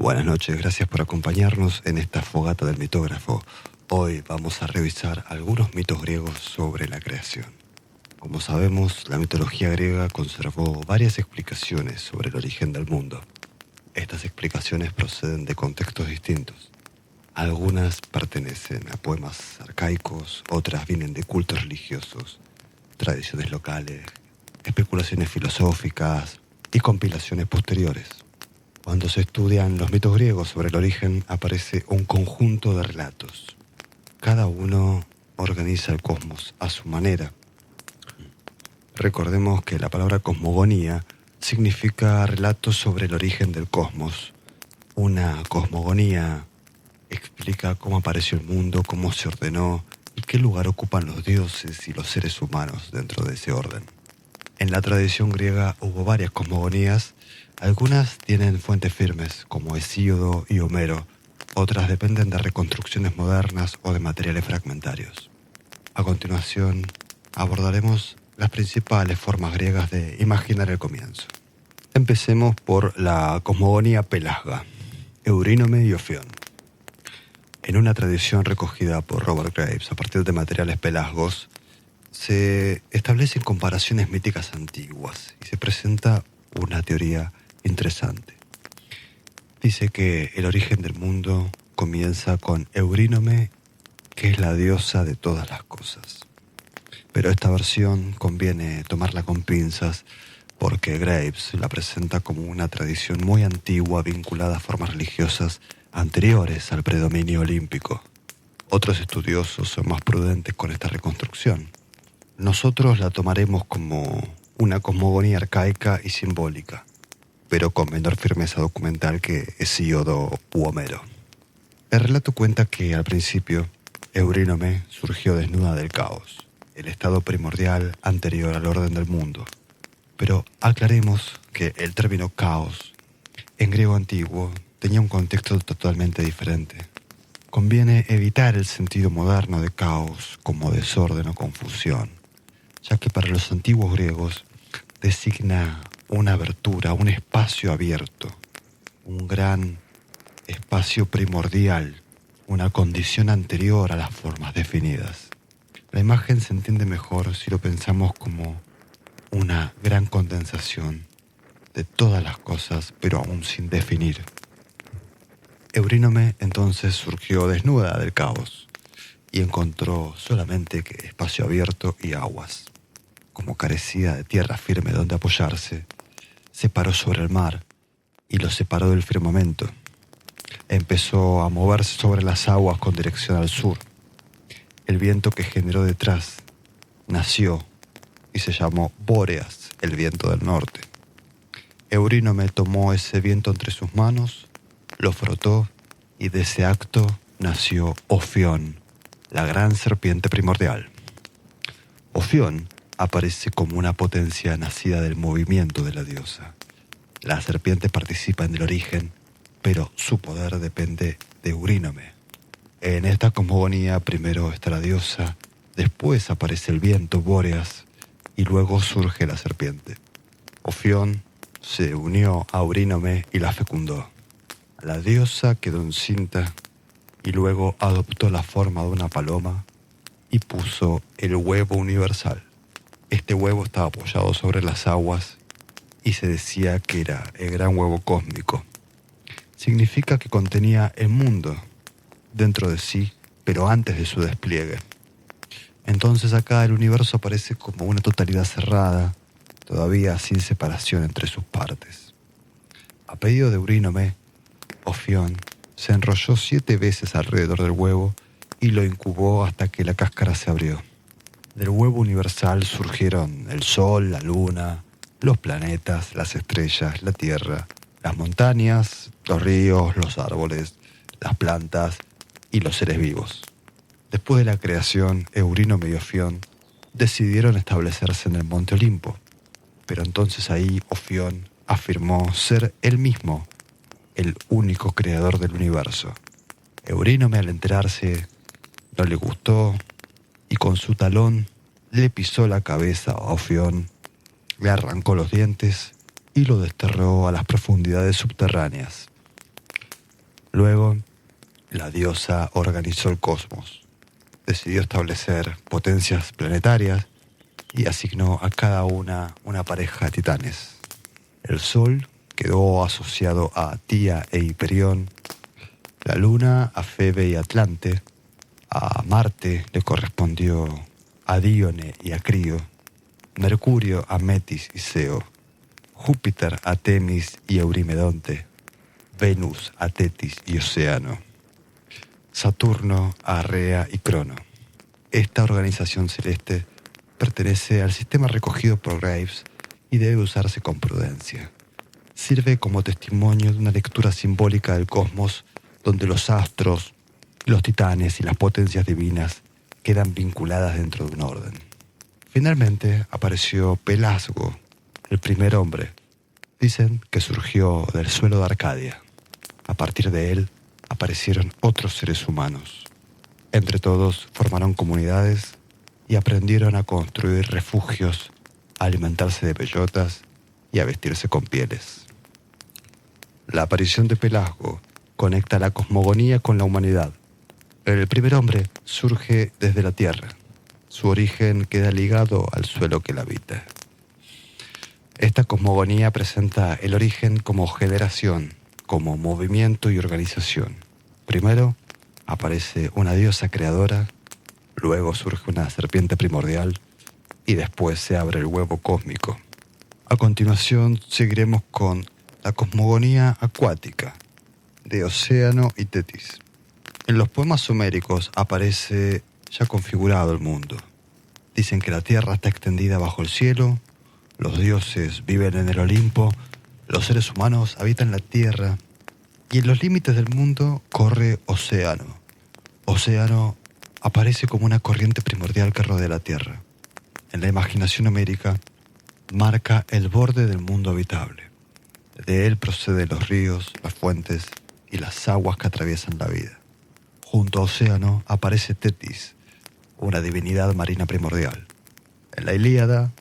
Buenas noches, gracias por acompañarnos en esta fogata del mitógrafo. Hoy vamos a revisar algunos mitos griegos sobre la creación. Como sabemos, la mitología griega conservó varias explicaciones sobre el origen del mundo. Estas explicaciones proceden de contextos distintos. Algunas pertenecen a poemas arcaicos, otras vienen de cultos religiosos, tradiciones locales, especulaciones filosóficas y compilaciones posteriores. Cuando se estudian los mitos griegos sobre el origen, aparece un conjunto de relatos. Cada uno organiza el cosmos a su manera. Recordemos que la palabra cosmogonía significa relatos sobre el origen del cosmos. Una cosmogonía explica cómo apareció el mundo, cómo se ordenó y qué lugar ocupan los dioses y los seres humanos dentro de ese orden. En la tradición griega hubo varias cosmogonías. Algunas tienen fuentes firmes, como Hesíodo y Homero. Otras dependen de reconstrucciones modernas o de materiales fragmentarios. A continuación, abordaremos las principales formas griegas de imaginar el comienzo. Empecemos por la cosmogonía pelasga, Eurínome y Ofión. En una tradición recogida por Robert Graves a partir de materiales pelasgos, se establecen comparaciones míticas antiguas y se presenta una teoría interesante. Dice que el origen del mundo comienza con Eurínome, que es la diosa de todas las cosas. Pero esta versión conviene tomarla con pinzas porque Graves la presenta como una tradición muy antigua vinculada a formas religiosas anteriores al predominio olímpico. Otros estudiosos son más prudentes con esta reconstrucción. Nosotros la tomaremos como una cosmogonía arcaica y simbólica, pero con menor firmeza documental que Hesíodo u Homero. El relato cuenta que al principio Eurínome surgió desnuda del caos, el estado primordial anterior al orden del mundo. Pero aclaremos que el término caos en griego antiguo tenía un contexto totalmente diferente. Conviene evitar el sentido moderno de caos como desorden o confusión, ya que para los antiguos griegos designa una abertura, un espacio abierto, un gran espacio primordial, una condición anterior a las formas definidas. La imagen se entiende mejor si lo pensamos como una gran condensación de todas las cosas, pero aún sin definir. Eurínome entonces surgió desnuda del caos y encontró solamente que espacio abierto y aguas. Como carecía de tierra firme donde apoyarse, se paró sobre el mar y lo separó del firmamento. Empezó a moverse sobre las aguas con dirección al sur. El viento que generó detrás nació y se llamó Bóreas, el viento del norte. Eurínome tomó ese viento entre sus manos, lo frotó y de ese acto nació Ofión, la gran serpiente primordial. Ofión aparece como una potencia nacida del movimiento de la diosa. La serpiente participa en el origen, pero su poder depende de Eurínome. En esta cosmogonía primero está la diosa, después aparece el viento Bóreas y luego surge la serpiente. Ofión se unió a Eurínome y la fecundó. La diosa quedó encinta y luego adoptó la forma de una paloma y puso el huevo universal. Este huevo estaba apoyado sobre las aguas y se decía que era el gran huevo cósmico. Significa que contenía el mundo dentro de sí, pero antes de su despliegue. Entonces acá el universo aparece como una totalidad cerrada, todavía sin separación entre sus partes. A pedido de Eurínome, Ofión se enrolló 7 veces alrededor del huevo y lo incubó hasta que la cáscara se abrió. Del huevo universal surgieron el sol, la luna, los planetas, las estrellas, la tierra, las montañas, los ríos, los árboles, las plantas y los seres vivos. Después de la creación, Eurínome y Ofión decidieron establecerse en el monte Olimpo, pero entonces ahí Ofión afirmó ser él mismo el único creador del universo. Eurínome, al enterarse, no le gustó y con su talón le pisó la cabeza a Ofión, le arrancó los dientes y lo desterró a las profundidades subterráneas. Luego, la diosa organizó el cosmos, decidió establecer potencias planetarias y asignó a cada una pareja de titanes. El Sol quedó asociado a Tía e Hiperión, la Luna a Febe y Atlante, a Marte le correspondió a Díone y a Crío, Mercurio a Metis y Seo, Júpiter a Temis y Eurimedonte, Venus a Tetis y Océano, Saturno a Rea y Crono. Esta organización celeste pertenece al sistema recogido por Graves y debe usarse con prudencia. Sirve como testimonio de una lectura simbólica del cosmos donde los astros, los titanes y las potencias divinas quedan vinculadas dentro de un orden. Finalmente apareció Pelasgo, el primer hombre. Dicen que surgió del suelo de Arcadia. A partir de él aparecieron otros seres humanos. Entre todos formaron comunidades y aprendieron a construir refugios, a alimentarse de bellotas y a vestirse con pieles. La aparición de Pelasgo conecta la cosmogonía con la humanidad. El primer hombre surge desde la tierra. Su origen queda ligado al suelo que la habita. Esta cosmogonía presenta el origen como generación, como movimiento y organización. Primero aparece una diosa creadora, luego surge una serpiente primordial y después se abre el huevo cósmico. A continuación seguiremos con la cosmogonía acuática de Océano y Tetis. En los poemas suméricos aparece ya configurado el mundo. Dicen que la tierra está extendida bajo el cielo, los dioses viven en el Olimpo, los seres humanos habitan la tierra y en los límites del mundo corre Océano. Océano aparece como una corriente primordial que rodea la tierra. En la imaginación homérica marca el borde del mundo habitable. De él proceden los ríos, las fuentes y las aguas que atraviesan la vida. Junto a Océano aparece Tetis, una divinidad marina primordial. En la Ilíada,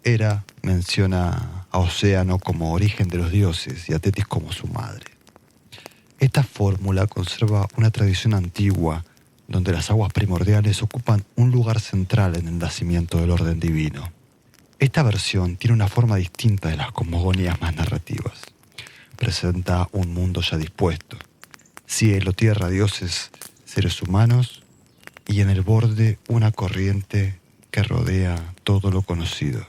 Hera menciona a Océano como origen de los dioses y a Tetis como su madre. Esta fórmula conserva una tradición antigua donde las aguas primordiales ocupan un lugar central en el nacimiento del orden divino. Esta versión tiene una forma distinta de las cosmogonías más narrativas. Presenta un mundo ya dispuesto, cielo, tierra, dioses, seres humanos, y en el borde una corriente que rodea todo lo conocido.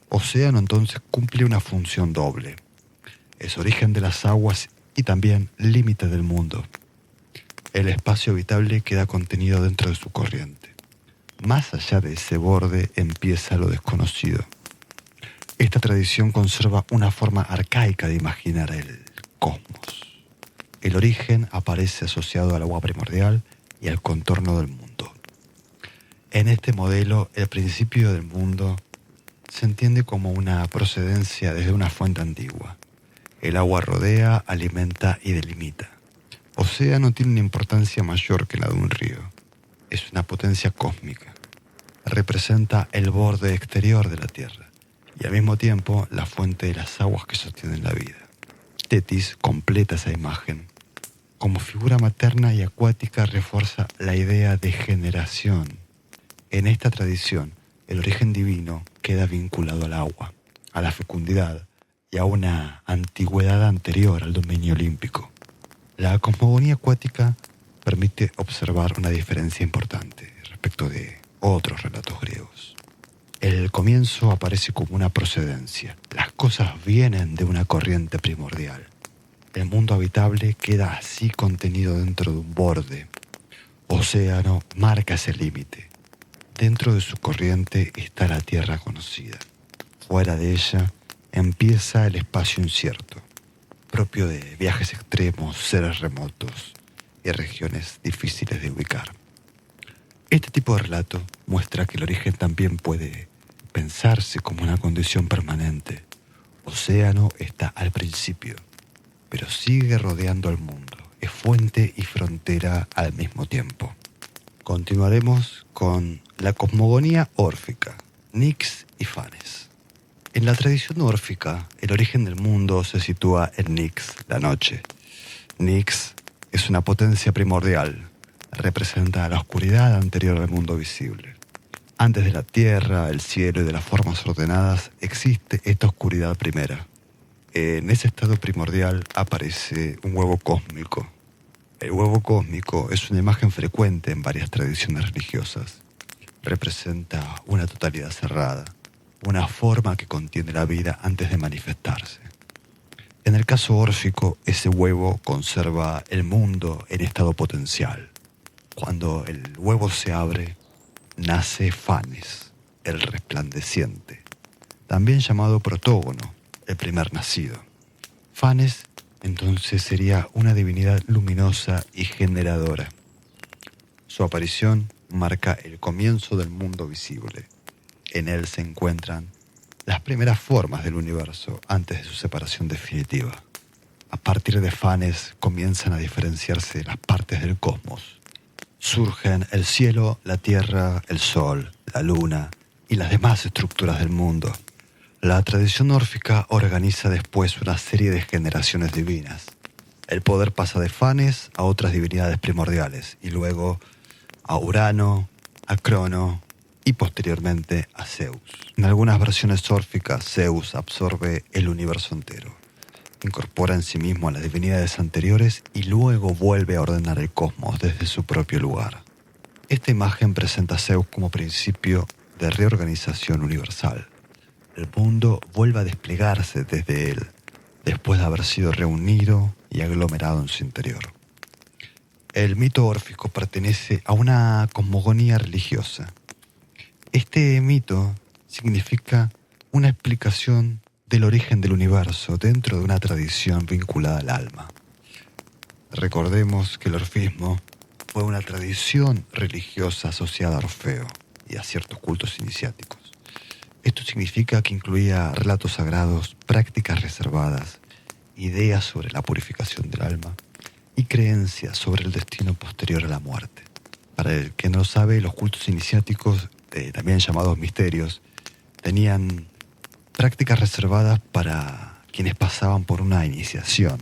Océano entonces cumple una función doble. Es origen de las aguas y también límite del mundo. El espacio habitable queda contenido dentro de su corriente. Más allá de ese borde empieza lo desconocido. Esta tradición conserva una forma arcaica de imaginar el cosmos. El origen aparece asociado al agua primordial y al contorno del mundo. En este modelo, el principio del mundo se entiende como una procedencia desde una fuente antigua. El agua rodea, alimenta y delimita. Océano tiene una importancia mayor que la de un río. Es una potencia cósmica. Representa el borde exterior de la Tierra y al mismo tiempo la fuente de las aguas que sostienen la vida. Tetis completa esa imagen. Como figura materna y acuática refuerza la idea de generación. En esta tradición, el origen divino queda vinculado al agua, a la fecundidad y a una antigüedad anterior al dominio olímpico. La cosmogonía acuática permite observar una diferencia importante respecto de otros relatos griegos. El comienzo aparece como una procedencia. Las cosas vienen de una corriente primordial. El mundo habitable queda así contenido dentro de un borde. Océano marca ese límite. Dentro de su corriente está la tierra conocida. Fuera de ella empieza el espacio incierto, propio de viajes extremos, seres remotos y regiones difíciles de ubicar. Este tipo de relato muestra que el origen también puede pensarse como una condición permanente. Océano está al principio, pero sigue rodeando al mundo. Es fuente y frontera al mismo tiempo. Continuaremos con la cosmogonía órfica, Nix y Fanes. En la tradición órfica, el origen del mundo se sitúa en Nix, la noche. Nyx es una potencia primordial. Representa la oscuridad anterior al mundo visible. Antes de la tierra, el cielo y de las formas ordenadas, existe esta oscuridad primera. En ese estado primordial aparece un huevo cósmico. El huevo cósmico es una imagen frecuente en varias tradiciones religiosas. Representa una totalidad cerrada, una forma que contiene la vida antes de manifestarse. En el caso órfico, ese huevo conserva el mundo en estado potencial. Cuando el huevo se abre, nace Fanes, el resplandeciente, también llamado protógono, el primer nacido. Fanes entonces sería una divinidad luminosa y generadora. Su aparición marca el comienzo del mundo visible. En él se encuentran las primeras formas del universo antes de su separación definitiva. A partir de Fanes comienzan a diferenciarse las partes del cosmos. Surgen el cielo, la tierra, el sol, la luna y las demás estructuras del mundo. La tradición órfica organiza después una serie de generaciones divinas. El poder pasa de Fanes a otras divinidades primordiales y luego a Urano, a Crono y posteriormente a Zeus. En algunas versiones órficas, Zeus absorbe el universo entero, incorpora en sí mismo a las divinidades anteriores y luego vuelve a ordenar el cosmos desde su propio lugar. Esta imagen presenta a Zeus como principio de reorganización universal. El mundo vuelve a desplegarse desde él, después de haber sido reunido y aglomerado en su interior. El mito órfico pertenece a una cosmogonía religiosa. Este mito significa una explicación del origen del universo dentro de una tradición vinculada al alma. Recordemos que el orfismo fue una tradición religiosa asociada a Orfeo y a ciertos cultos iniciáticos. Esto significa que incluía relatos sagrados, prácticas reservadas, ideas sobre la purificación del alma y creencias sobre el destino posterior a la muerte. Para el que no lo sabe, los cultos iniciáticos, también llamados misterios, tenían prácticas reservadas para quienes pasaban por una iniciación.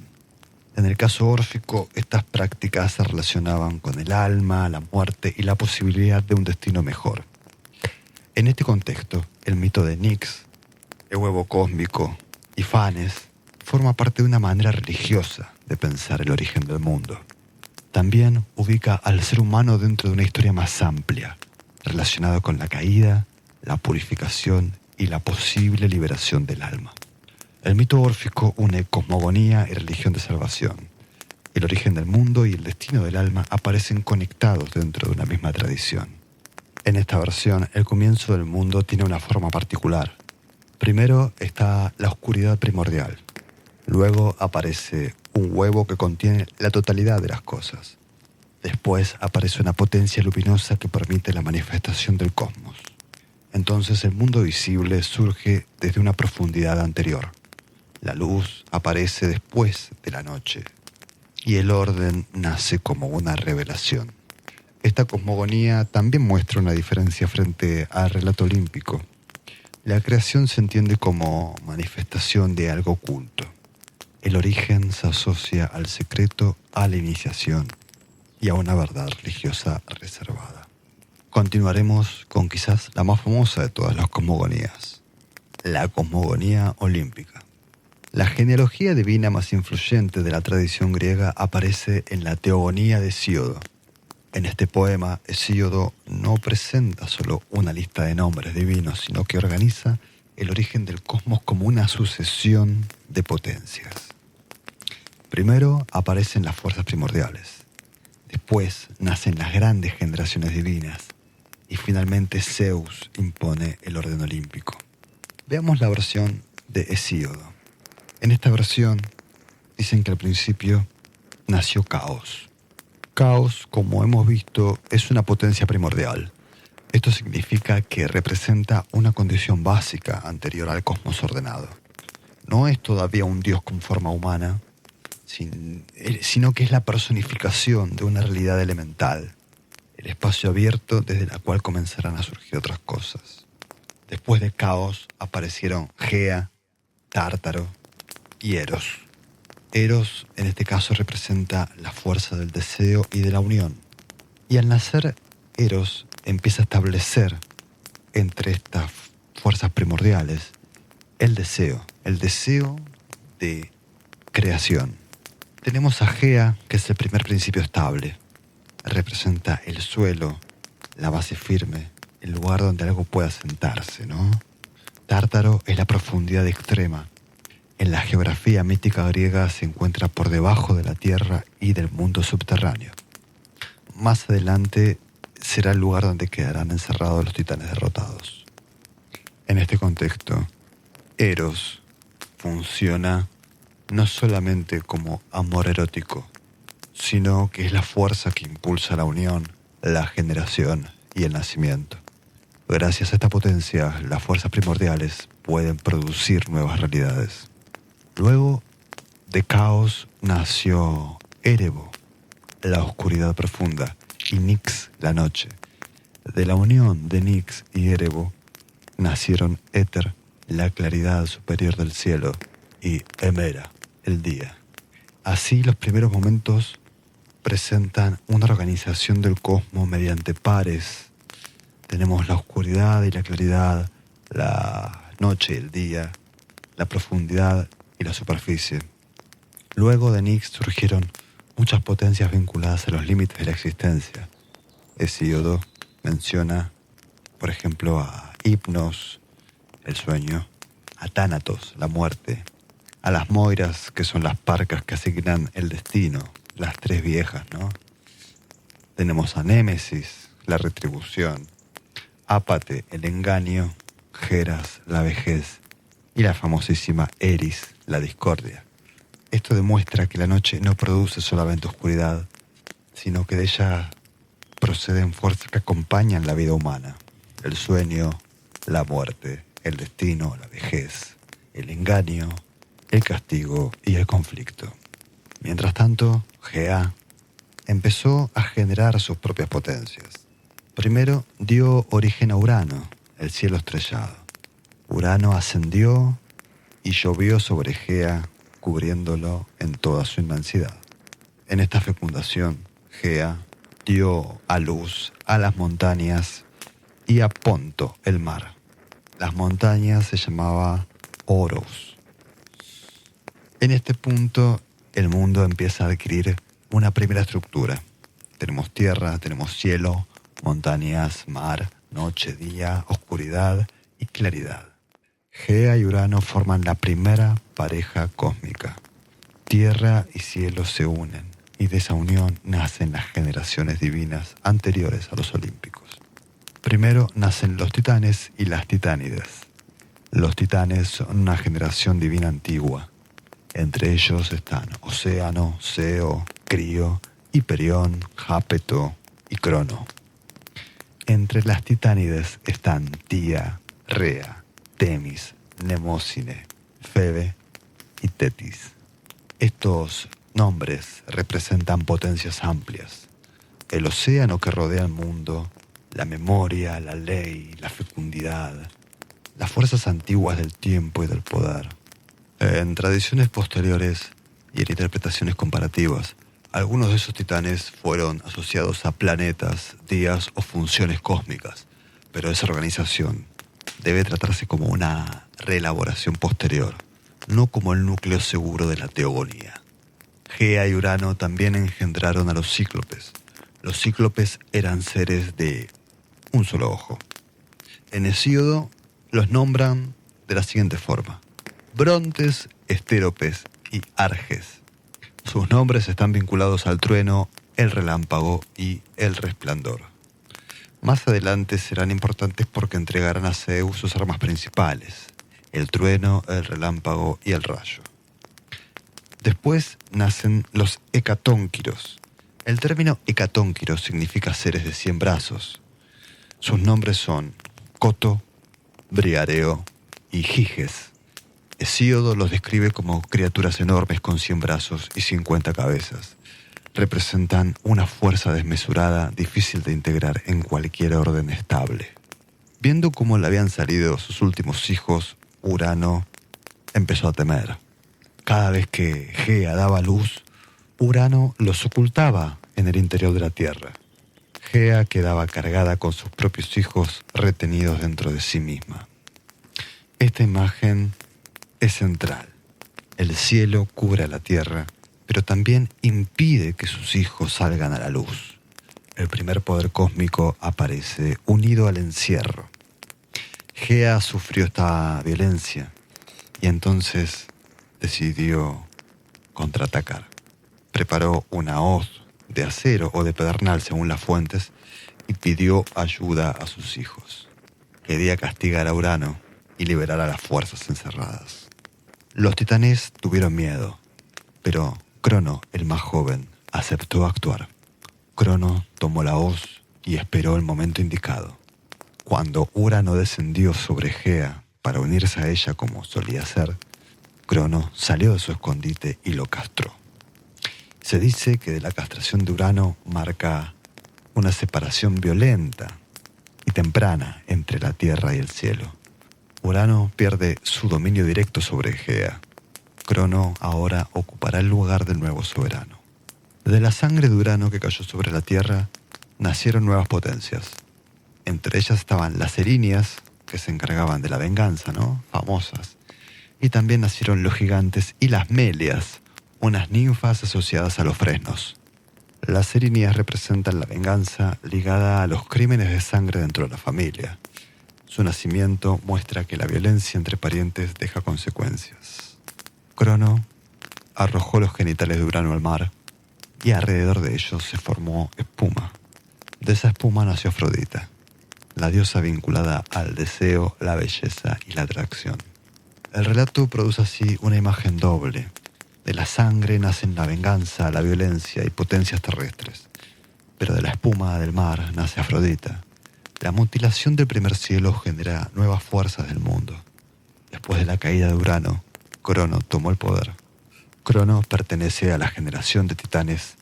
En el caso órfico, estas prácticas se relacionaban con el alma, la muerte y la posibilidad de un destino mejor. En este contexto, el mito de Nyx, el huevo cósmico y Fanes forma parte de una manera religiosa de pensar el origen del mundo. También ubica al ser humano dentro de una historia más amplia, relacionada con la caída, la purificación y la posible liberación del alma. El mito órfico une cosmogonía y religión de salvación. El origen del mundo y el destino del alma aparecen conectados dentro de una misma tradición. En esta versión, el comienzo del mundo tiene una forma particular. Primero está la oscuridad primordial. Luego aparece un huevo que contiene la totalidad de las cosas. Después aparece una potencia luminosa que permite la manifestación del cosmos. Entonces el mundo visible surge desde una profundidad anterior. La luz aparece después de la noche y el orden nace como una revelación. Esta cosmogonía también muestra una diferencia frente al relato olímpico. La creación se entiende como manifestación de algo oculto. El origen se asocia al secreto, a la iniciación y a una verdad religiosa reservada. Continuaremos con quizás la más famosa de todas las cosmogonías, la cosmogonía olímpica. La genealogía divina más influyente de la tradición griega aparece en la Teogonía de Hesíodo. En este poema, Hesíodo no presenta solo una lista de nombres divinos, sino que organiza el origen del cosmos como una sucesión de potencias. Primero aparecen las fuerzas primordiales, después nacen las grandes generaciones divinas y finalmente Zeus impone el orden olímpico. Veamos la versión de Hesíodo. En esta versión dicen que al principio nació Caos. Caos, como hemos visto, es una potencia primordial. Esto significa que representa una condición básica anterior al cosmos ordenado. No es todavía un dios con forma humana, sino que es la personificación de una realidad elemental, el espacio abierto desde el cual comenzarán a surgir otras cosas. Después de Caos aparecieron Gea, Tártaro y Eros. Eros en este caso representa la fuerza del deseo y de la unión. Y al nacer, Eros empieza a establecer entre estas fuerzas primordiales el deseo de creación. Tenemos a Gea, que es el primer principio estable. Representa el suelo, la base firme, el lugar donde algo pueda sentarse, ¿no? Tártaro es la profundidad extrema. En la geografía mítica griega se encuentra por debajo de la tierra y del mundo subterráneo. Más adelante será el lugar donde quedarán encerrados los titanes derrotados. En este contexto, Eros funciona no solamente como amor erótico, sino que es la fuerza que impulsa la unión, la generación y el nacimiento. Gracias a esta potencia, las fuerzas primordiales pueden producir nuevas realidades. Luego de Caos nació Erebo, la oscuridad profunda, y Nix, la noche. De la unión de Nix y Erebo nacieron Éter, la claridad superior del cielo, y Hemera, el día. Así, los primeros momentos presentan una organización del cosmos mediante pares. Tenemos la oscuridad y la claridad, la noche y el día, la profundidad y la superficie. Luego de Nix surgieron muchas potencias vinculadas a los límites de la existencia. Hesíodo menciona, por ejemplo, a Hipnos, el sueño, a Tánatos, la muerte, a las Moiras, que son las parcas que asignan el destino, las tres viejas, ¿no? Tenemos a Némesis, la retribución, Ápate, el engaño, Geras, la vejez, y la famosísima Eris, la discordia. Esto demuestra que la noche no produce solamente oscuridad, sino que de ella proceden fuerzas que acompañan la vida humana. El sueño, la muerte, el destino, la vejez, el engaño, el castigo y el conflicto. Mientras tanto, Gea empezó a generar sus propias potencias. Primero dio origen a Urano, el cielo estrellado. Urano ascendió y llovió sobre Gea, cubriéndolo en toda su inmensidad. En esta fecundación, Gea dio a luz a las montañas y a Ponto, el mar. Las montañas se llamaban Oros. En este punto, el mundo empieza a adquirir una primera estructura. Tenemos tierra, tenemos cielo, montañas, mar, noche, día, oscuridad y claridad. Gea y Urano forman la primera pareja cósmica. Tierra y cielo se unen, y de esa unión nacen las generaciones divinas anteriores a los olímpicos. Primero nacen los titanes y las titánides. Los titanes son una generación divina antigua. Entre ellos están Océano, Seo, Crío, Hiperión, Jápeto y Crono. Entre las titánides están Tía, Rea, Temis, Mnemósine, Febe y Tetis. Estos nombres representan potencias amplias. El océano que rodea el mundo, la memoria, la ley, la fecundidad, las fuerzas antiguas del tiempo y del poder. En tradiciones posteriores y en interpretaciones comparativas, algunos de esos titanes fueron asociados a planetas, días o funciones cósmicas, pero esa organización debe tratarse como una reelaboración posterior, no como el núcleo seguro de la teogonía. Gea y Urano también engendraron a los cíclopes. Los cíclopes eran seres de un solo ojo. En Hesíodo los nombran de la siguiente forma: Brontes, Estéropes y Arges. Sus nombres están vinculados al trueno, el relámpago y el resplandor. Más adelante serán importantes porque entregarán a Zeus sus armas principales: el trueno, el relámpago y el rayo. Después nacen los hecatónquiros. El término hecatónquiro significa seres de 100 brazos. Sus nombres son Coto, Briareo y Giges. Hesíodo los describe como criaturas enormes con 100 brazos y 50 cabezas. Representan una fuerza desmesurada, difícil de integrar en cualquier orden estable. Viendo cómo le habían salido sus últimos hijos, Urano empezó a temer. Cada vez que Gea daba luz, Urano los ocultaba en el interior de la Tierra. Gea quedaba cargada con sus propios hijos retenidos dentro de sí misma. Esta imagen es central. El cielo cubre a la Tierra, pero también impide que sus hijos salgan a la luz. El primer poder cósmico aparece unido al encierro. Gea sufrió esta violencia y entonces decidió contraatacar. Preparó una hoz de acero o de pedernal según las fuentes y pidió ayuda a sus hijos. Quería castigar a Urano y liberar a las fuerzas encerradas. Los titanes tuvieron miedo, pero Crono, el más joven, aceptó actuar. Crono tomó la hoz y esperó el momento indicado. Cuando Urano descendió sobre Gea para unirse a ella como solía hacer, Crono salió de su escondite y lo castró. Se dice que de la castración de Urano marca una separación violenta y temprana entre la tierra y el cielo. Urano pierde su dominio directo sobre Gea. Crono ahora ocupará el lugar del nuevo soberano. De la sangre de Urano que cayó sobre la tierra nacieron nuevas potencias. Entre ellas estaban las Erinias, que se encargaban de la venganza, ¿no? Famosas. Y también nacieron los gigantes y las Melias, unas ninfas asociadas a los fresnos. Las Erinias representan la venganza ligada a los crímenes de sangre dentro de la familia. Su nacimiento muestra que la violencia entre parientes deja consecuencias. Crono arrojó los genitales de Urano al mar y alrededor de ellos se formó espuma. De esa espuma nació Afrodita, la diosa vinculada al deseo, la belleza y la atracción. El relato produce así una imagen doble. De la sangre nacen la venganza, la violencia y potencias terrestres. Pero de la espuma del mar nace Afrodita. La mutilación del primer cielo genera nuevas fuerzas del mundo. Después de la caída de Urano, Crono tomó el poder. Crono pertenece a la generación de titanes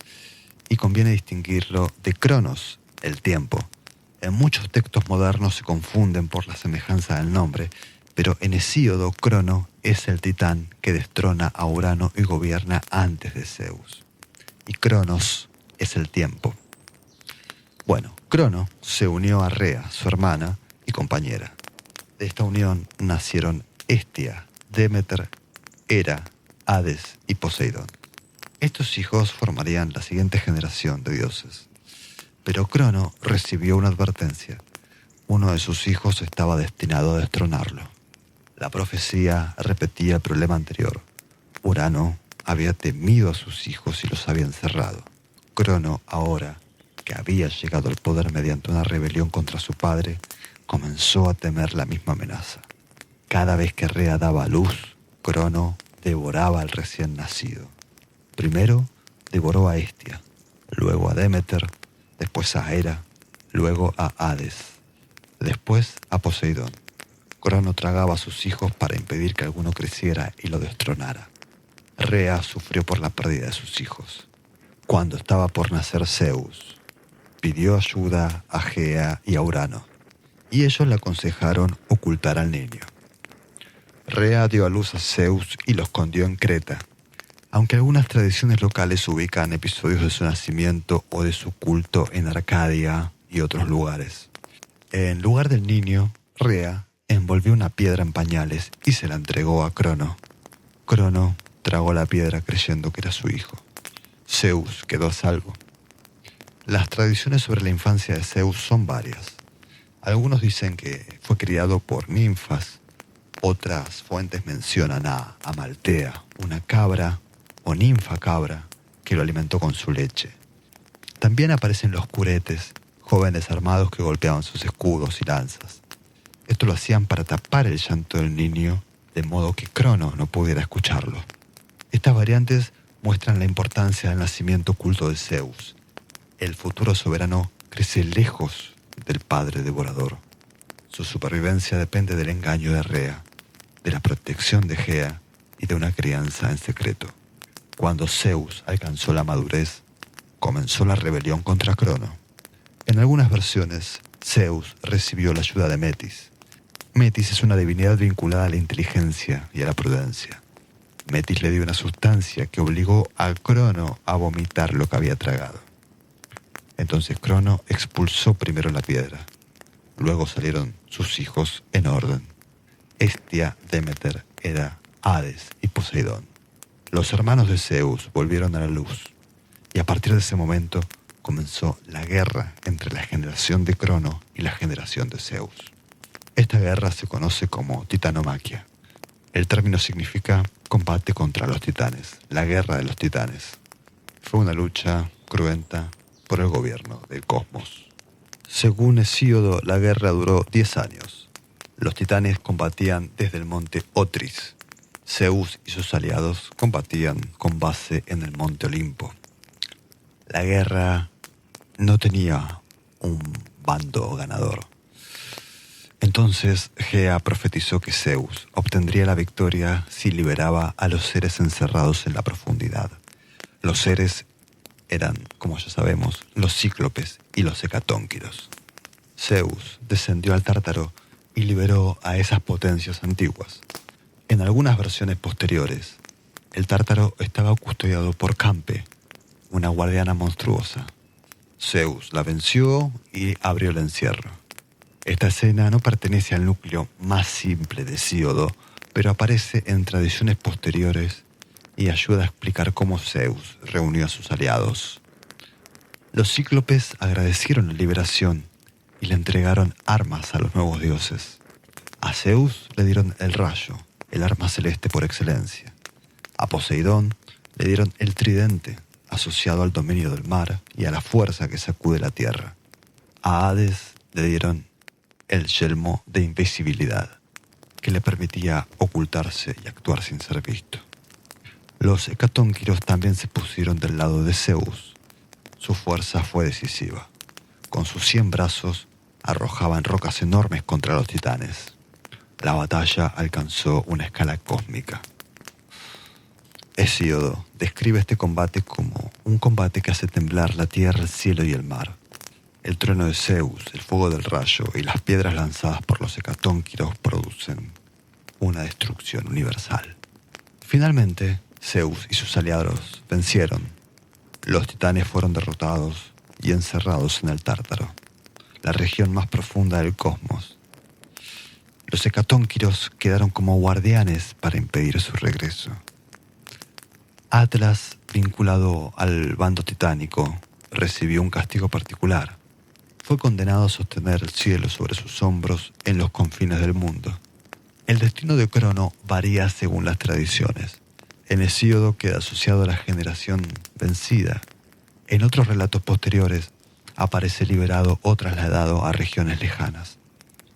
y conviene distinguirlo de Cronos, el tiempo. En muchos textos modernos se confunden por la semejanza del nombre, pero en Hesíodo, Crono es el titán que destrona a Urano y gobierna antes de Zeus. Y Cronos es el tiempo. Bueno, Crono se unió a Rea, su hermana y compañera. De esta unión nacieron Hestia, Demeter, Hera, Hades y Poseidón. Estos hijos formarían la siguiente generación de dioses. Pero Crono recibió una advertencia. Uno de sus hijos estaba destinado a destronarlo. La profecía repetía el problema anterior. Urano había temido a sus hijos y los había encerrado. Crono, ahora que había llegado al poder mediante una rebelión contra su padre, comenzó a temer la misma amenaza. Cada vez que Rea daba a luz, Crono devoraba al recién nacido. Primero devoró a Hestia, luego a Demeter, después a Hera, luego a Hades, después a Poseidón. Crono tragaba a sus hijos para impedir que alguno creciera y lo destronara. Rea sufrió por la pérdida de sus hijos. Cuando estaba por nacer Zeus, pidió ayuda a Gea y a Urano, y ellos le aconsejaron ocultar al niño. Rea dio a luz a Zeus y lo escondió en Creta, aunque algunas tradiciones locales ubican episodios de su nacimiento o de su culto en Arcadia y otros lugares. En lugar del niño, Rea envolvió una piedra en pañales y se la entregó a Crono. Crono tragó la piedra creyendo que era su hijo. Zeus quedó a salvo. Las tradiciones sobre la infancia de Zeus son varias. Algunos dicen que fue criado por ninfas. Otras fuentes mencionan a Amaltea, una cabra o ninfa cabra que lo alimentó con su leche. También aparecen los curetes, jóvenes armados que golpeaban sus escudos y lanzas. Esto lo hacían para tapar el llanto del niño, de modo que Crono no pudiera escucharlo. Estas variantes muestran la importancia del nacimiento oculto de Zeus. El futuro soberano crece lejos del padre devorador. Su supervivencia depende del engaño de Rea, de la protección de Gea y de una crianza en secreto. Cuando Zeus alcanzó la madurez, comenzó la rebelión contra Crono. En algunas versiones, Zeus recibió la ayuda de Metis. Metis es una divinidad vinculada a la inteligencia y a la prudencia. Metis le dio una sustancia que obligó a Crono a vomitar lo que había tragado. Entonces Crono expulsó primero la piedra. Luego salieron sus hijos en orden: Hestia, Demeter, Hera, Hades y Poseidón. Los hermanos de Zeus volvieron a la luz, y a partir de ese momento comenzó la guerra entre la generación de Crono y la generación de Zeus. Esta guerra se conoce como titanomaquia. El término significa combate contra los titanes, la guerra de los titanes. Fue una lucha cruenta por el gobierno del cosmos. Según Hesíodo, la guerra duró 10 años. Los titanes combatían desde el monte Otris. Zeus y sus aliados combatían con base en el monte Olimpo. La guerra no tenía un bando ganador. Entonces Gea profetizó que Zeus obtendría la victoria si liberaba a los seres encerrados en la profundidad. Los seres eran, como ya sabemos, los cíclopes y los hecatónquiros. Zeus descendió al Tártaro y liberó a esas potencias antiguas. En algunas versiones posteriores, el Tártaro estaba custodiado por Campe, una guardiana monstruosa. Zeus la venció y abrió el encierro. Esta escena no pertenece al núcleo más simple de Hesíodo, pero aparece en tradiciones posteriores y ayuda a explicar cómo Zeus reunió a sus aliados. Los cíclopes agradecieron la liberación y le entregaron armas a los nuevos dioses. A Zeus le dieron el rayo, el arma celeste por excelencia. A Poseidón le dieron el tridente, asociado al dominio del mar y a la fuerza que sacude la tierra. A Hades le dieron el yelmo de invisibilidad, que le permitía ocultarse y actuar sin ser visto. Los hecatónquiros también se pusieron del lado de Zeus. Su fuerza fue decisiva. Con sus 100 brazos arrojaban rocas enormes contra los titanes. La batalla alcanzó una escala cósmica. Hesíodo describe este combate como un combate que hace temblar la tierra, el cielo y el mar. El trueno de Zeus, el fuego del rayo y las piedras lanzadas por los hecatónquiros producen una destrucción universal. Finalmente, Zeus y sus aliados vencieron. Los titanes fueron derrotados y encerrados en el Tártaro, la región más profunda del cosmos. Los hecatónquiros quedaron como guardianes para impedir su regreso. Atlas, vinculado al bando titánico, recibió un castigo particular. Fue condenado a sostener el cielo sobre sus hombros en los confines del mundo. El destino de Crono varía según las tradiciones. En Hesíodo queda asociado a la generación vencida. En otros relatos posteriores aparece liberado o trasladado a regiones lejanas.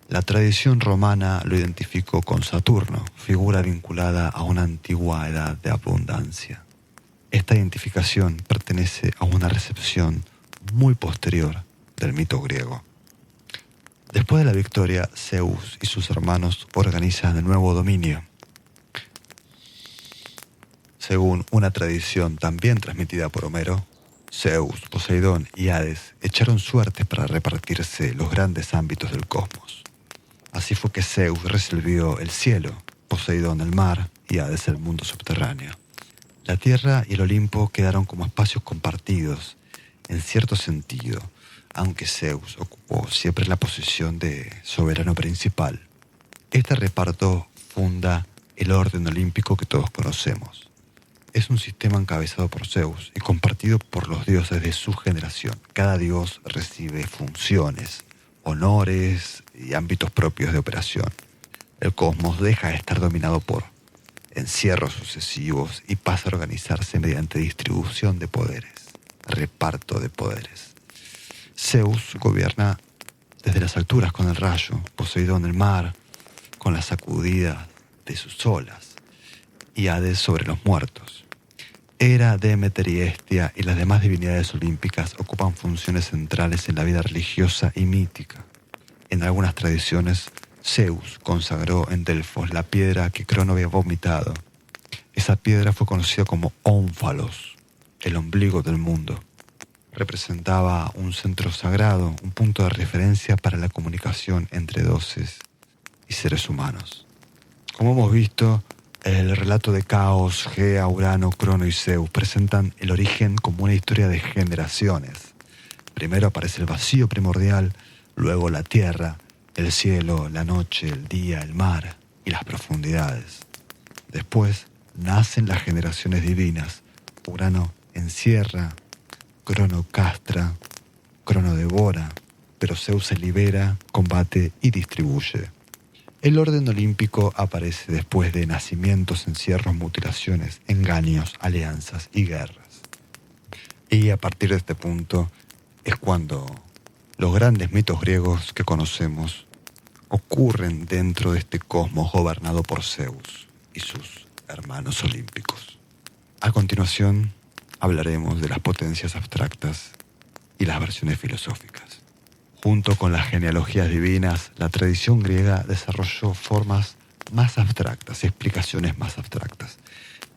La tradición romana lo identificó con Saturno, figura vinculada a una antigua edad de abundancia. Esta identificación pertenece a una recepción muy posterior del mito griego. Después de la victoria, Zeus y sus hermanos organizan el nuevo dominio. Según una tradición también transmitida por Homero, Zeus, Poseidón y Hades echaron suertes para repartirse los grandes ámbitos del cosmos. Así fue que Zeus resolvió el cielo, Poseidón el mar y Hades el mundo subterráneo. La tierra y el Olimpo quedaron como espacios compartidos, en cierto sentido, aunque Zeus ocupó siempre la posición de soberano principal. Este reparto funda el orden olímpico que todos conocemos. Es un sistema encabezado por Zeus y compartido por los dioses de su generación. Cada dios recibe funciones, honores y ámbitos propios de operación. El cosmos deja de estar dominado por encierros sucesivos y pasa a organizarse mediante distribución de poderes, reparto de poderes. Zeus gobierna desde las alturas con el rayo, Poseidón el mar, con la sacudida de sus olas, y Hades sobre los muertos. Hera, Demeter y Hestia y las demás divinidades olímpicas ocupan funciones centrales en la vida religiosa y mítica. En algunas tradiciones, Zeus consagró en Delfos la piedra que Crono había vomitado. Esa piedra fue conocida como Ónfalos, el ombligo del mundo. Representaba un centro sagrado, un punto de referencia para la comunicación entre dioses y seres humanos. Como hemos visto, El relato de Caos, Gea, Urano, Crono y Zeus presentan el origen como una historia de generaciones. Primero aparece el vacío primordial, luego la tierra, el cielo, la noche, el día, el mar y las profundidades. Después nacen las generaciones divinas. Urano encierra, Crono castra, Crono devora, pero Zeus se libera, combate y distribuye. El orden olímpico aparece después de nacimientos, encierros, mutilaciones, engaños, alianzas y guerras. Y a partir de este punto es cuando los grandes mitos griegos que conocemos ocurren dentro de este cosmos gobernado por Zeus y sus hermanos olímpicos. A continuación hablaremos de las potencias abstractas y las versiones filosóficas. Junto con las genealogías divinas, la tradición griega desarrolló formas más abstractas, explicaciones más abstractas.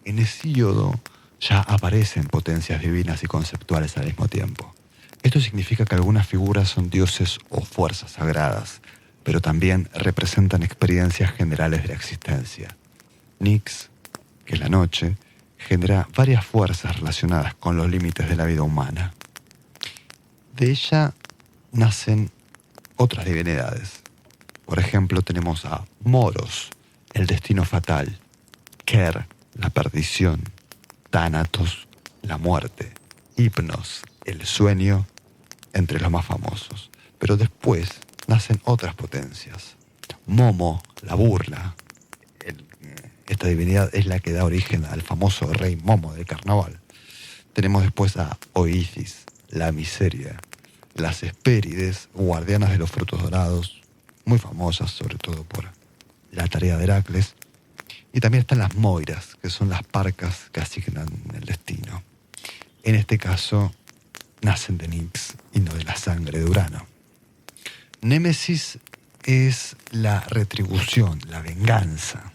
En Hesíodo ya aparecen potencias divinas y conceptuales al mismo tiempo. Esto significa que algunas figuras son dioses o fuerzas sagradas, pero también representan experiencias generales de la existencia. Nyx, que es la noche, genera varias fuerzas relacionadas con los límites de la vida humana. De ella nacen otras divinidades. Por ejemplo, tenemos a Moros, el destino fatal, Ker, la perdición, Thanatos, la muerte, Hypnos, el sueño, entre los más famosos. Pero después nacen otras potencias. Momo, la burla. Esta divinidad es la que da origen al famoso rey Momo del carnaval. Tenemos después a Oisis, la miseria. Las Hespérides, guardianas de los frutos dorados, muy famosas sobre todo por la tarea de Heracles. Y también están las Moiras, que son las parcas que asignan el destino. En este caso, nacen de Nyx y no de la sangre de Urano. Némesis es la retribución, la venganza.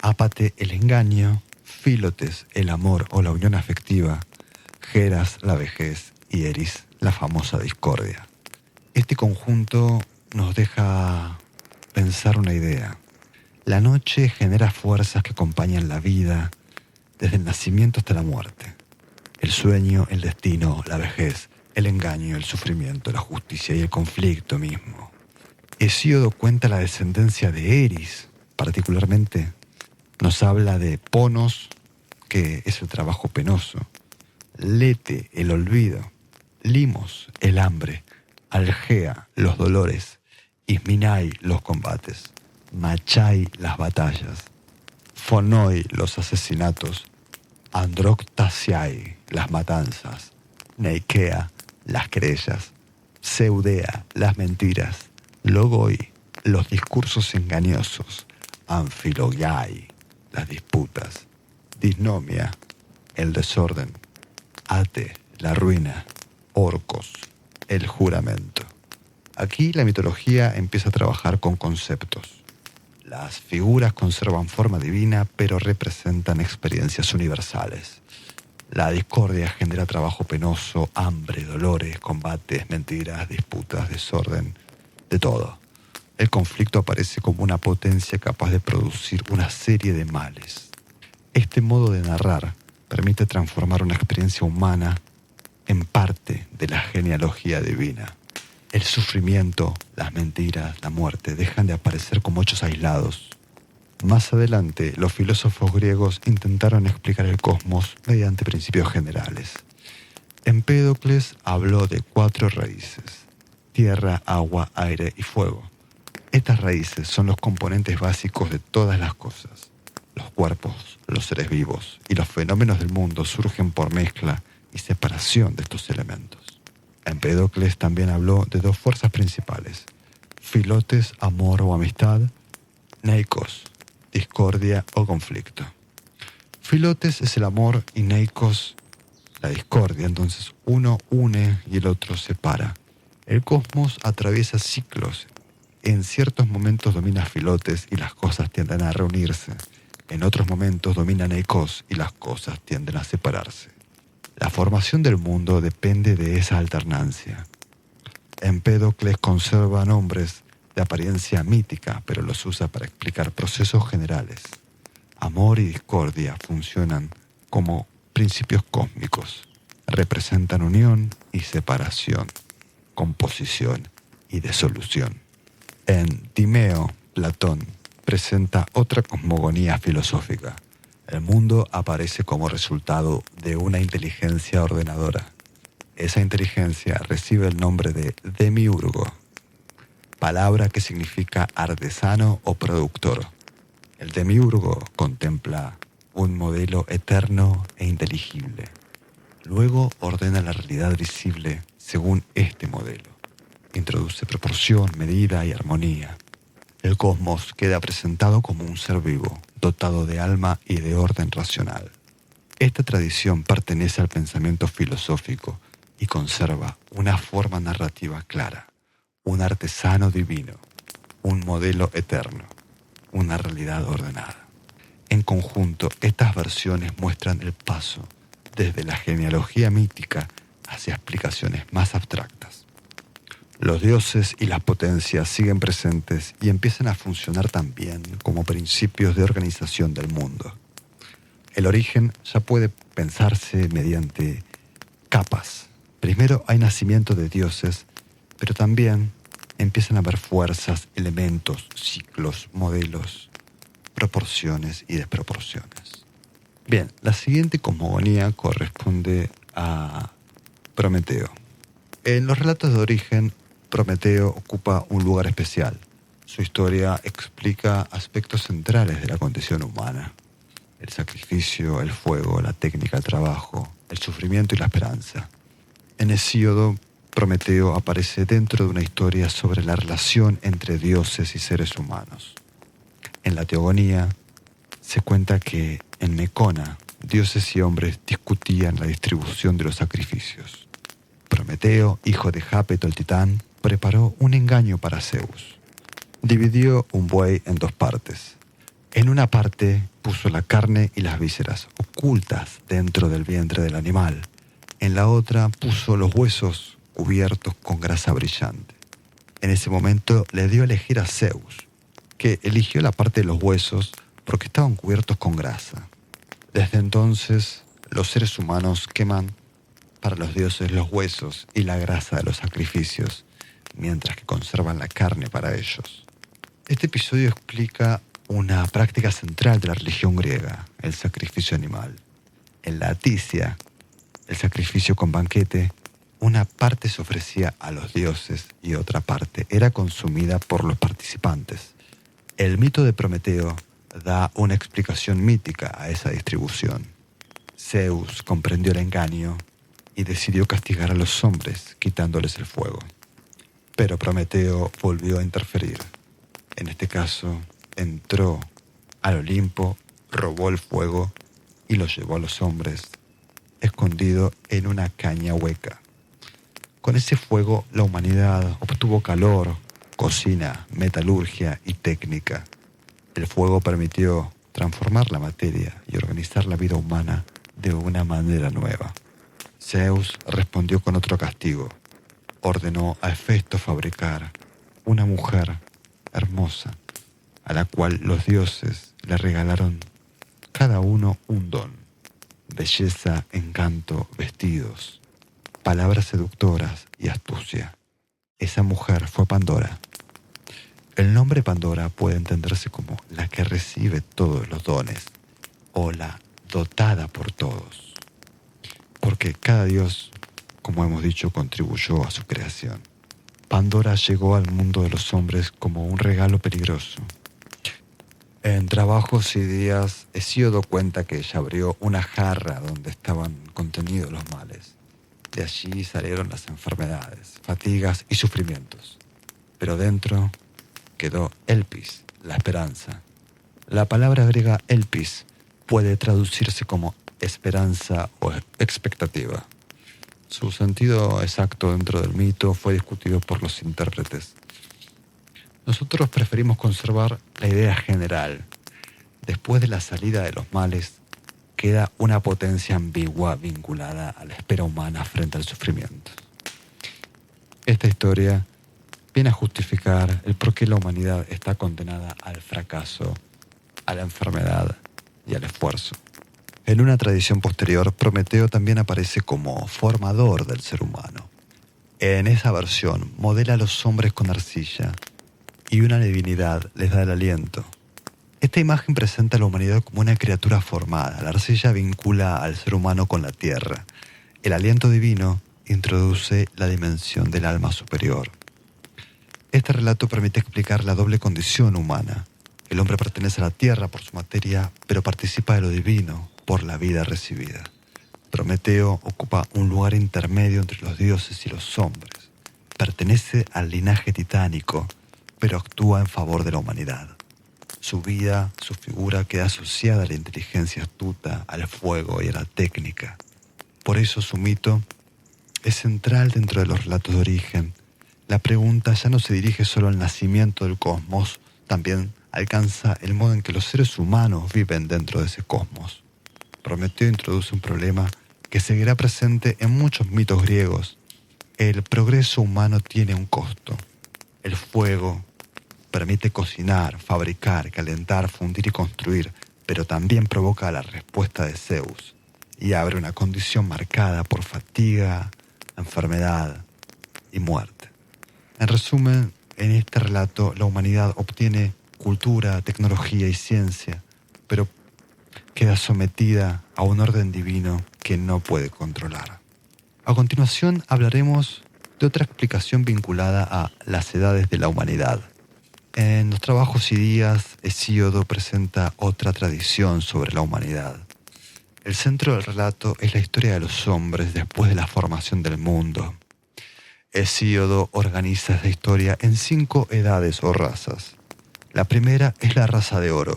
Ápate, el engaño. Fílotes, el amor o la unión afectiva. Geras, la vejez. Y Eris, la famosa discordia. Este conjunto nos deja pensar una idea. La noche genera fuerzas que acompañan la vida desde el nacimiento hasta la muerte. El sueño, el destino, la vejez, el engaño, el sufrimiento, la justicia y el conflicto mismo. Hesíodo cuenta la descendencia de Eris, particularmente nos habla de Ponos, que es el trabajo penoso, Lete, el olvido, Limos, el hambre, Algea, los dolores, Isminai, los combates, Machai, las batallas, Fonoi, los asesinatos, Androctasiai, las matanzas, Neikea, las querellas, Pseudea, las mentiras, Logoi, los discursos engañosos, Anfilogiai, las disputas, Disnomia, el desorden, Ate, la ruina, Orcos, el juramento. Aquí la mitología empieza a trabajar con conceptos. Las figuras conservan forma divina, pero representan experiencias universales. La discordia genera trabajo penoso, hambre, dolores, combates, mentiras, disputas, desorden, de todo. El conflicto aparece como una potencia capaz de producir una serie de males. Este modo de narrar permite transformar una experiencia humana en parte de la genealogía divina. El sufrimiento, las mentiras, la muerte dejan de aparecer como hechos aislados. Más adelante, los filósofos griegos intentaron explicar el cosmos mediante principios generales. Empédocles habló de 4 raíces: tierra, agua, aire y fuego. Estas raíces son los componentes básicos de todas las cosas. Los cuerpos, los seres vivos y los fenómenos del mundo surgen por mezcla y separación de estos elementos. Empédocles también habló de 2 fuerzas principales: filotes, amor o amistad; neikos, discordia o conflicto. Filotes es el amor y neikos la discordia, entonces uno une y el otro separa. El cosmos atraviesa ciclos. En ciertos momentos domina filotes y las cosas tienden a reunirse. En otros momentos domina neikos y las cosas tienden a separarse. La formación del mundo depende de esa alternancia. Empédocles conserva nombres de apariencia mítica, pero los usa para explicar procesos generales. Amor y discordia funcionan como principios cósmicos. Representan unión y separación, composición y disolución. En Timeo, Platón presenta otra cosmogonía filosófica. El mundo aparece como resultado de una inteligencia ordenadora. Esa inteligencia recibe el nombre de demiurgo, palabra que significa artesano o productor. El demiurgo contempla un modelo eterno e inteligible. Luego ordena la realidad visible según este modelo. Introduce proporción, medida y armonía. El cosmos queda presentado como un ser vivo, dotado de alma y de orden racional. Esta tradición pertenece al pensamiento filosófico y conserva una forma narrativa clara, un artesano divino, un modelo eterno, una realidad ordenada. En conjunto, estas versiones muestran el paso desde la genealogía mítica hacia explicaciones más abstractas. Los dioses y las potencias siguen presentes y empiezan a funcionar también como principios de organización del mundo. El origen ya puede pensarse mediante capas. Primero hay nacimiento de dioses, pero también empiezan a haber fuerzas, elementos, ciclos, modelos, proporciones y desproporciones. Bien, la siguiente cosmogonía corresponde a Prometeo. En los relatos de origen, Prometeo ocupa un lugar especial. Su historia explica aspectos centrales de la condición humana: el sacrificio, el fuego, la técnica, el trabajo, el sufrimiento y la esperanza. En Hesíodo, Prometeo aparece dentro de una historia sobre la relación entre dioses y seres humanos. En la Teogonía se cuenta que en Mecona, dioses y hombres discutían la distribución de los sacrificios. Prometeo, hijo de Jápeto el titán, preparó un engaño para Zeus. Dividió un buey en dos partes. En una parte puso la carne y las vísceras ocultas dentro del vientre del animal. En la otra puso los huesos cubiertos con grasa brillante. En ese momento le dio a elegir a Zeus, que eligió la parte de los huesos porque estaban cubiertos con grasa. Desde entonces, los seres humanos queman para los dioses los huesos y la grasa de los sacrificios, mientras que conservan la carne para ellos. Este episodio explica una práctica central de la religión griega, el sacrificio animal. En la Aticia, el sacrificio con banquete, una parte se ofrecía a los dioses y otra parte era consumida por los participantes. El mito de Prometeo da una explicación mítica a esa distribución. Zeus comprendió el engaño y decidió castigar a los hombres quitándoles el fuego. Pero Prometeo volvió a interferir. En este caso, entró al Olimpo, robó el fuego y lo llevó a los hombres, escondido en una caña hueca. Con ese fuego, la humanidad obtuvo calor, cocina, metalurgia y técnica. El fuego permitió transformar la materia y organizar la vida humana de una manera nueva. Zeus respondió con otro castigo. Ordenó a Hefesto fabricar una mujer hermosa, a la cual los dioses le regalaron cada uno un don: belleza, encanto, vestidos, palabras seductoras y astucia. Esa mujer fue Pandora. El nombre Pandora puede entenderse como la que recibe todos los dones o la dotada por todos, porque cada dios, como hemos dicho, contribuyó a su creación. Pandora llegó al mundo de los hombres como un regalo peligroso. En Trabajos y Días, Hesíodo cuenta que ella abrió una jarra donde estaban contenidos los males. De allí salieron las enfermedades, fatigas y sufrimientos. Pero dentro quedó Elpis, la esperanza. La palabra griega Elpis puede traducirse como esperanza o expectativa. Su sentido exacto dentro del mito fue discutido por los intérpretes. Nosotros preferimos conservar la idea general. Después de la salida de los males, queda una potencia ambigua vinculada a la espera humana frente al sufrimiento. Esta historia viene a justificar el por qué la humanidad está condenada al fracaso, a la enfermedad y al esfuerzo. En una tradición posterior, Prometeo también aparece como formador del ser humano. En esa versión, modela a los hombres con arcilla y una divinidad les da el aliento. Esta imagen presenta a la humanidad como una criatura formada. La arcilla vincula al ser humano con la tierra. El aliento divino introduce la dimensión del alma superior. Este relato permite explicar la doble condición humana. El hombre pertenece a la tierra por su materia, pero participa de lo divino por la vida recibida. Prometeo ocupa un lugar intermedio entre los dioses y los hombres. Pertenece al linaje titánico, pero actúa en favor de la humanidad. Su vida, su figura queda asociada a la inteligencia astuta, al fuego y a la técnica. Por eso su mito es central dentro de los relatos de origen. La pregunta ya no se dirige solo al nacimiento del cosmos, también alcanza el modo en que los seres humanos viven dentro de ese cosmos. Prometeo introduce un problema que seguirá presente en muchos mitos griegos. El progreso humano tiene un costo. El fuego permite cocinar, fabricar, calentar, fundir y construir, pero también provoca la respuesta de Zeus y abre una condición marcada por fatiga, enfermedad y muerte. En resumen, en este relato la humanidad obtiene cultura, tecnología y ciencia, pero queda sometida a un orden divino que no puede controlar. A continuación hablaremos de otra explicación vinculada a las edades de la humanidad. En los trabajos y días, Hesíodo presenta otra tradición sobre la humanidad. El centro del relato es la historia de los hombres después de la formación del mundo. Hesíodo organiza esta historia en 5 edades o razas. La primera es la raza de oro.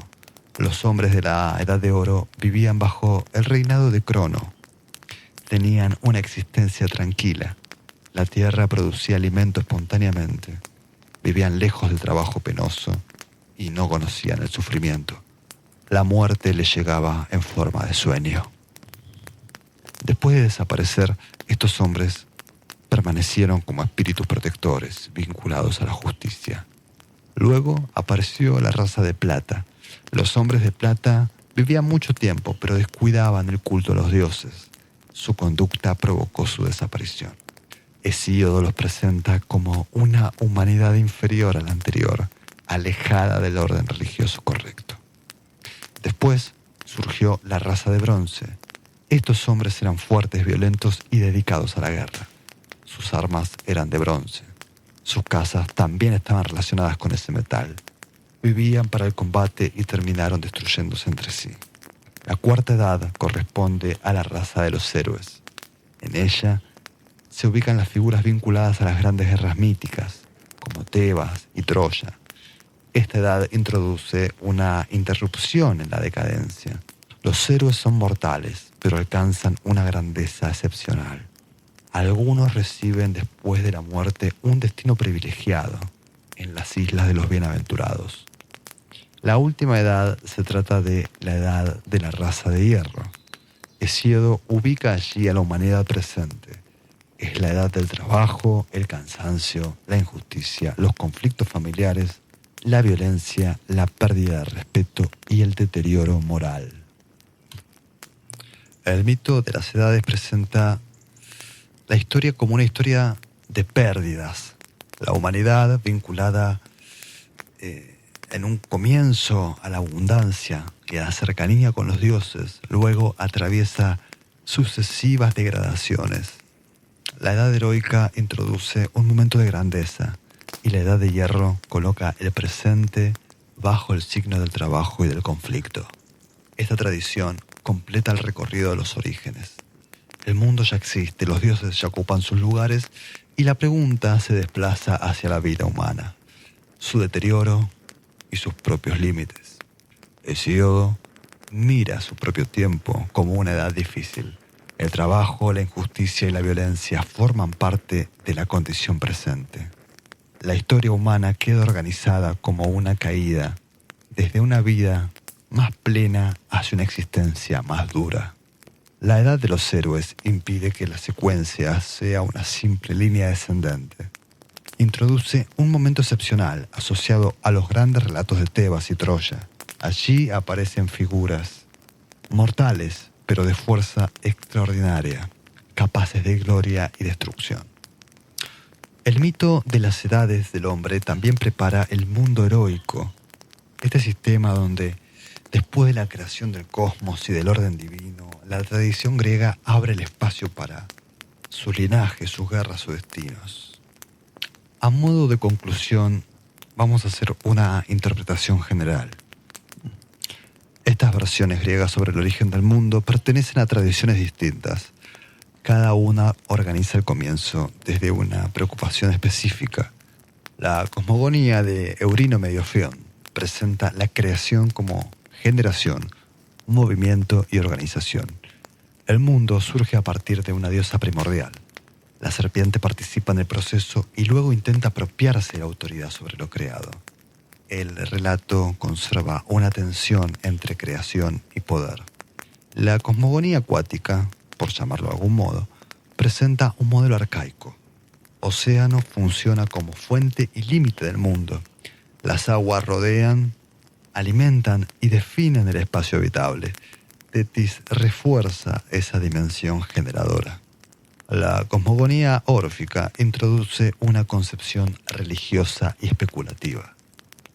Los hombres de la Edad de Oro vivían bajo el reinado de Crono. Tenían una existencia tranquila. La tierra producía alimento espontáneamente. Vivían lejos del trabajo penoso y no conocían el sufrimiento. La muerte les llegaba en forma de sueño. Después de desaparecer, estos hombres permanecieron como espíritus protectores vinculados a la justicia. Luego apareció la raza de plata. Los hombres de plata vivían mucho tiempo, pero descuidaban el culto a los dioses. Su conducta provocó su desaparición. Hesíodo los presenta como una humanidad inferior a la anterior, alejada del orden religioso correcto. Después surgió la raza de bronce. Estos hombres eran fuertes, violentos y dedicados a la guerra. Sus armas eran de bronce. Sus casas también estaban relacionadas con ese metal. Vivían para el combate y terminaron destruyéndose entre sí. La cuarta edad corresponde a la raza de los héroes. En ella se ubican las figuras vinculadas a las grandes guerras míticas, como Tebas y Troya. Esta edad introduce una interrupción en la decadencia. Los héroes son mortales, pero alcanzan una grandeza excepcional. Algunos reciben después de la muerte un destino privilegiado en las islas de los bienaventurados. La última edad se trata de la edad de la raza de hierro. Hesíodo ubica allí a la humanidad presente. Es la edad del trabajo, el cansancio, la injusticia, los conflictos familiares, la violencia, la pérdida de respeto y el deterioro moral. El mito de las edades presenta la historia como una historia de pérdidas. La humanidad vinculada en un comienzo a la abundancia y a la cercanía con los dioses, luego atraviesa sucesivas degradaciones. La edad heroica introduce un momento de grandeza y la edad de hierro coloca el presente bajo el signo del trabajo y del conflicto. Esta tradición completa el recorrido de los orígenes. El mundo ya existe, los dioses ya ocupan sus lugares y la pregunta se desplaza hacia la vida humana, su deterioro y sus propios límites. Hesíodo mira su propio tiempo como una edad difícil. El trabajo, la injusticia y la violencia forman parte de la condición presente. La historia humana queda organizada como una caída, desde una vida más plena hacia una existencia más dura. La edad de los héroes impide que la secuencia sea una simple línea descendente. Introduce un momento excepcional asociado a los grandes relatos de Tebas y Troya. Allí aparecen figuras mortales, pero de fuerza extraordinaria, capaces de gloria y destrucción. El mito de las edades del hombre también prepara el mundo heroico, este sistema donde, después de la creación del cosmos y del orden divino, la tradición griega abre el espacio para su linaje, sus guerras, sus destinos. A modo de conclusión, vamos a hacer una interpretación general. Estas versiones griegas sobre el origen del mundo pertenecen a tradiciones distintas. Cada una organiza el comienzo desde una preocupación específica. La cosmogonía de Eurino Mediofión presenta la creación como generación, movimiento y organización. El mundo surge a partir de una diosa primordial. La serpiente participa en el proceso y luego intenta apropiarse de la autoridad sobre lo creado. El relato conserva una tensión entre creación y poder. La cosmogonía acuática, por llamarlo de algún modo, presenta un modelo arcaico. Océano funciona como fuente y límite del mundo. Las aguas rodean, alimentan y definen el espacio habitable. Tetis refuerza esa dimensión generadora. La cosmogonía órfica introduce una concepción religiosa y especulativa.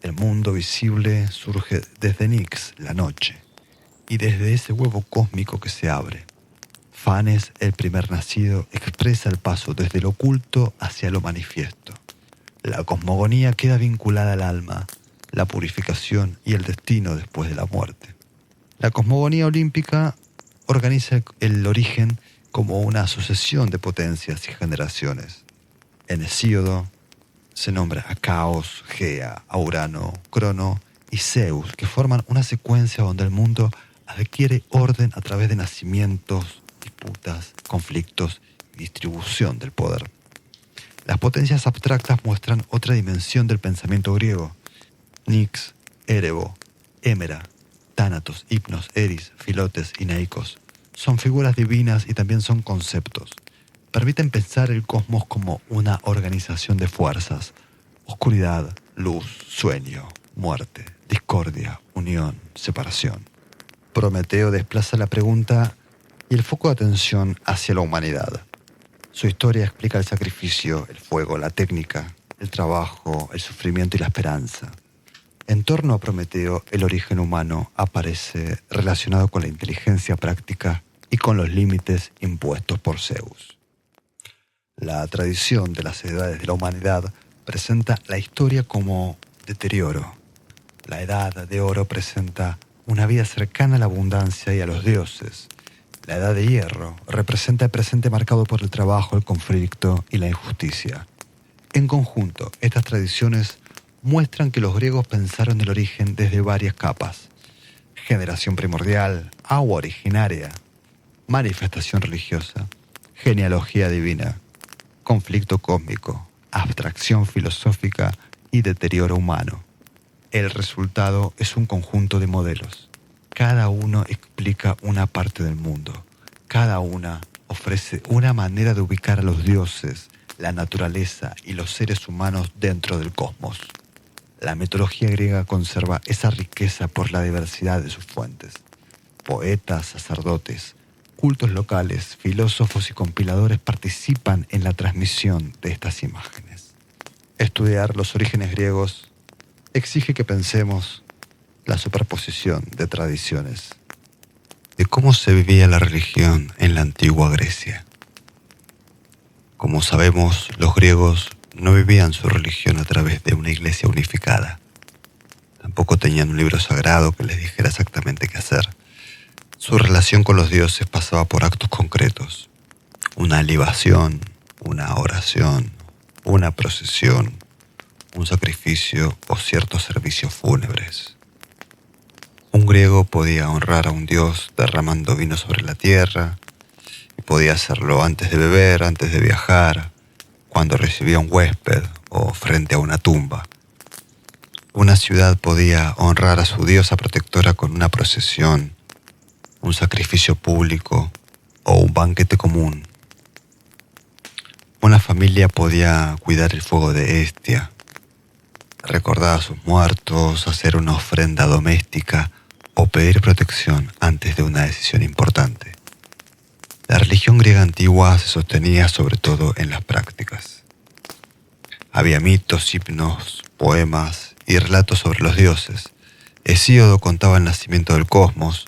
El mundo visible surge desde Nix, la noche, y desde ese huevo cósmico que se abre. Fanes, el primer nacido, expresa el paso desde lo oculto hacia lo manifiesto. La cosmogonía queda vinculada al alma, la purificación y el destino después de la muerte. La cosmogonía olímpica organiza el origen como una sucesión de potencias y generaciones. En Hesíodo se nombra a Caos, Gea, a Urano, Crono y Zeus, que forman una secuencia donde el mundo adquiere orden a través de nacimientos, disputas, conflictos y distribución del poder. Las potencias abstractas muestran otra dimensión del pensamiento griego. Nix, Erebo, Hémera, Tánatos, Hipnos, Eris, Filotes y Neikos son figuras divinas y también son conceptos. Permiten pensar el cosmos como una organización de fuerzas: oscuridad, luz, sueño, muerte, discordia, unión, separación. Prometeo desplaza la pregunta y el foco de atención hacia la humanidad. Su historia explica el sacrificio, el fuego, la técnica, el trabajo, el sufrimiento y la esperanza. En torno a Prometeo, el origen humano aparece relacionado con la inteligencia práctica y con los límites impuestos por Zeus. La tradición de las edades de la humanidad presenta la historia como deterioro. La edad de oro presenta una vida cercana a la abundancia y a los dioses. La edad de hierro representa el presente marcado por el trabajo, el conflicto y la injusticia. En conjunto, estas tradiciones muestran que los griegos pensaron el origen desde varias capas: generación primordial, agua originaria, manifestación religiosa, genealogía divina, conflicto cósmico, abstracción filosófica y deterioro humano. El resultado es un conjunto de modelos. Cada uno explica una parte del mundo. Cada una ofrece una manera de ubicar a los dioses, la naturaleza y los seres humanos dentro del cosmos. La mitología griega conserva esa riqueza por la diversidad de sus fuentes. Poetas, sacerdotes, cultos locales, filósofos y compiladores participan en la transmisión de estas imágenes. Estudiar los orígenes griegos exige que pensemos la superposición de tradiciones, de cómo se vivía la religión en la antigua Grecia. Como sabemos, los griegos no vivían su religión a través de una iglesia unificada. Tampoco tenían un libro sagrado que les dijera exactamente qué hacer. Su relación con los dioses pasaba por actos concretos: una libación, una oración, una procesión, un sacrificio o ciertos servicios fúnebres. Un griego podía honrar a un dios derramando vino sobre la tierra, y podía hacerlo antes de beber, antes de viajar, cuando recibía un huésped o frente a una tumba. Una ciudad podía honrar a su diosa protectora con una procesión, un sacrificio público o un banquete común. Una familia podía cuidar el fuego de Hestia, recordar a sus muertos, hacer una ofrenda doméstica o pedir protección antes de una decisión importante. La religión griega antigua se sostenía sobre todo en las prácticas. Había mitos, himnos, poemas y relatos sobre los dioses. Hesíodo contaba el nacimiento del cosmos.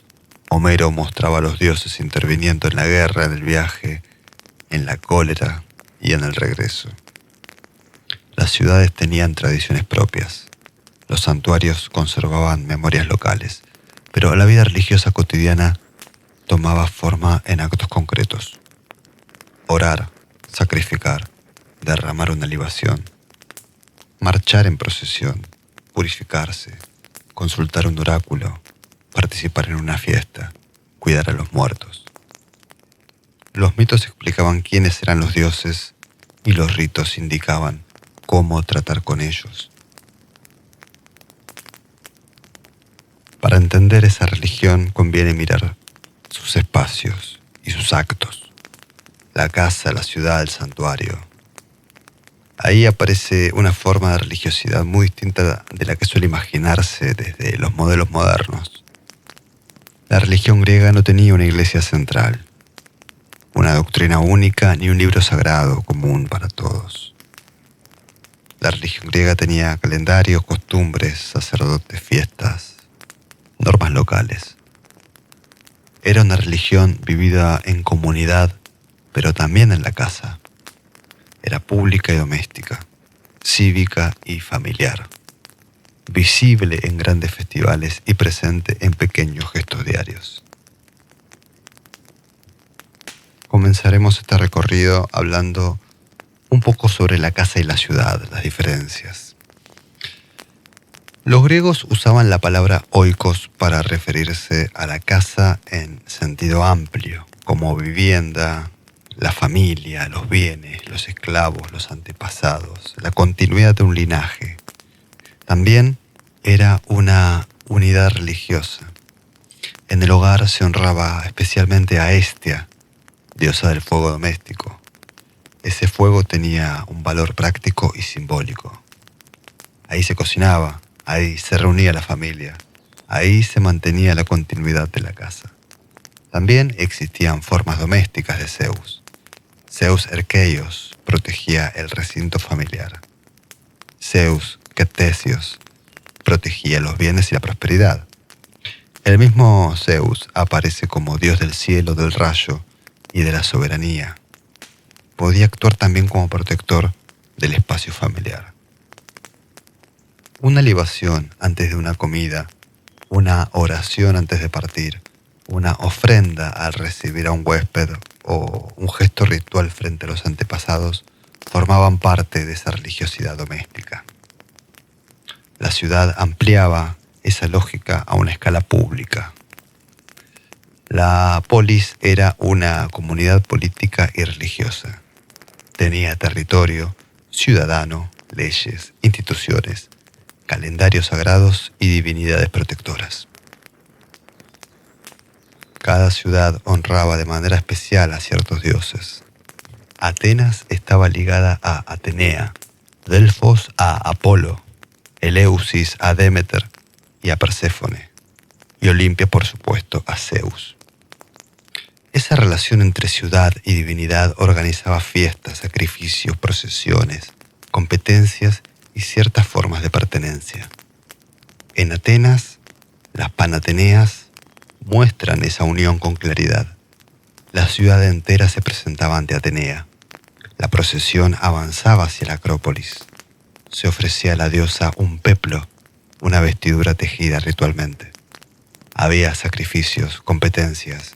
Homero mostraba a los dioses interviniendo en la guerra, en el viaje, en la cólera y en el regreso. Las ciudades tenían tradiciones propias. Los santuarios conservaban memorias locales, pero la vida religiosa cotidiana tomaba forma en actos concretos. Orar, sacrificar, derramar una libación, marchar en procesión, purificarse, consultar un oráculo, participar en una fiesta, cuidar a los muertos. Los mitos explicaban quiénes eran los dioses y los ritos indicaban cómo tratar con ellos. Para entender esa religión conviene mirar sus espacios y sus actos. La casa, la ciudad, el santuario. Ahí aparece una forma de religiosidad muy distinta de la que suele imaginarse desde los modelos modernos. La religión griega no tenía una iglesia central, una doctrina única ni un libro sagrado común para todos. La religión griega tenía calendarios, costumbres, sacerdotes, fiestas, normas locales. Era una religión vivida en comunidad, pero también en la casa. Era pública y doméstica, cívica y familiar, visible en grandes festivales y presente en pequeños gestos diarios. Comenzaremos este recorrido hablando un poco sobre la casa y la ciudad, las diferencias. Los griegos usaban la palabra oikos para referirse a la casa en sentido amplio, como vivienda, la familia, los bienes, los esclavos, los antepasados, la continuidad de un linaje. También era una unidad religiosa. En el hogar se honraba especialmente a Hestia, diosa del fuego doméstico. Ese fuego tenía un valor práctico y simbólico. Ahí se cocinaba, ahí se reunía la familia, ahí se mantenía la continuidad de la casa. También existían formas domésticas de Zeus. Zeus Erkeios protegía el recinto familiar. Zeus Ketesios protegía los bienes y la prosperidad. El mismo Zeus aparece como dios del cielo, del rayo y de la soberanía. Podía actuar también como protector del espacio familiar. Una libación antes de una comida, una oración antes de partir, una ofrenda al recibir a un huésped o un gesto ritual frente a los antepasados formaban parte de esa religiosidad doméstica. La ciudad ampliaba esa lógica a una escala pública. La polis era una comunidad política y religiosa. Tenía territorio, ciudadano, leyes, instituciones, calendarios sagrados y divinidades protectoras. Cada ciudad honraba de manera especial a ciertos dioses. Atenas estaba ligada a Atenea, Delfos a Apolo, Eleusis a Demeter y a Perséfone, y Olimpia, por supuesto, a Zeus. Esa relación entre ciudad y divinidad organizaba fiestas, sacrificios, procesiones, competencias y ciertas formas de pertenencia. En Atenas, las panateneas muestran esa unión con claridad. La ciudad entera se presentaba ante Atenea. La procesión avanzaba hacia la Acrópolis. Se ofrecía a la diosa un peplo, una vestidura tejida ritualmente. Había sacrificios, competencias,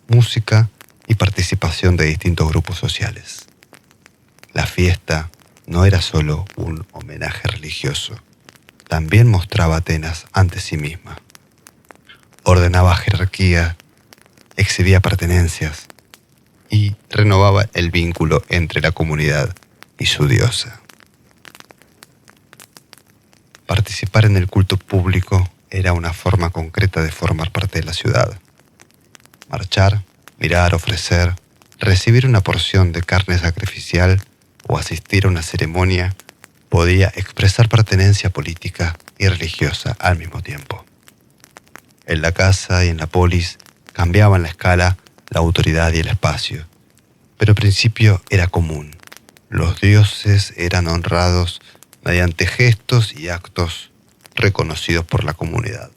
música y participación de distintos grupos sociales. La fiesta no era solo un homenaje religioso, también mostraba a Atenas ante sí misma. Ordenaba jerarquía, exhibía pertenencias y renovaba el vínculo entre la comunidad y su diosa. Participar en el culto público era una forma concreta de formar parte de la ciudad. Marchar, mirar, ofrecer, recibir una porción de carne sacrificial o asistir a una ceremonia podía expresar pertenencia política y religiosa al mismo tiempo. En la casa y en la polis cambiaban la escala, la autoridad y el espacio. Pero al principio era común. Los dioses eran honrados mediante gestos y actos reconocidos por la comunidad.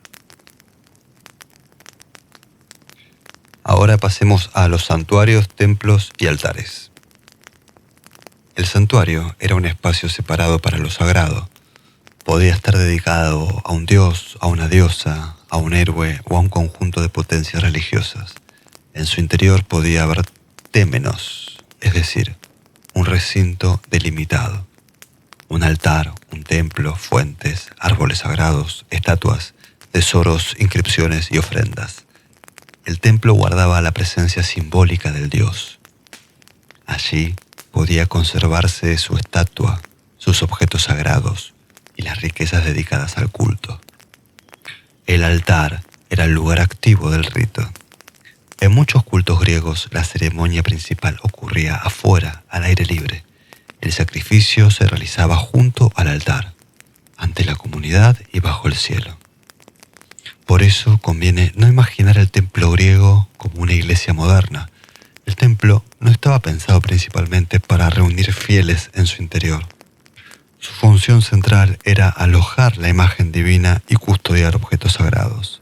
Ahora pasemos a los santuarios, templos y altares. El santuario era un espacio separado para lo sagrado. Podía estar dedicado a un dios, a una diosa, a un héroe o a un conjunto de potencias religiosas. En su interior podía haber témenos, es decir, un recinto delimitado. Un altar, un templo, fuentes, árboles sagrados, estatuas, tesoros, inscripciones y ofrendas. El templo guardaba la presencia simbólica del dios. Allí podía conservarse su estatua, sus objetos sagrados y las riquezas dedicadas al culto. El altar era el lugar activo del rito. En muchos cultos griegos, la ceremonia principal ocurría afuera, al aire libre. El sacrificio se realizaba junto al altar, ante la comunidad y bajo el cielo. Por eso conviene no imaginar el templo griego como una iglesia moderna. El templo no estaba pensado principalmente para reunir fieles en su interior. Su función central era alojar la imagen divina y custodiar objetos sagrados.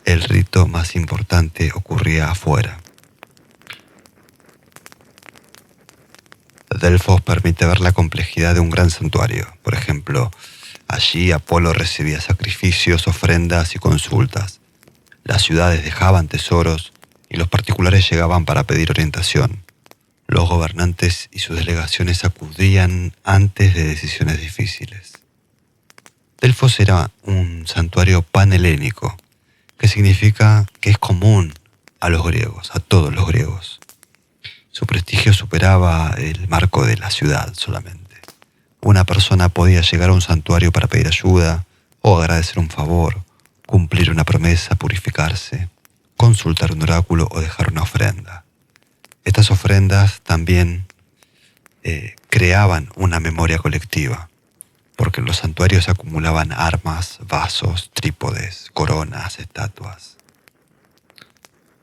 El rito más importante ocurría afuera. Delfos permite ver la complejidad de un gran santuario. Por ejemplo, allí Apolo recibía sacrificios, ofrendas y consultas. Las ciudades dejaban tesoros y los particulares llegaban para pedir orientación. Los gobernantes y sus delegaciones acudían antes de decisiones difíciles. Delfos era un santuario panhelénico, que significa que es común a los griegos, a todos los griegos. Su prestigio superaba el marco de la ciudad solamente. Una persona podía llegar a un santuario para pedir ayuda o agradecer un favor, cumplir una promesa, purificarse, consultar un oráculo o dejar una ofrenda. Estas ofrendas también creaban una memoria colectiva, porque en los santuarios se acumulaban armas, vasos, trípodes, coronas, estatuas.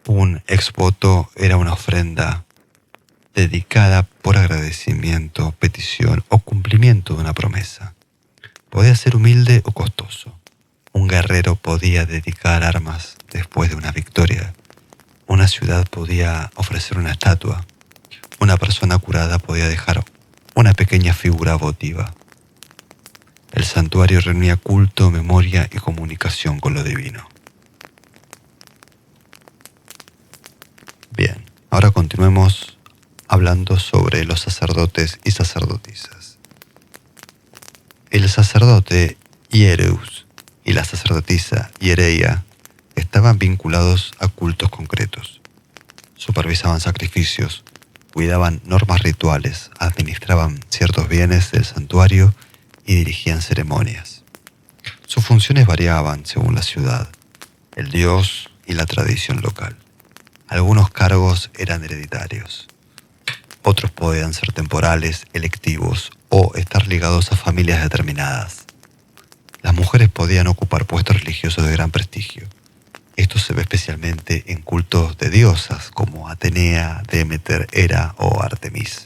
Un exvoto era una ofrenda dedicada por agradecimiento, petición o cumplimiento de una promesa. Podía ser humilde o costoso. Un guerrero podía dedicar armas después de una victoria. Una ciudad podía ofrecer una estatua. Una persona curada podía dejar una pequeña figura votiva. El santuario reunía culto, memoria y comunicación con lo divino. Bien, ahora continuemos hablando sobre los sacerdotes y sacerdotisas. El sacerdote Hiereus y la sacerdotisa Hiereia estaban vinculados a cultos concretos. Supervisaban sacrificios, cuidaban normas rituales, administraban ciertos bienes del santuario y dirigían ceremonias. Sus funciones variaban según la ciudad, el dios y la tradición local. Algunos cargos eran hereditarios. Otros podían ser temporales, electivos o estar ligados a familias determinadas. Las mujeres podían ocupar puestos religiosos de gran prestigio. Esto se ve especialmente en cultos de diosas como Atenea, Demeter, Hera o Artemis.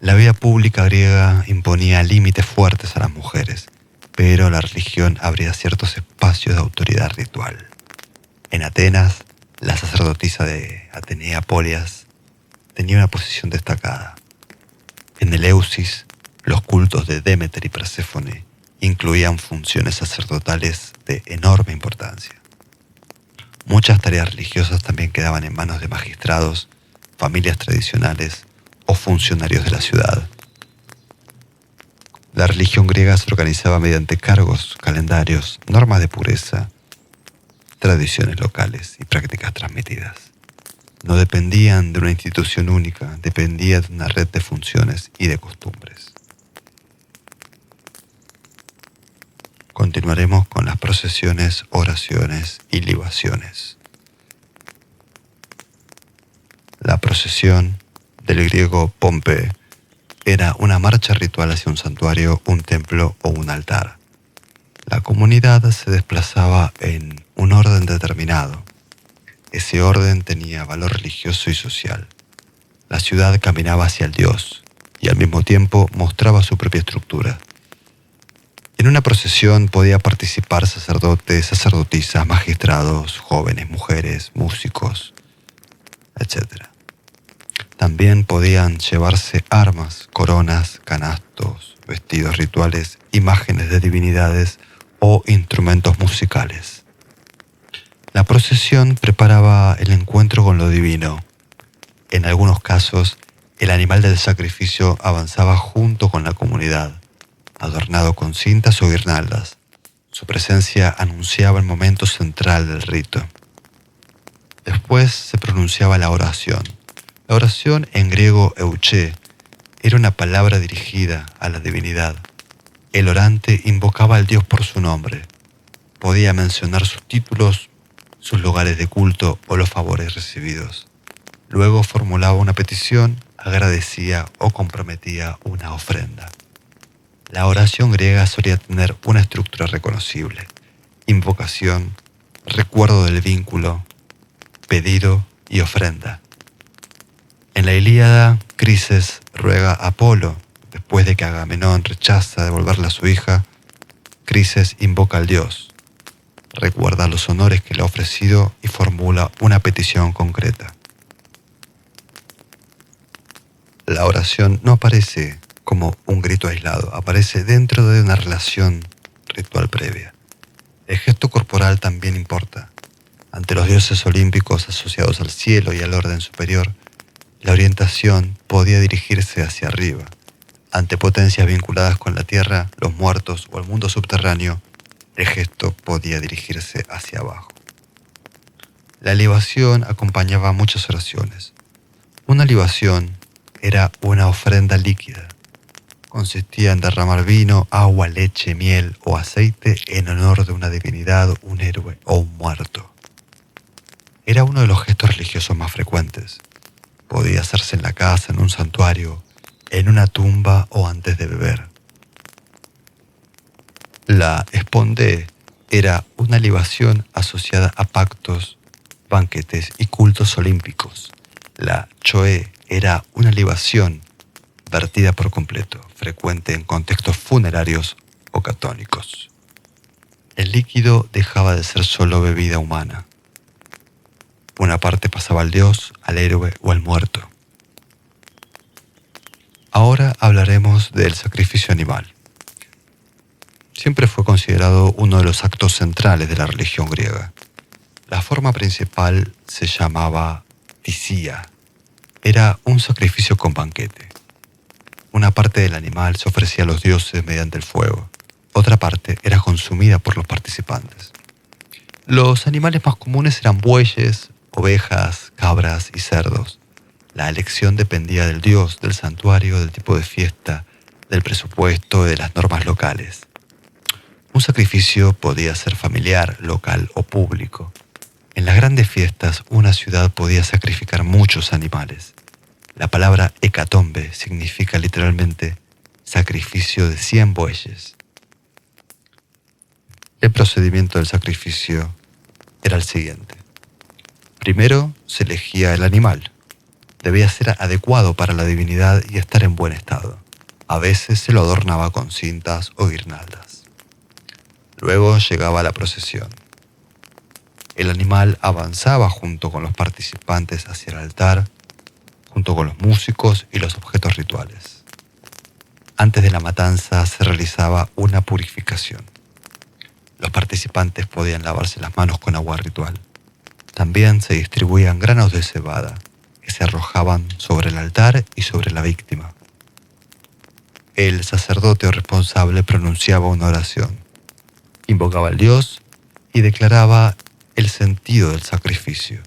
La vida pública griega imponía límites fuertes a las mujeres, pero la religión abría ciertos espacios de autoridad ritual. En Atenas, la sacerdotisa de Atenea Polias tenía una posición destacada. En Eleusis, los cultos de Demeter y Perséfone incluían funciones sacerdotales de enorme importancia. Muchas tareas religiosas también quedaban en manos de magistrados, familias tradicionales o funcionarios de la ciudad. La religión griega se organizaba mediante cargos, calendarios, normas de pureza, tradiciones locales y prácticas transmitidas. No dependían de una institución única, dependía de una red de funciones y de costumbres. Continuaremos con las procesiones, oraciones y libaciones. La procesión, del griego pompe, era una marcha ritual hacia un santuario, un templo o un altar. La comunidad se desplazaba en un orden determinado. Ese orden tenía valor religioso y social. La ciudad caminaba hacia el Dios y al mismo tiempo mostraba su propia estructura. En una procesión podía participar sacerdotes, sacerdotisas, magistrados, jóvenes, mujeres, músicos, etc. También podían llevarse armas, coronas, canastos, vestidos rituales, imágenes de divinidades o instrumentos musicales. La procesión preparaba el encuentro con lo divino. En algunos casos, el animal del sacrificio avanzaba junto con la comunidad, adornado con cintas o guirnaldas. Su presencia anunciaba el momento central del rito. Después se pronunciaba la oración. La oración en griego euché era una palabra dirigida a la divinidad. El orante invocaba al Dios por su nombre. Podía mencionar sus títulos, sus lugares de culto o los favores recibidos. Luego formulaba una petición, agradecía o comprometía una ofrenda. La oración griega solía tener una estructura reconocible: invocación, recuerdo del vínculo, pedido y ofrenda. En la Ilíada, Crises ruega a Apolo. Después de que Agamenón rechaza devolverle a su hija, Crises invoca al dios, recuerda los honores que le ha ofrecido y formula una petición concreta. La oración no aparece como un grito aislado, aparece dentro de una relación ritual previa. El gesto corporal también importa. Ante los dioses olímpicos asociados al cielo y al orden superior, la orientación podía dirigirse hacia arriba. Ante potencias vinculadas con la tierra, los muertos o el mundo subterráneo, el gesto podía dirigirse hacia abajo. La libación acompañaba muchas oraciones. Una libación era una ofrenda líquida. Consistía en derramar vino, agua, leche, miel o aceite en honor de una divinidad, un héroe o un muerto. Era uno de los gestos religiosos más frecuentes. Podía hacerse en la casa, en un santuario, en una tumba o antes de beber. La espondé era una libación asociada a pactos, banquetes y cultos olímpicos. La choé era una libación vertida por completo, frecuente en contextos funerarios o católicos. El líquido dejaba de ser solo bebida humana. Una parte pasaba al dios, al héroe o al muerto. Ahora hablaremos del sacrificio animal. Siempre fue considerado uno de los actos centrales de la religión griega. La forma principal se llamaba tisía. Era un sacrificio con banquete. Una parte del animal se ofrecía a los dioses mediante el fuego. Otra parte era consumida por los participantes. Los animales más comunes eran bueyes, ovejas, cabras y cerdos. La elección dependía del dios, del santuario, del tipo de fiesta, del presupuesto y de las normas locales. Un sacrificio podía ser familiar, local o público. En las grandes fiestas, una ciudad podía sacrificar muchos animales. La palabra hecatombe significa literalmente sacrificio de 100 bueyes. El procedimiento del sacrificio era el siguiente. Primero se elegía el animal. Debía ser adecuado para la divinidad y estar en buen estado. A veces se lo adornaba con cintas o guirnaldas. Luego llegaba la procesión. El animal avanzaba junto con los participantes hacia el altar, junto con los músicos y los objetos rituales. Antes de la matanza se realizaba una purificación. Los participantes podían lavarse las manos con agua ritual. También se distribuían granos de cebada que se arrojaban sobre el altar y sobre la víctima. El sacerdote o responsable pronunciaba una oración, invocaba al dios y declaraba el sentido del sacrificio.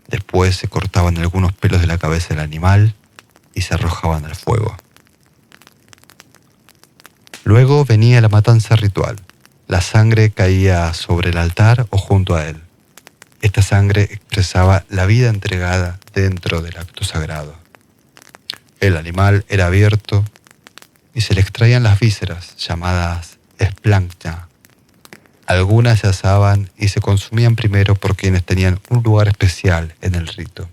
Después se cortaban algunos pelos de la cabeza del animal y se arrojaban al fuego. Luego venía la matanza ritual. La sangre caía sobre el altar o junto a él. Esta sangre expresaba la vida entregada dentro del acto sagrado. El animal era abierto y se le extraían las vísceras, llamadas esplancna, Algunas se asaban y se consumían primero por quienes tenían un lugar especial en el rito.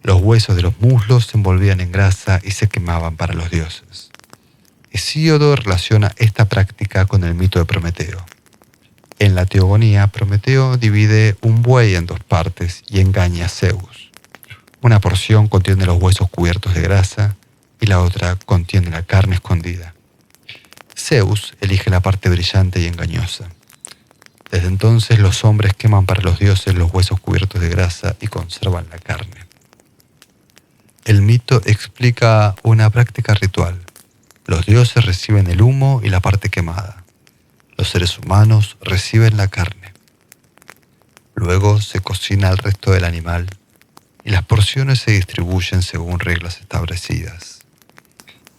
Los huesos de los muslos se envolvían en grasa y se quemaban para los dioses. Hesíodo relaciona esta práctica con el mito de Prometeo. En la teogonía, Prometeo divide un buey en dos partes y engaña a Zeus. Una porción contiene los huesos cubiertos de grasa y la otra contiene la carne escondida. Zeus elige la parte brillante y engañosa. Desde entonces los hombres queman para los dioses los huesos cubiertos de grasa y conservan la carne. El mito explica una práctica ritual. Los dioses reciben el humo y la parte quemada. Los seres humanos reciben la carne. Luego se cocina el resto del animal y las porciones se distribuyen según reglas establecidas.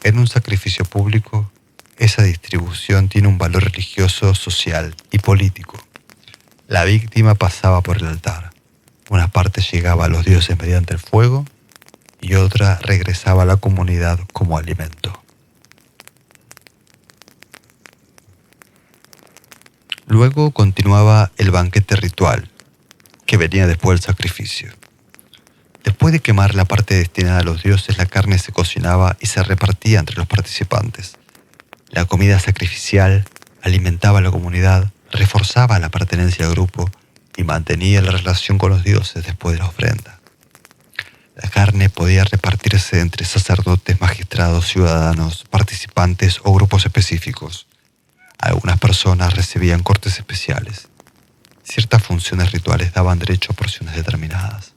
En un sacrificio público, esa distribución tiene un valor religioso, social y político. La víctima pasaba por el altar. Una parte llegaba a los dioses mediante el fuego y otra regresaba a la comunidad como alimento. Luego continuaba el banquete ritual, que venía después del sacrificio. Después de quemar la parte destinada a los dioses, la carne se cocinaba y se repartía entre los participantes. La comida sacrificial alimentaba a la comunidad, reforzaba la pertenencia al grupo y mantenía la relación con los dioses después de la ofrenda. La carne podía repartirse entre sacerdotes, magistrados, ciudadanos, participantes o grupos específicos. Algunas personas recibían cortes especiales. Ciertas funciones rituales daban derecho a porciones determinadas.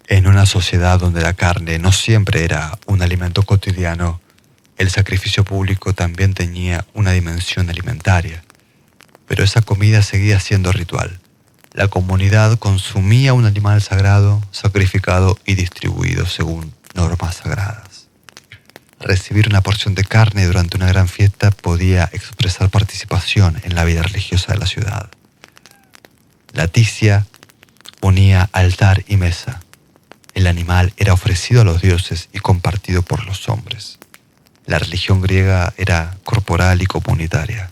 En una sociedad donde la carne no siempre era un alimento cotidiano, el sacrificio público también tenía una dimensión alimentaria. Pero esa comida seguía siendo ritual. La comunidad consumía un animal sagrado, sacrificado y distribuido según normas sagradas. Recibir una porción de carne durante una gran fiesta podía expresar participación en la vida religiosa de la ciudad. La ticia unía altar y mesa. El animal era ofrecido a los dioses y compartido por los hombres. La religión griega era corporal y comunitaria.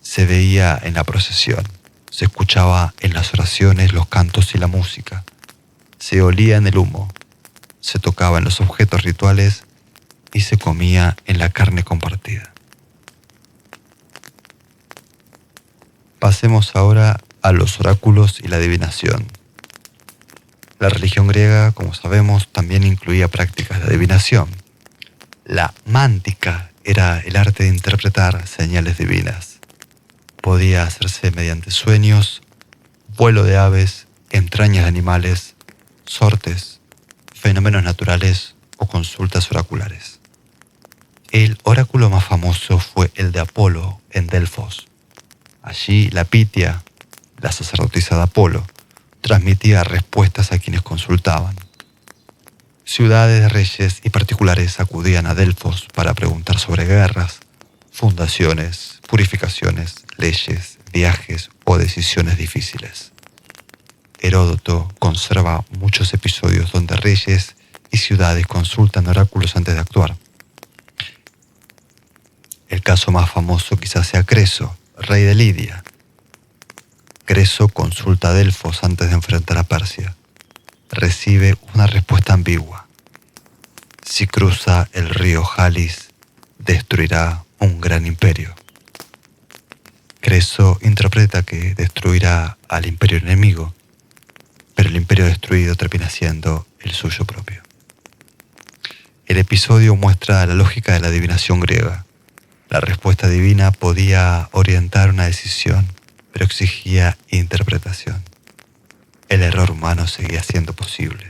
Se veía en la procesión, se escuchaba en las oraciones, los cantos y la música. Se olía en el humo, se tocaba en los objetos rituales y se comía en la carne compartida. Pasemos ahora a los oráculos y la adivinación. La religión griega, como sabemos, también incluía prácticas de adivinación. La mántica era el arte de interpretar señales divinas. Podía hacerse mediante sueños, vuelo de aves, entrañas de animales, sortes, fenómenos naturales o consultas oraculares. El oráculo más famoso fue el de Apolo en Delfos. Allí la Pitia, la sacerdotisa de Apolo, transmitía respuestas a quienes consultaban. Ciudades, reyes y particulares acudían a Delfos para preguntar sobre guerras, fundaciones, purificaciones, leyes, viajes o decisiones difíciles. Heródoto conserva muchos episodios donde reyes y ciudades consultan oráculos antes de actuar. El caso más famoso quizás sea Creso, rey de Lidia. Creso consulta a Delfos antes de enfrentar a Persia. Recibe una respuesta ambigua. Si cruza el río Jalis, destruirá un gran imperio. Creso interpreta que destruirá al imperio enemigo, pero el imperio destruido termina siendo el suyo propio. El episodio muestra la lógica de la adivinación griega. La respuesta divina podía orientar una decisión, pero exigía interpretación. El error humano seguía siendo posible.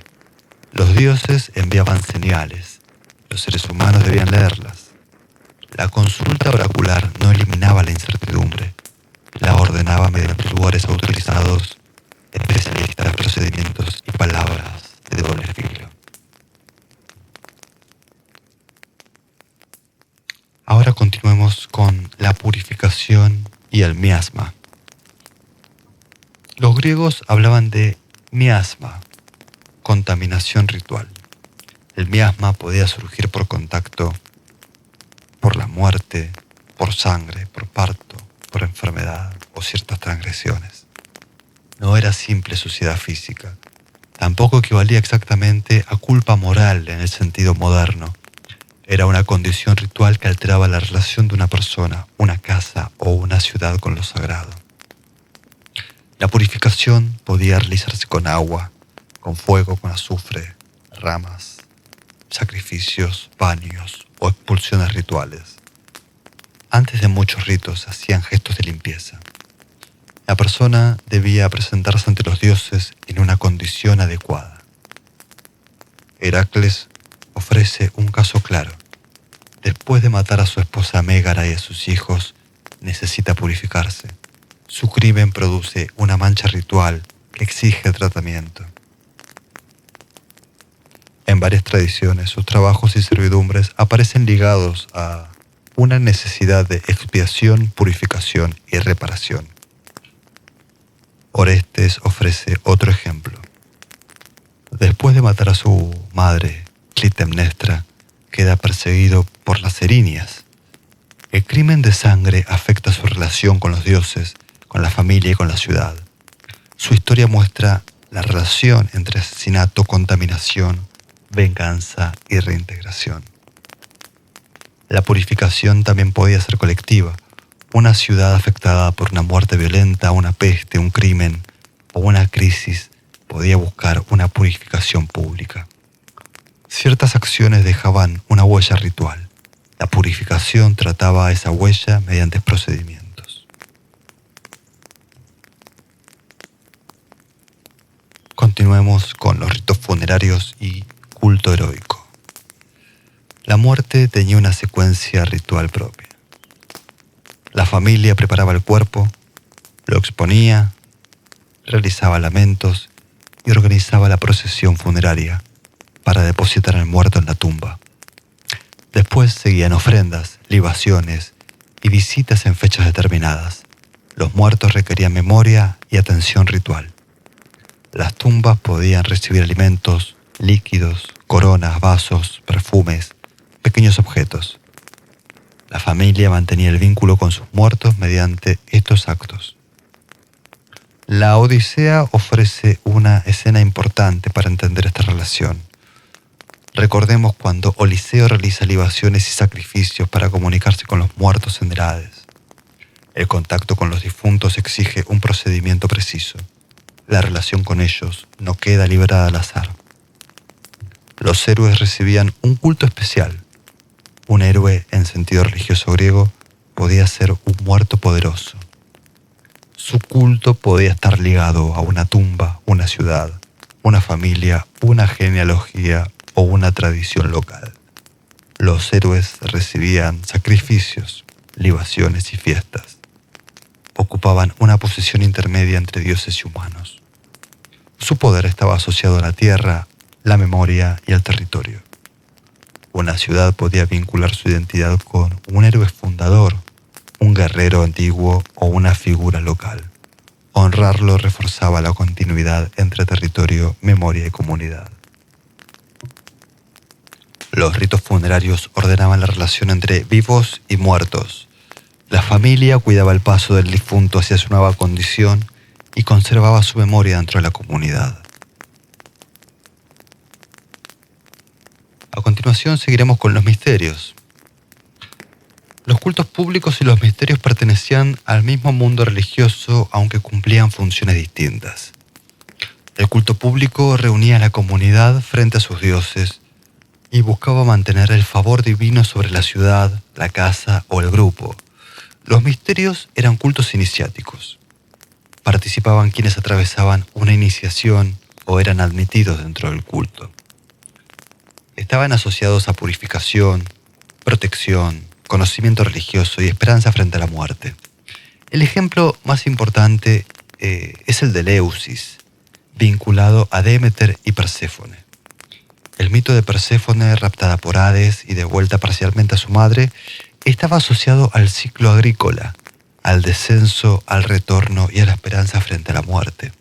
Los dioses enviaban señales. Los seres humanos debían leerlas. La consulta oracular no eliminaba la incertidumbre. La ordenaba mediante lugares autorizados, especialistas, procedimientos y palabras de doble filo. Ahora continuemos con la purificación y el miasma. Los griegos hablaban de miasma, contaminación ritual. El miasma podía surgir por contacto, por la muerte, por sangre, por parto, por enfermedad o ciertas transgresiones. No era simple suciedad física, tampoco equivalía exactamente a culpa moral en el sentido moderno. Era una condición ritual que alteraba la relación de una persona, una casa o una ciudad con lo sagrado. La purificación podía realizarse con agua, con fuego, con azufre, ramas, sacrificios, baños o expulsiones rituales. Antes de muchos ritos se hacían gestos de limpieza. La persona debía presentarse ante los dioses en una condición adecuada. Heracles ofrece un caso claro. Después de matar a su esposa Mégara y a sus hijos, necesita purificarse. Su crimen produce una mancha ritual que exige tratamiento. En varias tradiciones, sus trabajos y servidumbres aparecen ligados a una necesidad de expiación, purificación y reparación. Orestes ofrece otro ejemplo. Después de matar a su madre, Clitemnestra, queda perseguido por las erinias. El crimen de sangre afecta su relación con los dioses, con la familia y con la ciudad. Su historia muestra la relación entre asesinato, contaminación, venganza y reintegración. La purificación también podía ser colectiva. Una ciudad afectada por una muerte violenta, una peste, un crimen o una crisis podía buscar una purificación pública. Ciertas acciones dejaban una huella ritual. La purificación trataba esa huella mediante procedimientos. Continuemos con los ritos funerarios y culto heroico. La muerte tenía una secuencia ritual propia. La familia preparaba el cuerpo, lo exponía, realizaba lamentos y organizaba la procesión funeraria para depositar al muerto en la tumba. Después seguían ofrendas, libaciones y visitas en fechas determinadas. Los muertos requerían memoria y atención ritual. Las tumbas podían recibir alimentos, líquidos, coronas, vasos, perfumes, pequeños objetos. La familia mantenía el vínculo con sus muertos mediante estos actos. La Odisea ofrece una escena importante para entender esta relación. Recordemos cuando Odiseo realiza libaciones y sacrificios para comunicarse con los muertos en el Hades. El contacto con los difuntos exige un procedimiento preciso. La relación con ellos no queda librada al azar. Los héroes recibían un culto especial. Un héroe, en sentido religioso griego, podía ser un muerto poderoso. Su culto podía estar ligado a una tumba, una ciudad, una familia, una genealogía o una tradición local. Los héroes recibían sacrificios, libaciones y fiestas. Ocupaban una posición intermedia entre dioses y humanos. Su poder estaba asociado a la tierra, la memoria y al territorio. Una ciudad podía vincular su identidad con un héroe fundador, un guerrero antiguo o una figura local. Honrarlo reforzaba la continuidad entre territorio, memoria y comunidad. Los ritos funerarios ordenaban la relación entre vivos y muertos. La familia cuidaba el paso del difunto hacia su nueva condición y conservaba su memoria dentro de la comunidad. A continuación seguiremos con los misterios. Los cultos públicos y los misterios pertenecían al mismo mundo religioso, aunque cumplían funciones distintas. El culto público reunía a la comunidad frente a sus dioses y buscaba mantener el favor divino sobre la ciudad, la casa o el grupo. Los misterios eran cultos iniciáticos. Participaban quienes atravesaban una iniciación o eran admitidos dentro del culto. Estaban asociados a purificación, protección, conocimiento religioso y esperanza frente a la muerte. El ejemplo más importante es el de Eleusis, vinculado a Demeter y Perséfone. El mito de Perséfone, raptada por Hades y devuelta parcialmente a su madre, estaba asociado al ciclo agrícola, al descenso, al retorno y a la esperanza frente a la muerte.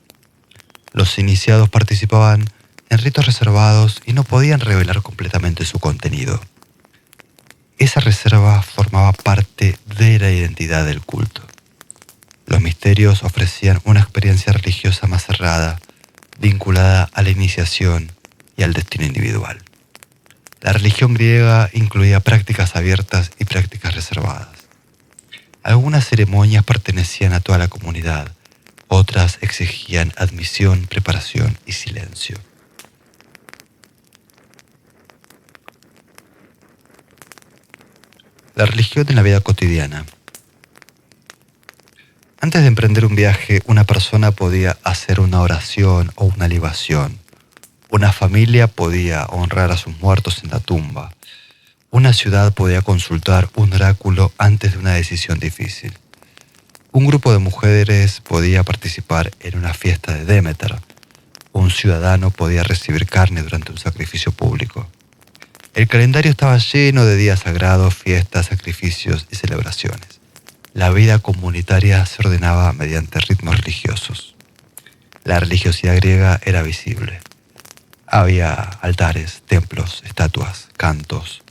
Los iniciados participaban en ritos reservados y no podían revelar completamente su contenido. Esa reserva formaba parte de la identidad del culto. Los misterios ofrecían una experiencia religiosa más cerrada, vinculada a la iniciación y al destino individual. La religión griega incluía prácticas abiertas y prácticas reservadas. Algunas ceremonias pertenecían a toda la comunidad, otras exigían admisión, preparación y silencio. La religión en la vida cotidiana. Antes de emprender un viaje, una persona podía hacer una oración o una libación. Una familia podía honrar a sus muertos en la tumba. Una ciudad podía consultar un oráculo antes de una decisión difícil. Un grupo de mujeres podía participar en una fiesta de Demeter. Un ciudadano podía recibir carne durante un sacrificio público. El calendario estaba lleno de días sagrados, fiestas, sacrificios y celebraciones. La vida comunitaria se ordenaba mediante ritmos religiosos. La religiosidad griega era visible. Había altares, templos, estatuas, cantos,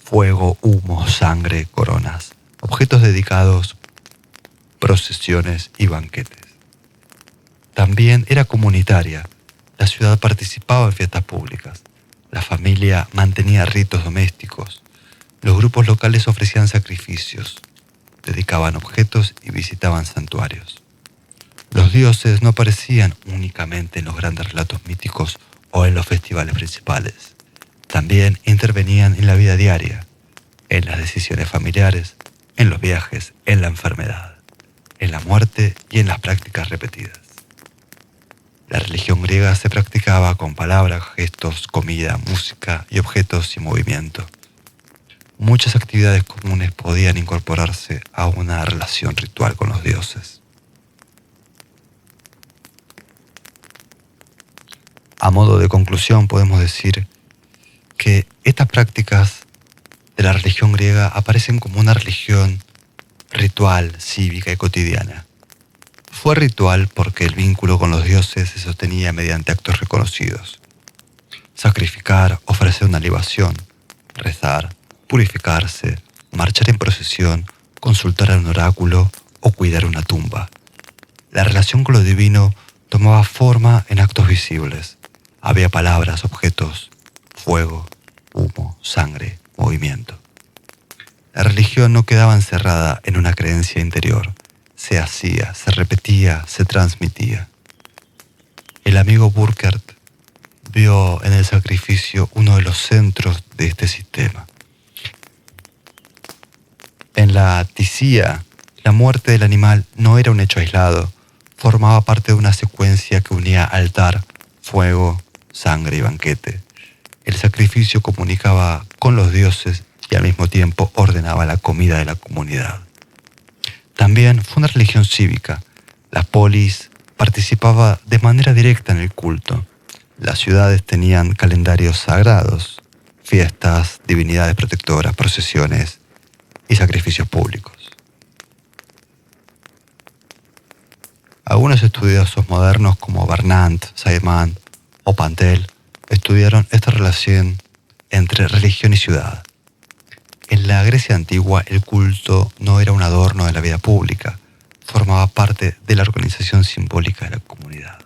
fuego, humo, sangre, coronas, objetos dedicados, procesiones y banquetes. También era comunitaria. La ciudad participaba en fiestas públicas. La familia mantenía ritos domésticos. Los grupos locales ofrecían sacrificios, dedicaban objetos y visitaban santuarios. Los dioses no aparecían únicamente en los grandes relatos míticos o en los festivales principales. También intervenían en la vida diaria, en las decisiones familiares, en los viajes, en la enfermedad, en la muerte y en las prácticas repetidas. La religión griega se practicaba con palabras, gestos, comida, música y objetos y movimiento. Muchas actividades comunes podían incorporarse a una relación ritual con los dioses. A modo de conclusión, podemos decir que estas prácticas de la religión griega aparecen como una religión ritual, cívica y cotidiana. Fue ritual porque el vínculo con los dioses se sostenía mediante actos reconocidos. Sacrificar, ofrecer una libación, rezar, purificarse, marchar en procesión, consultar a un oráculo o cuidar una tumba. La relación con lo divino tomaba forma en actos visibles. Había palabras, objetos, fuego, humo, sangre, movimiento. La religión no quedaba encerrada en una creencia interior. Se hacía, se repetía, se transmitía. El amigo Burkert vio en el sacrificio uno de los centros de este sistema. En la tisía, la muerte del animal no era un hecho aislado, formaba parte de una secuencia que unía altar, fuego, sangre y banquete. El sacrificio comunicaba con los dioses y al mismo tiempo ordenaba la comida de la comunidad. También fue una religión cívica. La polis participaba de manera directa en el culto. Las ciudades tenían calendarios sagrados, fiestas, divinidades protectoras, procesiones y sacrificios públicos. Algunos estudiosos modernos como Bernard, Saidman o Pantel estudiaron esta relación entre religión y ciudad. En la Grecia antigua, el culto no era un adorno de la vida pública, formaba parte de la organización simbólica de la comunidad.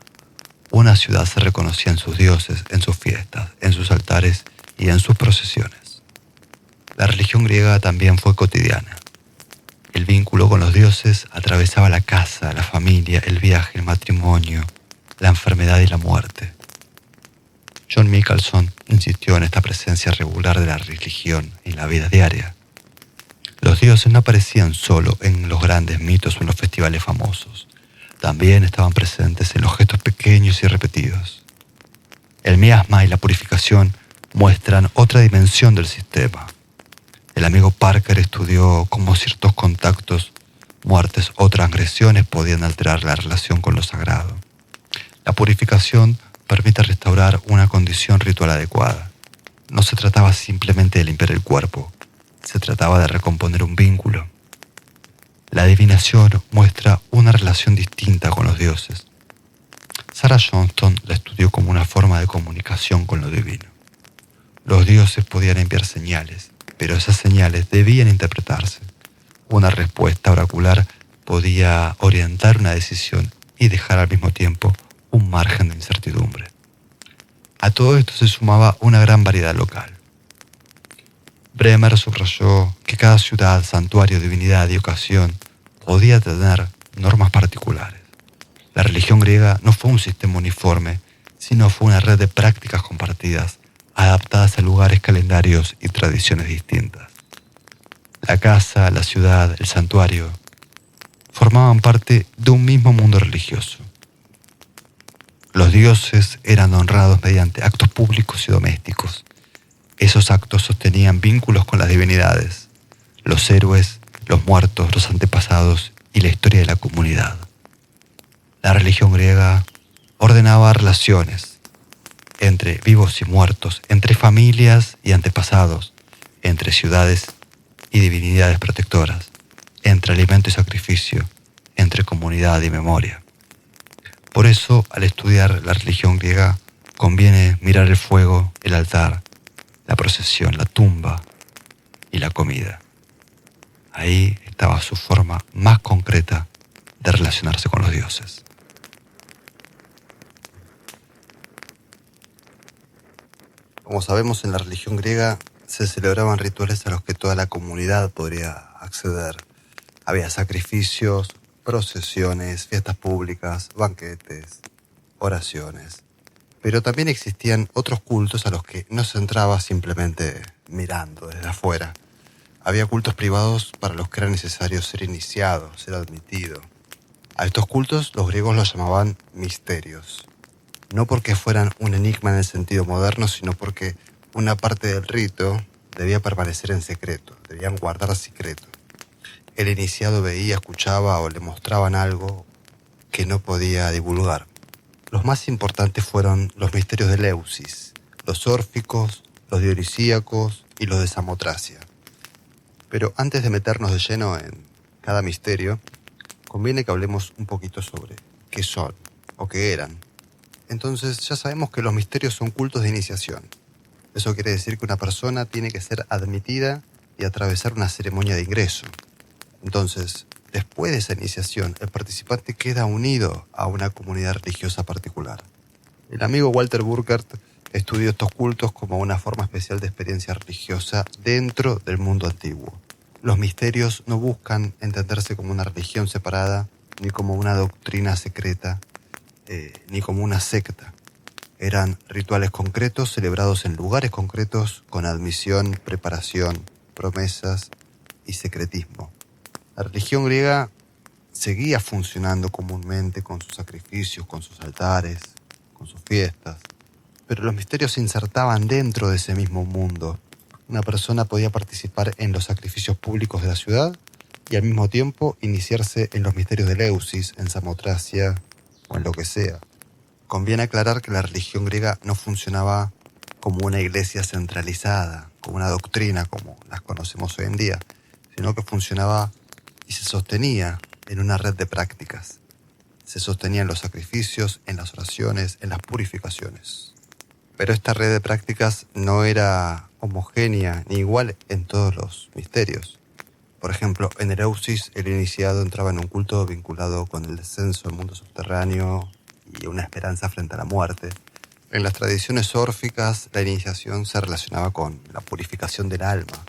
Una ciudad se reconocía en sus dioses, en sus fiestas, en sus altares y en sus procesiones. La religión griega también fue cotidiana. El vínculo con los dioses atravesaba la casa, la familia, el viaje, el matrimonio, la enfermedad y la muerte. John Michelson insistió en esta presencia regular de la religión en la vida diaria. Los dioses no aparecían solo en los grandes mitos o en los festivales famosos. También estaban presentes en los gestos pequeños y repetidos. El miasma y la purificación muestran otra dimensión del sistema. El amigo Parker estudió cómo ciertos contactos, muertes o transgresiones podían alterar la relación con lo sagrado. La purificación permite restaurar una condición ritual adecuada. No se trataba simplemente de limpiar el cuerpo, se trataba de recomponer un vínculo. La adivinación muestra una relación distinta con los dioses. Sarah Johnston la estudió como una forma de comunicación con lo divino. Los dioses podían enviar señales, pero esas señales debían interpretarse. Una respuesta oracular podía orientar una decisión y dejar al mismo tiempo un margen de incertidumbre. A todo esto se sumaba una gran variedad local. Bremer subrayó que cada ciudad, santuario, divinidad y ocasión podía tener normas particulares. La religión griega no fue un sistema uniforme, sino fue una red de prácticas compartidas, adaptadas a lugares, calendarios y tradiciones distintas. La casa, la ciudad, el santuario formaban parte de un mismo mundo religioso. Los dioses eran honrados mediante actos públicos y domésticos. Esos actos sostenían vínculos con las divinidades, los héroes, los muertos, los antepasados y la historia de la comunidad. La religión griega ordenaba relaciones entre vivos y muertos, entre familias y antepasados, entre ciudades y divinidades protectoras, entre alimento y sacrificio, entre comunidad y memoria. Por eso, al estudiar la religión griega, conviene mirar el fuego, el altar, la procesión, la tumba y la comida. Ahí estaba su forma más concreta de relacionarse con los dioses. Como sabemos, en la religión griega se celebraban rituales a los que toda la comunidad podría acceder. Había sacrificios, procesiones, fiestas públicas, banquetes, oraciones. Pero también existían otros cultos a los que no se entraba simplemente mirando desde afuera. Había cultos privados para los que era necesario ser iniciado, ser admitido. A estos cultos los griegos los llamaban misterios. No porque fueran un enigma en el sentido moderno, sino porque una parte del rito debía permanecer en secreto, debían guardar secreto. El iniciado veía, escuchaba o le mostraban algo que no podía divulgar. Los más importantes fueron los misterios de Eleusis, los órficos, los dionisíacos y los de Samotracia. Pero antes de meternos de lleno en cada misterio, conviene que hablemos un poquito sobre qué son o qué eran. Entonces ya sabemos que los misterios son cultos de iniciación. Eso quiere decir que una persona tiene que ser admitida y atravesar una ceremonia de ingreso. Entonces, después de esa iniciación, el participante queda unido a una comunidad religiosa particular. El amigo Walter Burkert estudió estos cultos como una forma especial de experiencia religiosa dentro del mundo antiguo. Los misterios no buscan entenderse como una religión separada, ni como una doctrina secreta, ni como una secta. Eran rituales concretos celebrados en lugares concretos con admisión, preparación, promesas y secretismo. La religión griega seguía funcionando comúnmente con sus sacrificios, con sus altares, con sus fiestas, pero los misterios se insertaban dentro de ese mismo mundo. Una persona podía participar en los sacrificios públicos de la ciudad y al mismo tiempo iniciarse en los misterios de Eleusis, en Samotracia o en lo que sea. Conviene aclarar que la religión griega no funcionaba como una iglesia centralizada, como una doctrina como las conocemos hoy en día, sino que funcionaba y se sostenía en una red de prácticas. Se sostenía en los sacrificios, en las oraciones, en las purificaciones. Pero esta red de prácticas no era homogénea ni igual en todos los misterios. Por ejemplo, en Eleusis el iniciado entraba en un culto vinculado con el descenso al mundo subterráneo y una esperanza frente a la muerte. En las tradiciones órficas la iniciación se relacionaba con la purificación del alma.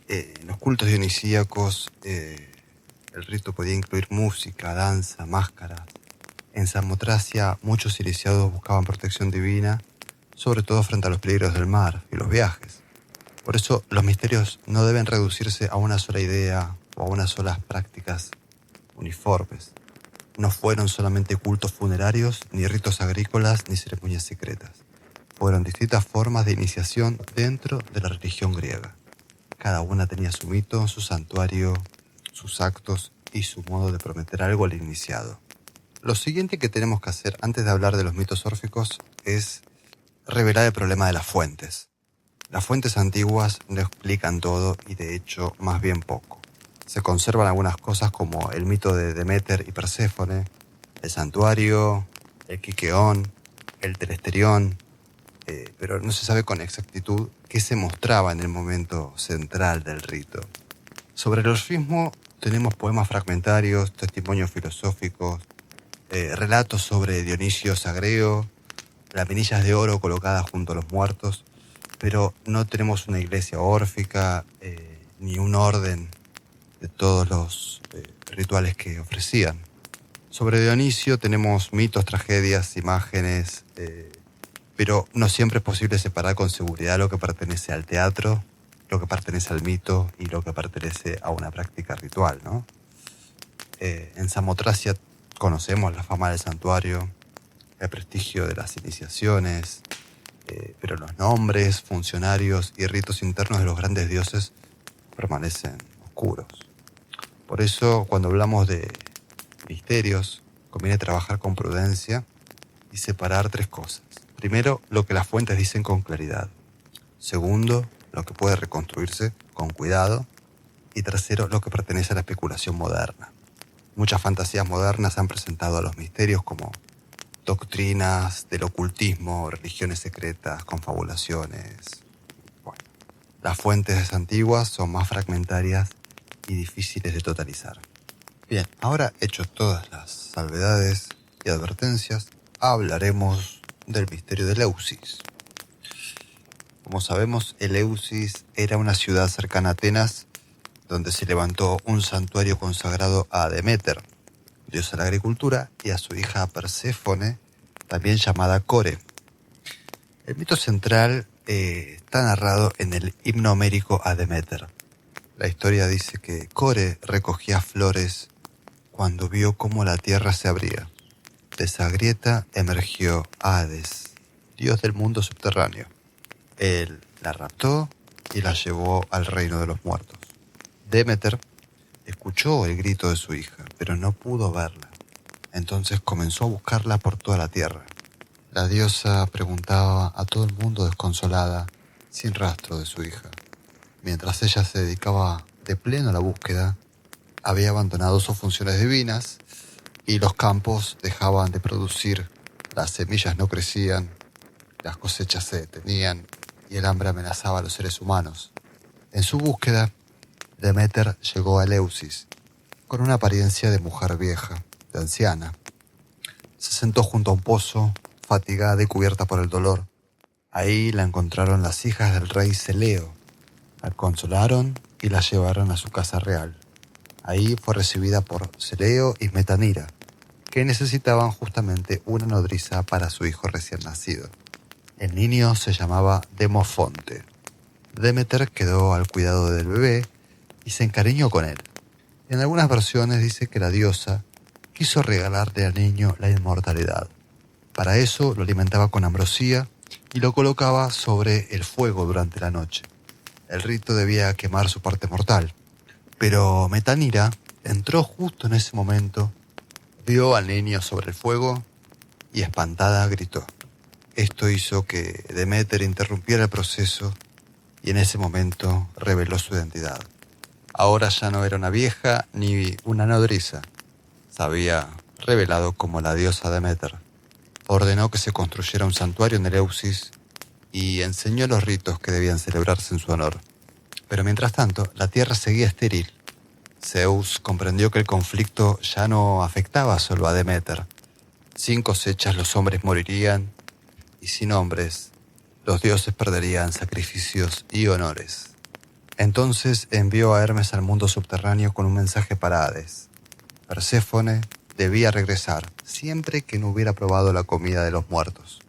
En los cultos dionisíacos el rito podía incluir música, danza, máscaras. En Samotracia muchos iniciados buscaban protección divina, sobre todo frente a los peligros del mar y los viajes. Por eso los misterios no deben reducirse a una sola idea o a unas solas prácticas uniformes. No fueron solamente cultos funerarios, ni ritos agrícolas, ni ceremonias secretas. Fueron distintas formas de iniciación dentro de la religión griega. Cada una tenía su mito, su santuario, sus actos y su modo de prometer algo al iniciado. Lo siguiente que tenemos que hacer antes de hablar de los mitos órficos es revelar el problema de las fuentes. Las fuentes antiguas no explican todo y de hecho más bien poco. Se conservan algunas cosas como el mito de Deméter y Perséfone, el santuario, el Kikeón, el Telesterión, pero no se sabe con exactitud qué se mostraba en el momento central del rito. Sobre el orfismo tenemos poemas fragmentarios, testimonios filosóficos, relatos sobre Dionisio Sagreo, laminillas de oro colocadas junto a los muertos, pero no tenemos una iglesia órfica ni un orden de todos los rituales que ofrecían. Sobre Dionisio tenemos mitos, tragedias, imágenes, pero no siempre es posible separar con seguridad lo que pertenece al teatro, lo que pertenece al mito y lo que pertenece a una práctica ritual, ¿no? En Samotracia conocemos la fama del santuario, el prestigio de las iniciaciones, pero los nombres, funcionarios y ritos internos de los grandes dioses permanecen oscuros. Por eso, cuando hablamos de misterios, conviene trabajar con prudencia y separar tres cosas. Primero, lo que las fuentes dicen con claridad. Segundo, lo que puede reconstruirse con cuidado. Y tercero, lo que pertenece a la especulación moderna. Muchas fantasías modernas han presentado a los misterios como doctrinas del ocultismo, religiones secretas, confabulaciones. Bueno, las fuentes antiguas son más fragmentarias y difíciles de totalizar. Bien, ahora hecho todas las salvedades y advertencias, hablaremos del misterio de Eleusis. Como sabemos, Eleusis era una ciudad cercana a Atenas donde se levantó un santuario consagrado a Deméter, diosa de la agricultura, y a su hija Perséfone, también llamada Core. El mito central está narrado en el himno homérico a Deméter. La historia dice que Core recogía flores cuando vio cómo la tierra se abría. De esa grieta emergió Hades, dios del mundo subterráneo. Él la raptó y la llevó al reino de los muertos. Deméter escuchó el grito de su hija, pero no pudo verla. Entonces comenzó a buscarla por toda la tierra. La diosa preguntaba a todo el mundo desconsolada, sin rastro de su hija. Mientras ella se dedicaba de pleno a la búsqueda, había abandonado sus funciones divinas y los campos dejaban de producir, las semillas no crecían, las cosechas se detenían y el hambre amenazaba a los seres humanos. En su búsqueda, Deméter llegó a Eleusis, con una apariencia de mujer vieja, de anciana. Se sentó junto a un pozo, fatigada y cubierta por el dolor. Ahí la encontraron las hijas del rey Celeo. La consolaron y la llevaron a su casa real. Ahí fue recibida por Celeo y Metanira, que necesitaban justamente una nodriza para su hijo recién nacido. El niño se llamaba Demofonte. Deméter quedó al cuidado del bebé y se encariñó con él. En algunas versiones dice que la diosa quiso regalarle al niño la inmortalidad. Para eso lo alimentaba con ambrosía y lo colocaba sobre el fuego durante la noche. El rito debía quemar su parte mortal. Pero Metanira entró justo en ese momento, vio al niño sobre el fuego y espantada gritó. Esto hizo que Deméter interrumpiera el proceso y en ese momento reveló su identidad. Ahora ya no era una vieja ni una nodriza. Se había revelado como la diosa Deméter. Ordenó que se construyera un santuario en Eleusis y enseñó los ritos que debían celebrarse en su honor. Pero mientras tanto, la tierra seguía estéril. Zeus comprendió que el conflicto ya no afectaba solo a Deméter. Sin cosechas los hombres morirían y sin hombres los dioses perderían sacrificios y honores. Entonces envió a Hermes al mundo subterráneo con un mensaje para Hades. Perséfone debía regresar siempre que no hubiera probado la comida de los muertos.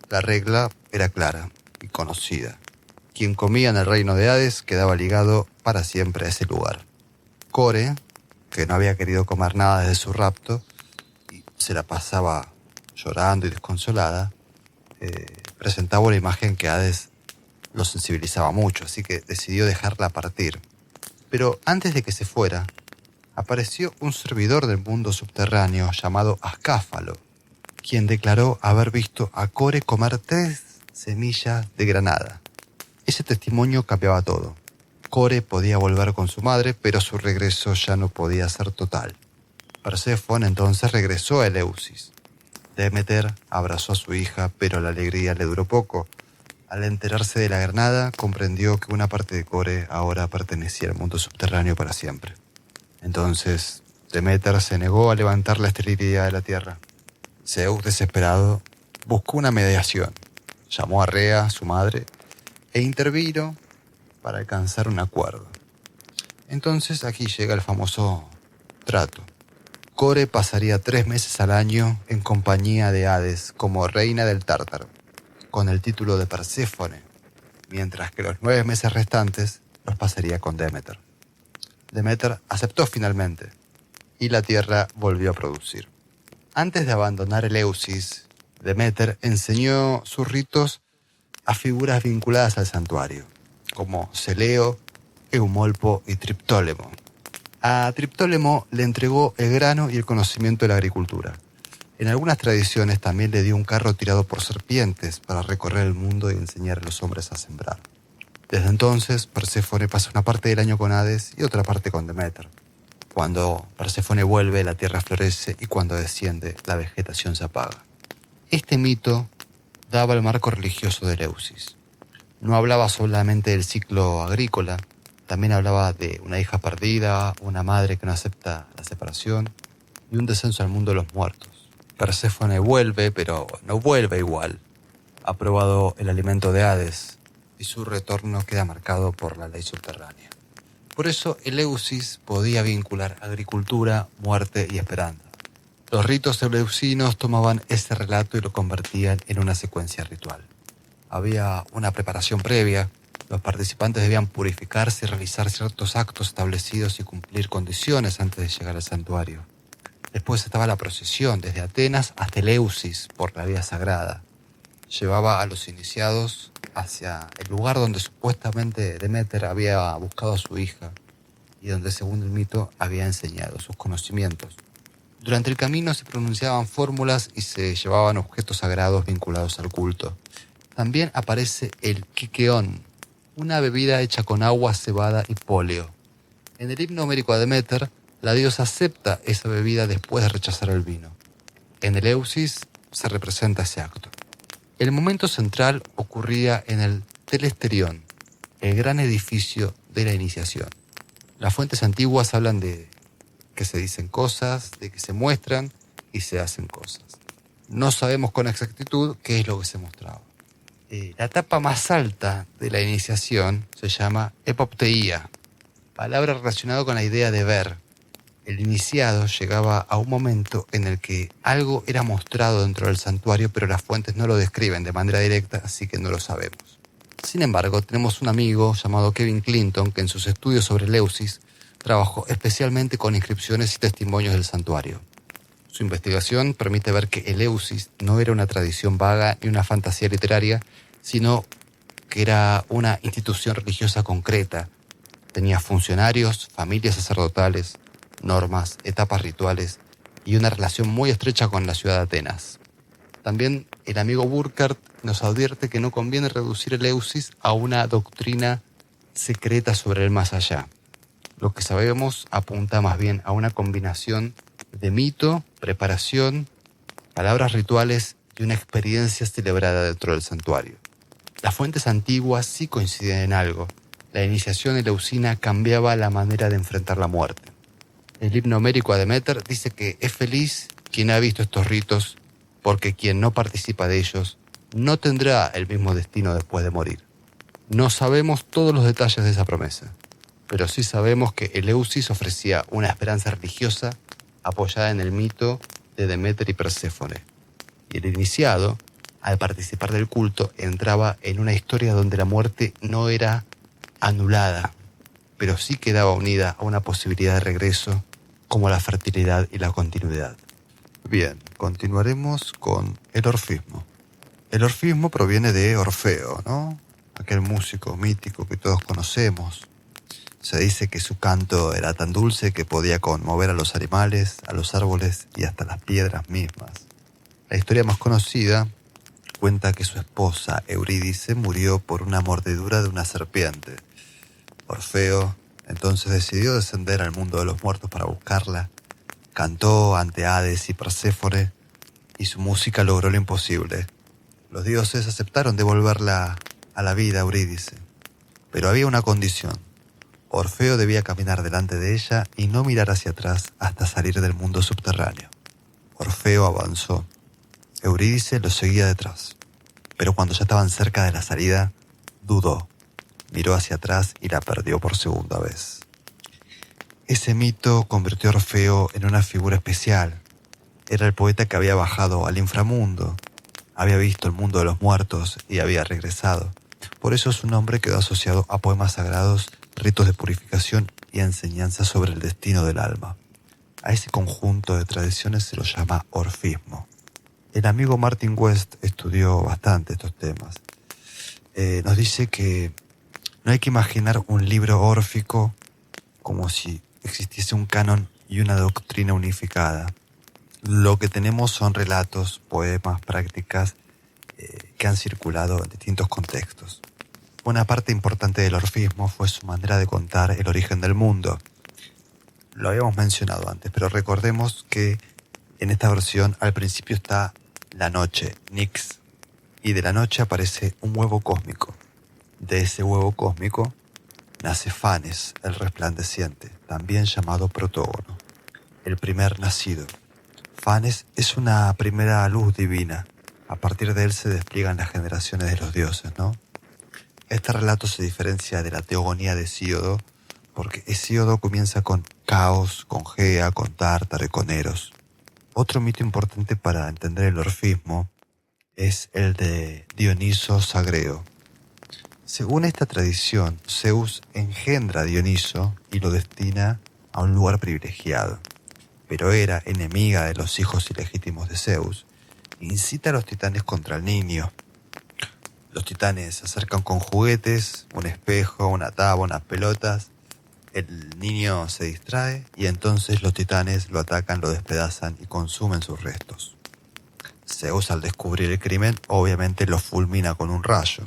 La regla era clara y conocida. Quien comía en el reino de Hades quedaba ligado para siempre a ese lugar. Core, que no había querido comer nada desde su rapto y se la pasaba llorando y desconsolada, presentaba una imagen que Hades lo sensibilizaba mucho, así que decidió dejarla partir. Pero antes de que se fuera, apareció un servidor del mundo subterráneo llamado Ascáfalo, quien declaró haber visto a Core comer 3 semillas de granada. Ese testimonio cambiaba todo. Core podía volver con su madre, pero su regreso ya no podía ser total. Perséfone entonces regresó a Eleusis. Deméter abrazó a su hija, pero la alegría le duró poco. Al enterarse de la granada, comprendió que una parte de Core ahora pertenecía al mundo subterráneo para siempre. Entonces Deméter se negó a levantar la esterilidad de la tierra. Zeus, desesperado, buscó una mediación. Llamó a Rea, su madre, e intervino para alcanzar un acuerdo. Entonces aquí llega el famoso trato. Core pasaría 3 meses al año en compañía de Hades como reina del Tártaro, con el título de Perséfone, mientras que los 9 meses restantes los pasaría con Deméter. Deméter aceptó finalmente, y la tierra volvió a producir. Antes de abandonar Eleusis, Deméter enseñó sus ritos a figuras vinculadas al santuario, como Celeo, Eumolpo y Triptólemo. A Triptólemo le entregó el grano y el conocimiento de la agricultura. En algunas tradiciones también le dio un carro tirado por serpientes para recorrer el mundo y enseñar a los hombres a sembrar. Desde entonces, Perséfone pasa una parte del año con Hades y otra parte con Deméter. Cuando Perséfone vuelve, la tierra florece y cuando desciende, la vegetación se apaga. Este mito daba el marco religioso de Eleusis. No hablaba solamente del ciclo agrícola, también hablaba de una hija perdida, una madre que no acepta la separación y un descenso al mundo de los muertos. Perséfone vuelve, pero no vuelve igual. Ha probado el alimento de Hades y su retorno queda marcado por la ley subterránea. Por eso Eleusis podía vincular agricultura, muerte y esperanza. Los ritos eleusinos tomaban ese relato y lo convertían en una secuencia ritual. Había una preparación previa. Los participantes debían purificarse y realizar ciertos actos establecidos y cumplir condiciones antes de llegar al santuario. Después estaba la procesión desde Atenas hasta Eleusis por la vía sagrada. Llevaba a los iniciados hacia el lugar donde supuestamente Deméter había buscado a su hija y donde, según el mito, había enseñado sus conocimientos. Durante el camino se pronunciaban fórmulas y se llevaban objetos sagrados vinculados al culto. También aparece el Kikeón, una bebida hecha con agua, cebada y póleo. En el himno homérico a Deméter, la diosa acepta esa bebida después de rechazar el vino. En Eleusis se representa ese acto. El momento central ocurría en el Telesterión, el gran edificio de la iniciación. Las fuentes antiguas hablan de que se dicen cosas, de que se muestran y se hacen cosas. No sabemos con exactitud qué es lo que se mostraba. La etapa más alta de la iniciación se llama epopteía, palabra relacionada con la idea de ver. El iniciado llegaba a un momento en el que algo era mostrado dentro del santuario, pero las fuentes no lo describen de manera directa, así que no lo sabemos. Sin embargo, tenemos un amigo llamado Kevin Clinton que en sus estudios sobre Eleusis trabajó especialmente con inscripciones y testimonios del santuario. Su investigación permite ver que Eleusis no era una tradición vaga ni una fantasía literaria, sino que era una institución religiosa concreta. Tenía funcionarios, familias sacerdotales, normas, etapas rituales y una relación muy estrecha con la ciudad de Atenas. También el amigo Burkhardt nos advierte que no conviene reducir Eleusis a una doctrina secreta sobre el más allá. Lo que sabemos apunta más bien a una combinación de mito, preparación, palabras rituales y una experiencia celebrada dentro del santuario. Las fuentes antiguas sí coinciden en algo. La iniciación eleusina cambiaba la manera de enfrentar la muerte. El himno homérico a Deméter dice que es feliz quien ha visto estos ritos, porque quien no participa de ellos no tendrá el mismo destino después de morir. No sabemos todos los detalles de esa promesa, pero sí sabemos que Eleusis ofrecía una esperanza religiosa apoyada en el mito de Deméter y Perséfone. Y el iniciado, al participar del culto, entraba en una historia donde la muerte no era anulada, pero sí quedaba unida a una posibilidad de regreso como la fertilidad y la continuidad. Bien, continuaremos con el orfismo. El orfismo proviene de Orfeo, ¿no? Aquel músico mítico que todos conocemos. Se dice que su canto era tan dulce que podía conmover a los animales, a los árboles y hasta las piedras mismas. La historia más conocida cuenta que su esposa, Eurídice, murió por una mordedura de una serpiente. Orfeo entonces decidió descender al mundo de los muertos para buscarla. Cantó ante Hades y Perséfone y su música logró lo imposible. Los dioses aceptaron devolverla a la vida a Eurídice, pero había una condición. Orfeo debía caminar delante de ella y no mirar hacia atrás hasta salir del mundo subterráneo. Orfeo avanzó. Eurídice lo seguía detrás. Pero cuando ya estaban cerca de la salida, dudó. Miró hacia atrás y la perdió por segunda vez. Ese mito convirtió a Orfeo en una figura especial. Era el poeta que había bajado al inframundo, había visto el mundo de los muertos y había regresado. Por eso su nombre quedó asociado a poemas sagrados, ritos de purificación y enseñanzas sobre el destino del alma. A ese conjunto de tradiciones se lo llama orfismo. El amigo Martin West estudió bastante estos temas. Nos dice que no hay que imaginar un libro órfico como si existiese un canon y una doctrina unificada. Lo que tenemos son relatos, poemas, prácticas que han circulado en distintos contextos. Una parte importante del orfismo fue su manera de contar el origen del mundo. Lo habíamos mencionado antes, pero recordemos que en esta versión al principio está la noche, Nix, y de la noche aparece un huevo cósmico. De ese huevo cósmico nace Fanes, el resplandeciente, también llamado protógono, el primer nacido. Fanes es una primera luz divina. A partir de él se despliegan las generaciones de los dioses, ¿no? Este relato se diferencia de la teogonía de Hesíodo, porque Hesíodo comienza con Caos, con Gea, con Tártaro y con Eros. Otro mito importante para entender el orfismo es el de Dioniso Sagreo. Según esta tradición, Zeus engendra a Dioniso y lo destina a un lugar privilegiado. Pero Hera, enemiga de los hijos ilegítimos de Zeus, incita a los titanes contra el niño. Los titanes se acercan con juguetes, un espejo, una tabla, unas pelotas. El niño se distrae y entonces los titanes lo atacan, lo despedazan y consumen sus restos. Zeus, al descubrir el crimen, obviamente lo fulmina con un rayo.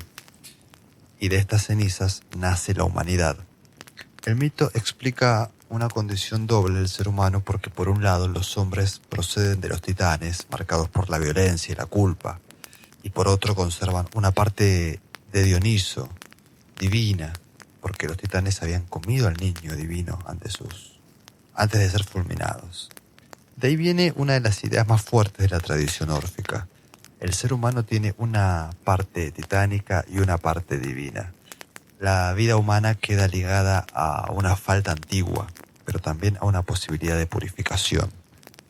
Y de estas cenizas nace la humanidad. El mito explica una condición doble del ser humano porque por un lado los hombres proceden de los titanes, marcados por la violencia y la culpa, y por otro conservan una parte de Dioniso, divina, porque los titanes habían comido al niño divino antes de ser fulminados. De ahí viene una de las ideas más fuertes de la tradición órfica. El ser humano tiene una parte titánica y una parte divina. La vida humana queda ligada a una falta antigua, pero también a una posibilidad de purificación.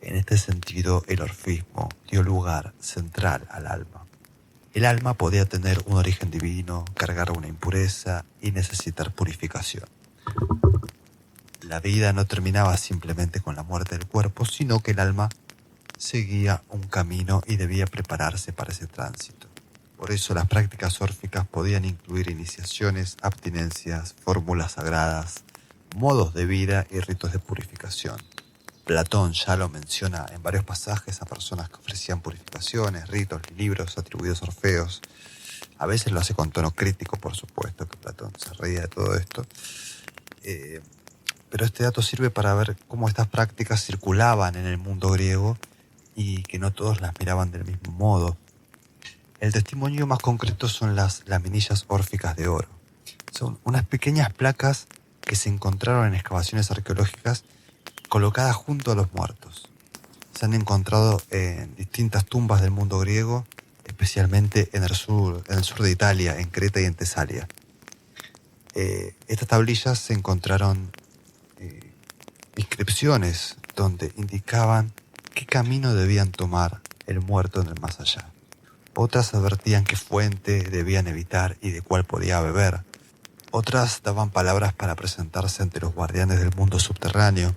En este sentido, el orfismo dio lugar central al alma. El alma podía tener un origen divino, cargar una impureza y necesitar purificación. La vida no terminaba simplemente con la muerte del cuerpo, sino que el alma seguía un camino y debía prepararse para ese tránsito. Por eso las prácticas órficas podían incluir iniciaciones, abstinencias, fórmulas sagradas, modos de vida y ritos de purificación. Platón ya lo menciona en varios pasajes a personas que ofrecían purificaciones, ritos, libros atribuidos a Orfeos. A veces lo hace con tono crítico, por supuesto, que Platón se reía de todo esto. Pero este dato sirve para ver cómo estas prácticas circulaban en el mundo griego y que no todos las miraban del mismo modo. El testimonio más concreto son las laminillas órficas de oro. Son unas pequeñas placas que se encontraron en excavaciones arqueológicas colocadas junto a los muertos. Se han encontrado en distintas tumbas del mundo griego, especialmente en el sur de Italia, en Creta y en Tesalia. Estas tablillas se encontraron inscripciones donde indicaban qué camino debían tomar el muerto en el más allá. Otras advertían qué fuente debían evitar y de cuál podía beber. Otras daban palabras para presentarse ante los guardianes del mundo subterráneo.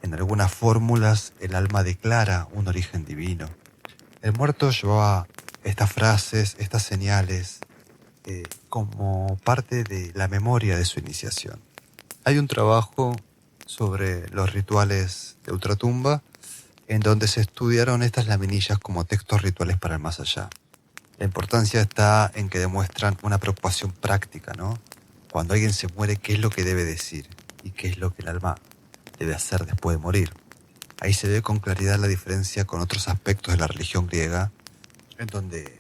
En algunas fórmulas el alma declara un origen divino. El muerto llevaba estas frases, estas señales, como parte de la memoria de su iniciación. Hay un trabajo sobre los rituales de ultratumba en donde se estudiaron estas laminillas como textos rituales para el más allá. La importancia está en que demuestran una preocupación práctica, ¿no? Cuando alguien se muere, ¿qué es lo que debe decir? ¿Y qué es lo que el alma debe hacer después de morir? Ahí se ve con claridad la diferencia con otros aspectos de la religión griega, en donde,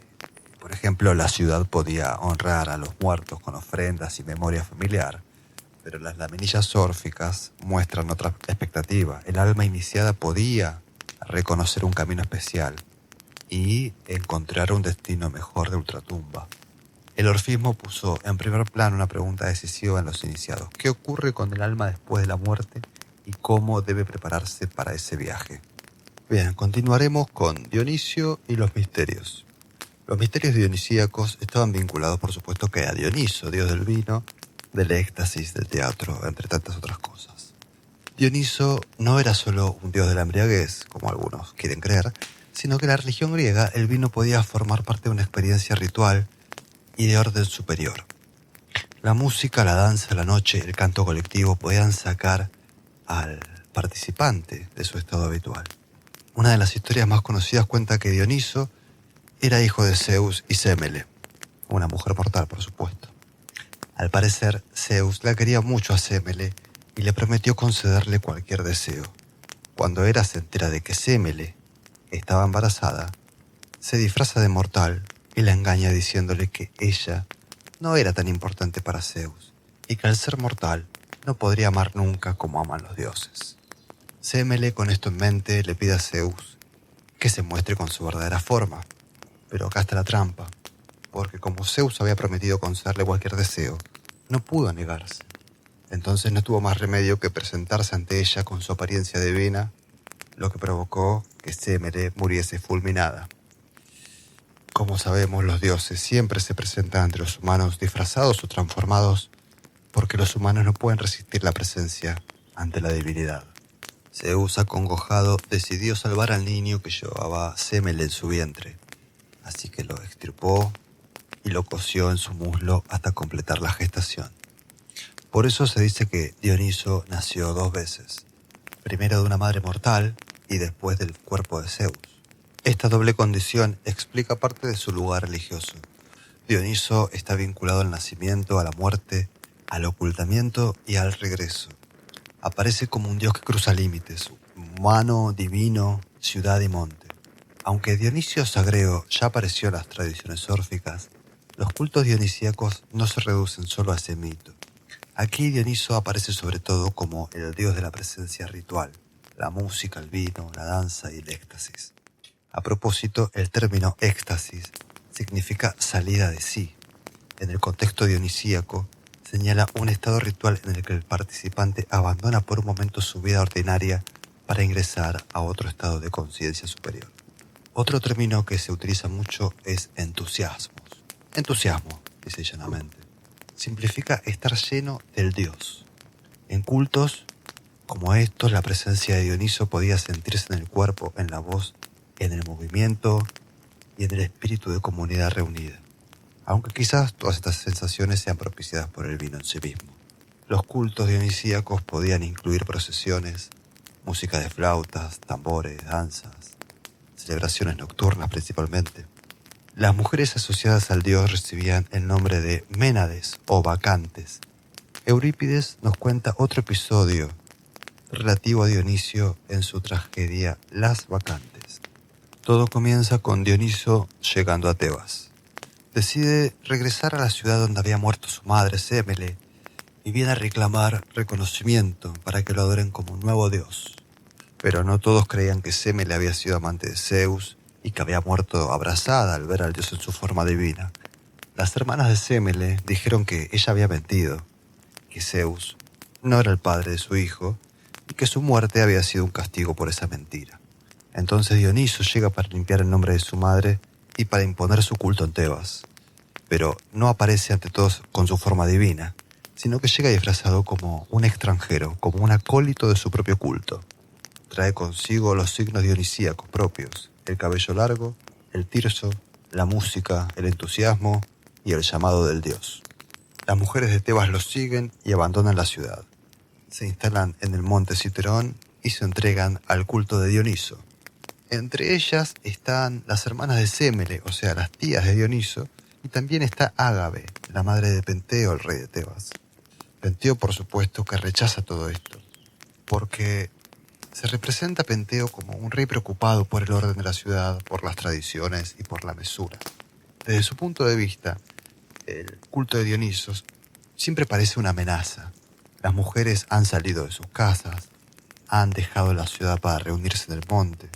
por ejemplo, la ciudad podía honrar a los muertos con ofrendas y memoria familiar, Pero las laminillas órficas muestran otra expectativa. El alma iniciada podía reconocer un camino especial y encontrar un destino mejor de ultratumba. El orfismo puso en primer plano una pregunta decisiva en los iniciados. ¿Qué ocurre con el alma después de la muerte y cómo debe prepararse para ese viaje? Bien, continuaremos con Dionisio y los misterios. Los misterios dionisíacos estaban vinculados, por supuesto, que a Dioniso, dios del vino, del éxtasis, del teatro, entre tantas otras cosas. Dioniso no era solo un dios de la embriaguez, como algunos quieren creer, sino que en la religión griega el vino podía formar parte de una experiencia ritual y de orden superior. La música, la danza, la noche, el canto colectivo podían sacar al participante de su estado habitual. Una de las historias más conocidas cuenta que Dioniso era hijo de Zeus y Sémele, una mujer mortal, por supuesto. Al parecer, Zeus la quería mucho a Sémele y le prometió concederle cualquier deseo. Cuando Hera se entera de que Sémele estaba embarazada, se disfraza de mortal y la engaña diciéndole que ella no era tan importante para Zeus y que al ser mortal no podría amar nunca como aman los dioses. Sémele, con esto en mente, le pide a Zeus que se muestre con su verdadera forma. Pero acá está la trampa, porque como Zeus había prometido concederle cualquier deseo, no pudo negarse. Entonces no tuvo más remedio que presentarse ante ella con su apariencia divina, lo que provocó que Sémele muriese fulminada. Como sabemos, los dioses siempre se presentan ante los humanos disfrazados o transformados porque los humanos no pueden resistir la presencia ante la divinidad. Zeus, acongojado, decidió salvar al niño que llevaba Sémele en su vientre, así que lo extirpó y lo cosió en su muslo hasta completar la gestación. Por eso se dice que Dioniso nació 2 veces, primero de una madre mortal y después del cuerpo de Zeus. Esta doble condición explica parte de su lugar religioso. Dioniso está vinculado al nacimiento, a la muerte, al ocultamiento y al regreso. Aparece como un dios que cruza límites, humano, divino, ciudad y monte. Aunque Dionisio Sagreo ya apareció en las tradiciones órficas, los cultos dionisíacos no se reducen solo a ese mito. Aquí Dioniso aparece sobre todo como el dios de la presencia ritual, la música, el vino, la danza y el éxtasis. A propósito, el término éxtasis significa salida de sí. En el contexto dionisíaco, señala un estado ritual en el que el participante abandona por un momento su vida ordinaria para ingresar a otro estado de conciencia superior. Otro término que se utiliza mucho es entusiasmo. Entusiasmo, dice llanamente. Significa estar lleno del Dios. En cultos como estos, la presencia de Dioniso podía sentirse en el cuerpo, en la voz, en el movimiento y en el espíritu de comunidad reunida. Aunque quizás todas estas sensaciones sean propiciadas por el vino en sí mismo. Los cultos dionisíacos podían incluir procesiones, música de flautas, tambores, danzas, celebraciones nocturnas principalmente. Las mujeres asociadas al dios recibían el nombre de Ménades o bacantes. Eurípides nos cuenta otro episodio relativo a Dionisio en su tragedia Las Bacantes. Todo comienza con Dioniso llegando a Tebas. Decide regresar a la ciudad donde había muerto su madre, Sémele, y viene a reclamar reconocimiento para que lo adoren como un nuevo dios. Pero no todos creían que Sémele había sido amante de Zeus y que había muerto abrazada al ver al dios en su forma divina. Las hermanas de Sémele dijeron que ella había mentido, que Zeus no era el padre de su hijo y que su muerte había sido un castigo por esa mentira. Entonces Dioniso llega para limpiar el nombre de su madre y para imponer su culto en Tebas. Pero no aparece ante todos con su forma divina, sino que llega disfrazado como un extranjero, como un acólito de su propio culto. Trae consigo los signos dionisíacos propios, el cabello largo, el tirso, la música, el entusiasmo y el llamado del dios. Las mujeres de Tebas los siguen y abandonan la ciudad. Se instalan en el monte Citerón y se entregan al culto de Dioniso. Entre ellas están las hermanas de Sémele, o sea, las tías de Dioniso, y también está Ágave, la madre de Penteo, el rey de Tebas. Penteo, por supuesto, que rechaza todo esto, porque se representa a Penteo como un rey preocupado por el orden de la ciudad, por las tradiciones y por la mesura. Desde su punto de vista, el culto de Dionisos siempre parece una amenaza, Las mujeres han salido de sus casas, han dejado la ciudad para reunirse en el monte.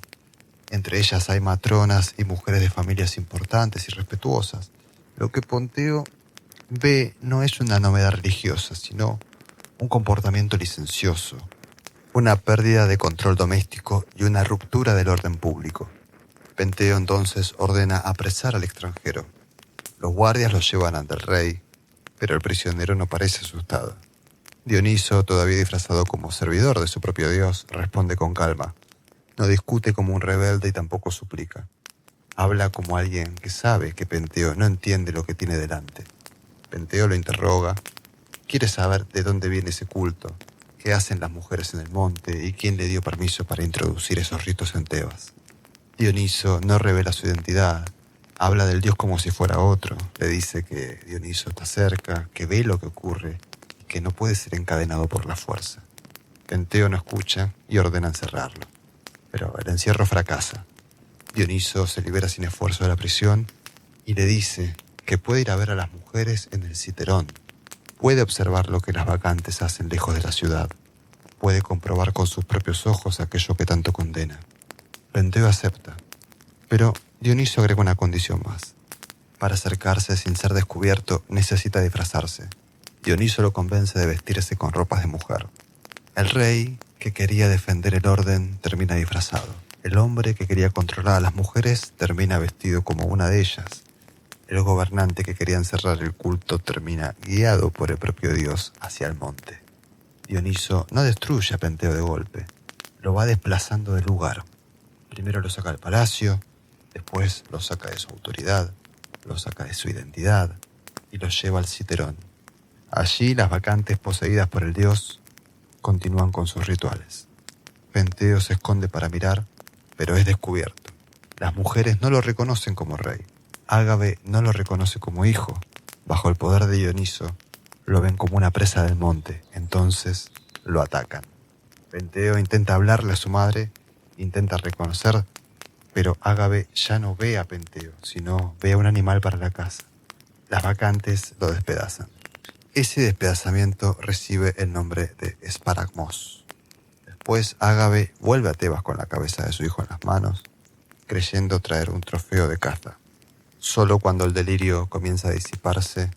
Entre ellas hay matronas y mujeres de familias importantes y respetuosas. Lo que Ponteo ve no es una novedad religiosa, sino un comportamiento licencioso, una pérdida de control doméstico y una ruptura del orden público. Penteo entonces ordena apresar al extranjero. Los guardias lo llevan ante el rey, pero el prisionero no parece asustado. Dioniso, todavía disfrazado como servidor de su propio dios, responde con calma. No discute como un rebelde y tampoco suplica. Habla como alguien que sabe que Penteo no entiende lo que tiene delante. Penteo lo interroga. Quiere saber de dónde viene ese culto, qué hacen las mujeres en el monte y quién le dio permiso para introducir esos ritos en Tebas. Dioniso no revela su identidad. Habla del dios como si fuera otro. Le dice que Dioniso está cerca, que ve lo que ocurre y que no puede ser encadenado por la fuerza. Penteo no escucha y ordena encerrarlo. Pero el encierro fracasa. Dioniso se libera sin esfuerzo de la prisión y le dice que puede ir a ver a las mujeres en el Citerón. Puede observar lo que las bacantes hacen lejos de la ciudad. Puede comprobar con sus propios ojos aquello que tanto condena. Penteo acepta, pero Dioniso agrega una condición más. Para acercarse sin ser descubierto necesita disfrazarse. Dioniso lo convence de vestirse con ropas de mujer. El rey, que quería defender el orden, termina disfrazado. El hombre que quería controlar a las mujeres termina vestido como una de ellas. El gobernante que quería encerrar el culto termina guiado por el propio dios hacia el monte. Dioniso no destruye a Penteo de golpe, lo va desplazando del lugar. Primero lo saca del palacio, después lo saca de su autoridad, lo saca de su identidad y lo lleva al Citerón. Allí las bacantes poseídas por el dios continúan con sus rituales. Penteo se esconde para mirar, pero es descubierto. Las mujeres no lo reconocen como rey. Ágave no lo reconoce como hijo. Bajo el poder de Dioniso, lo ven como una presa del monte. Entonces lo atacan. Penteo intenta hablarle a su madre, intenta reconocer, pero Ágave ya no ve a Penteo, sino ve a un animal para la caza. Las bacantes lo despedazan. Ese despedazamiento recibe el nombre de esparagmos. Después Ágave vuelve a Tebas con la cabeza de su hijo en las manos, creyendo traer un trofeo de caza. Solo cuando el delirio comienza a disiparse,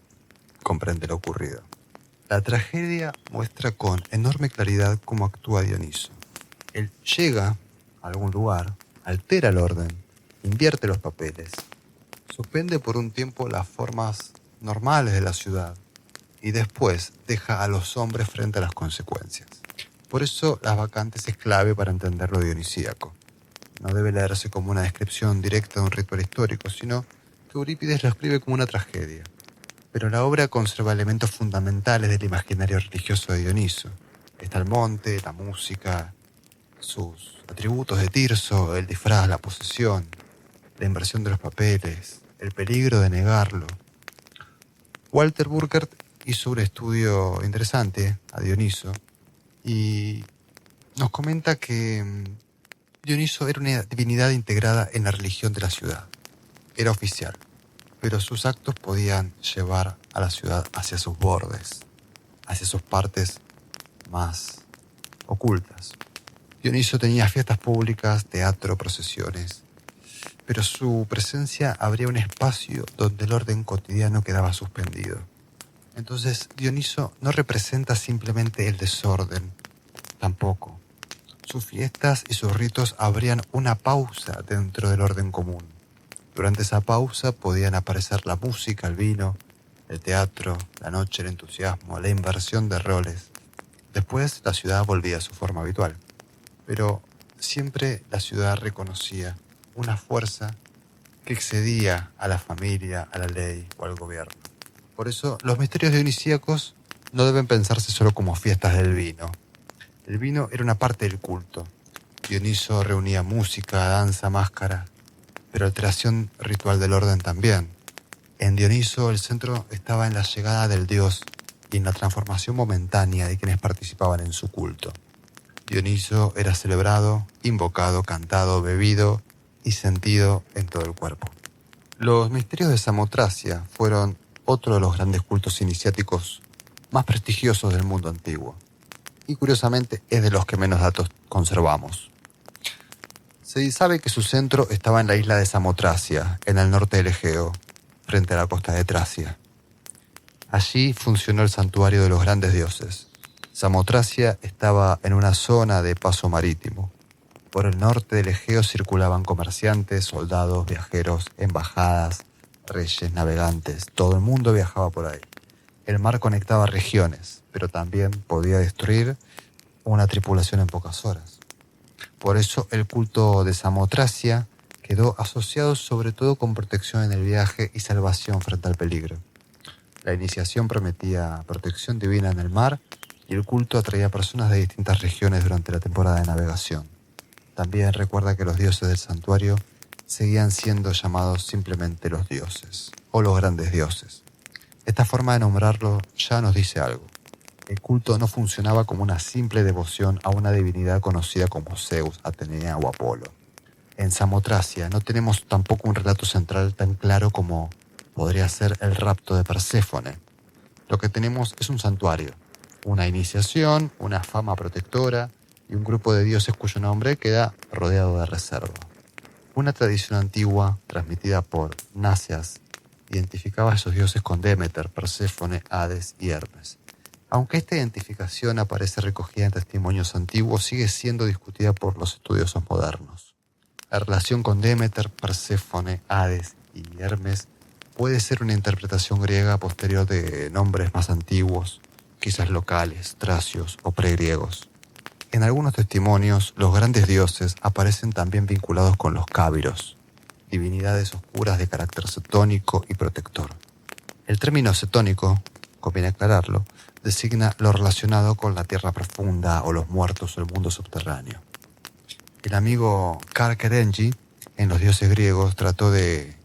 comprende lo ocurrido. La tragedia muestra con enorme claridad cómo actúa Dioniso. Él llega a algún lugar, altera el orden, invierte los papeles, suspende por un tiempo las formas normales de la ciudad y después deja a los hombres frente a las consecuencias. Por eso las bacantes es clave para entender lo dionisíaco. No debe leerse como una descripción directa de un ritual histórico, sino que Eurípides lo escribe como una tragedia. Pero la obra conserva elementos fundamentales del imaginario religioso de Dioniso. Está el monte, la música, sus atributos de Tirso, el disfraz, la posesión, la inversión de los papeles, el peligro de negarlo. Walter Burkert hizo un estudio interesante a Dioniso y nos comenta que Dioniso era una divinidad integrada en la religión de la ciudad. Era oficial, pero sus actos podían llevar a la ciudad hacia sus bordes, hacia sus partes más ocultas. Dioniso tenía fiestas públicas, teatro, procesiones, pero su presencia abría un espacio donde el orden cotidiano quedaba suspendido. Entonces, Dioniso no representa simplemente el desorden, tampoco. Sus fiestas y sus ritos abrían una pausa dentro del orden común. Durante esa pausa podían aparecer la música, el vino, el teatro, la noche, el entusiasmo, la inversión de roles. Después la ciudad volvía a su forma habitual. Pero siempre la ciudad reconocía una fuerza que excedía a la familia, a la ley o al gobierno. Por eso los misterios dionisíacos no deben pensarse solo como fiestas del vino. El vino era una parte del culto. Dioniso reunía música, danza, máscara, pero alteración ritual del orden también. En Dioniso el centro estaba en la llegada del dios y en la transformación momentánea de quienes participaban en su culto. Dioniso era celebrado, invocado, cantado, bebido y sentido en todo el cuerpo. Los misterios de Samotracia fueron otro de los grandes cultos iniciáticos más prestigiosos del mundo antiguo, y curiosamente es de los que menos datos conservamos. Se sabe que su centro estaba en la isla de Samotracia, en el norte del Egeo, frente a la costa de Tracia. Allí funcionó el santuario de los grandes dioses. Samotracia estaba en una zona de paso marítimo. Por el norte del Egeo circulaban comerciantes, soldados, viajeros, embajadas, reyes, navegantes. Todo el mundo viajaba por ahí. El mar conectaba regiones, pero también podía destruir una tripulación en pocas horas. Por eso el culto de Samotracia quedó asociado sobre todo con protección en el viaje y salvación frente al peligro. La iniciación prometía protección divina en el mar y el culto atraía personas de distintas regiones durante la temporada de navegación. También recuerda que los dioses del santuario seguían siendo llamados simplemente los dioses o los grandes dioses. Esta forma de nombrarlo ya nos dice algo. El culto no funcionaba como una simple devoción a una divinidad conocida como Zeus, Atenea o Apolo. En Samotracia no tenemos tampoco un relato central tan claro como podría ser el rapto de Perséfone. Lo que tenemos es un santuario, una iniciación, una fama protectora y un grupo de dioses cuyo nombre queda rodeado de reserva. Una tradición antigua, transmitida por Nasias, identificaba a esos dioses con Demeter, Perséfone, Hades y Hermes. Aunque esta identificación aparece recogida en testimonios antiguos, sigue siendo discutida por los estudiosos modernos. La relación con Demeter, Perséfone, Hades y Hermes puede ser una interpretación griega posterior de nombres más antiguos, quizás locales, tracios o pregriegos. En algunos testimonios, los grandes dioses aparecen también vinculados con los cábiros, divinidades oscuras de carácter cetónico y protector. El término cetónico, conviene aclararlo, designa lo relacionado con la tierra profunda o los muertos o el mundo subterráneo. El amigo Karl Kerenji, en Los dioses griegos, trató de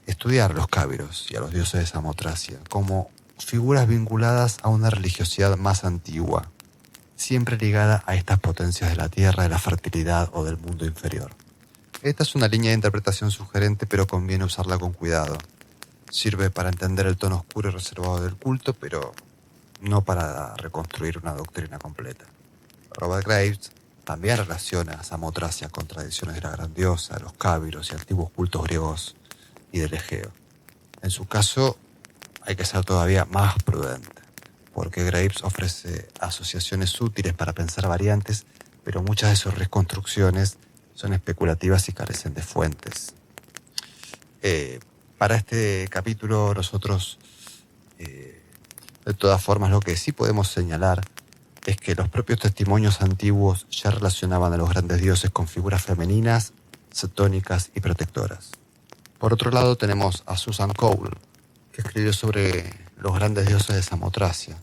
estudiar los cábiros y a los dioses de Samotracia como figuras vinculadas a una religiosidad más antigua, siempre ligada a estas potencias de la tierra, de la fertilidad o del mundo inferior. Esta es una línea de interpretación sugerente, pero conviene usarla con cuidado. Sirve para entender el tono oscuro y reservado del culto, pero no para reconstruir una doctrina completa. Robert Graves también relaciona a Samotracia con tradiciones de la gran diosa, los cábiros y antiguos cultos griegos y del Egeo. En su caso, hay que ser todavía más prudente, porque Graves ofrece asociaciones útiles para pensar variantes, pero muchas de sus reconstrucciones son especulativas y carecen de fuentes. Para este capítulo nosotros, de todas formas, lo que sí podemos señalar es que los propios testimonios antiguos ya relacionaban a los grandes dioses con figuras femeninas, cetónicas y protectoras. Por otro lado tenemos a Susan Cole, que escribió sobre los grandes dioses de Samotracia.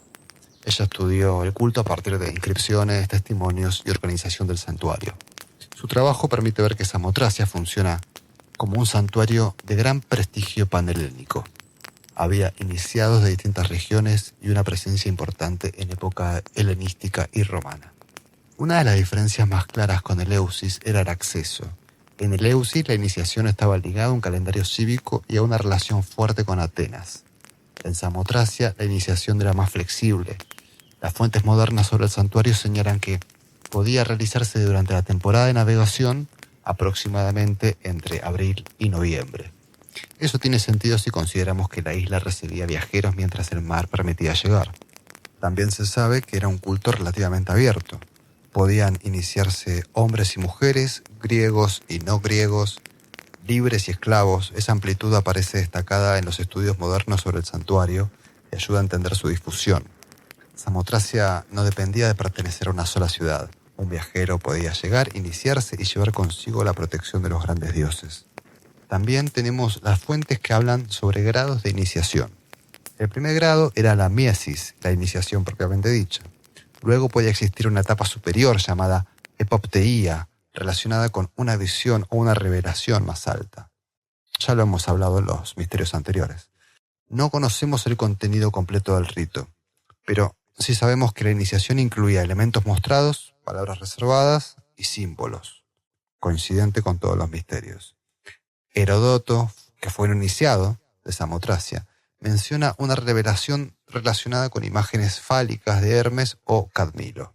Ella estudió el culto a partir de inscripciones, testimonios y organización del santuario. Su trabajo permite ver que Samotracia funciona como un santuario de gran prestigio panhelénico. Había iniciados de distintas regiones y una presencia importante en época helenística y romana. Una de las diferencias más claras con Eleusis era el acceso. En Eleusis la iniciación estaba ligada a un calendario cívico y a una relación fuerte con Atenas. En Samotracia la iniciación era más flexible. Las fuentes modernas sobre el santuario señalan que podía realizarse durante la temporada de navegación, aproximadamente entre abril y noviembre. Eso tiene sentido si consideramos que la isla recibía viajeros mientras el mar permitía llegar. También se sabe que era un culto relativamente abierto. Podían iniciarse hombres y mujeres, griegos y no griegos, libres y esclavos. Esa amplitud aparece destacada en los estudios modernos sobre el santuario y ayuda a entender su difusión. Samotracia no dependía de pertenecer a una sola ciudad. Un viajero podía llegar, iniciarse y llevar consigo la protección de los grandes dioses. También tenemos las fuentes que hablan sobre grados de iniciación. El primer grado era la miesis, la iniciación propiamente dicha. Luego podía existir una etapa superior llamada epopteía, relacionada con una visión o una revelación más alta. Ya lo hemos hablado en los misterios anteriores. No conocemos el contenido completo del rito, pero sí sabemos que la iniciación incluía elementos mostrados, palabras reservadas y símbolos, coincidente con todos los misterios. Heródoto, que fue un iniciado de Samotracia, menciona una revelación relacionada con imágenes fálicas de Hermes o Cadmilo.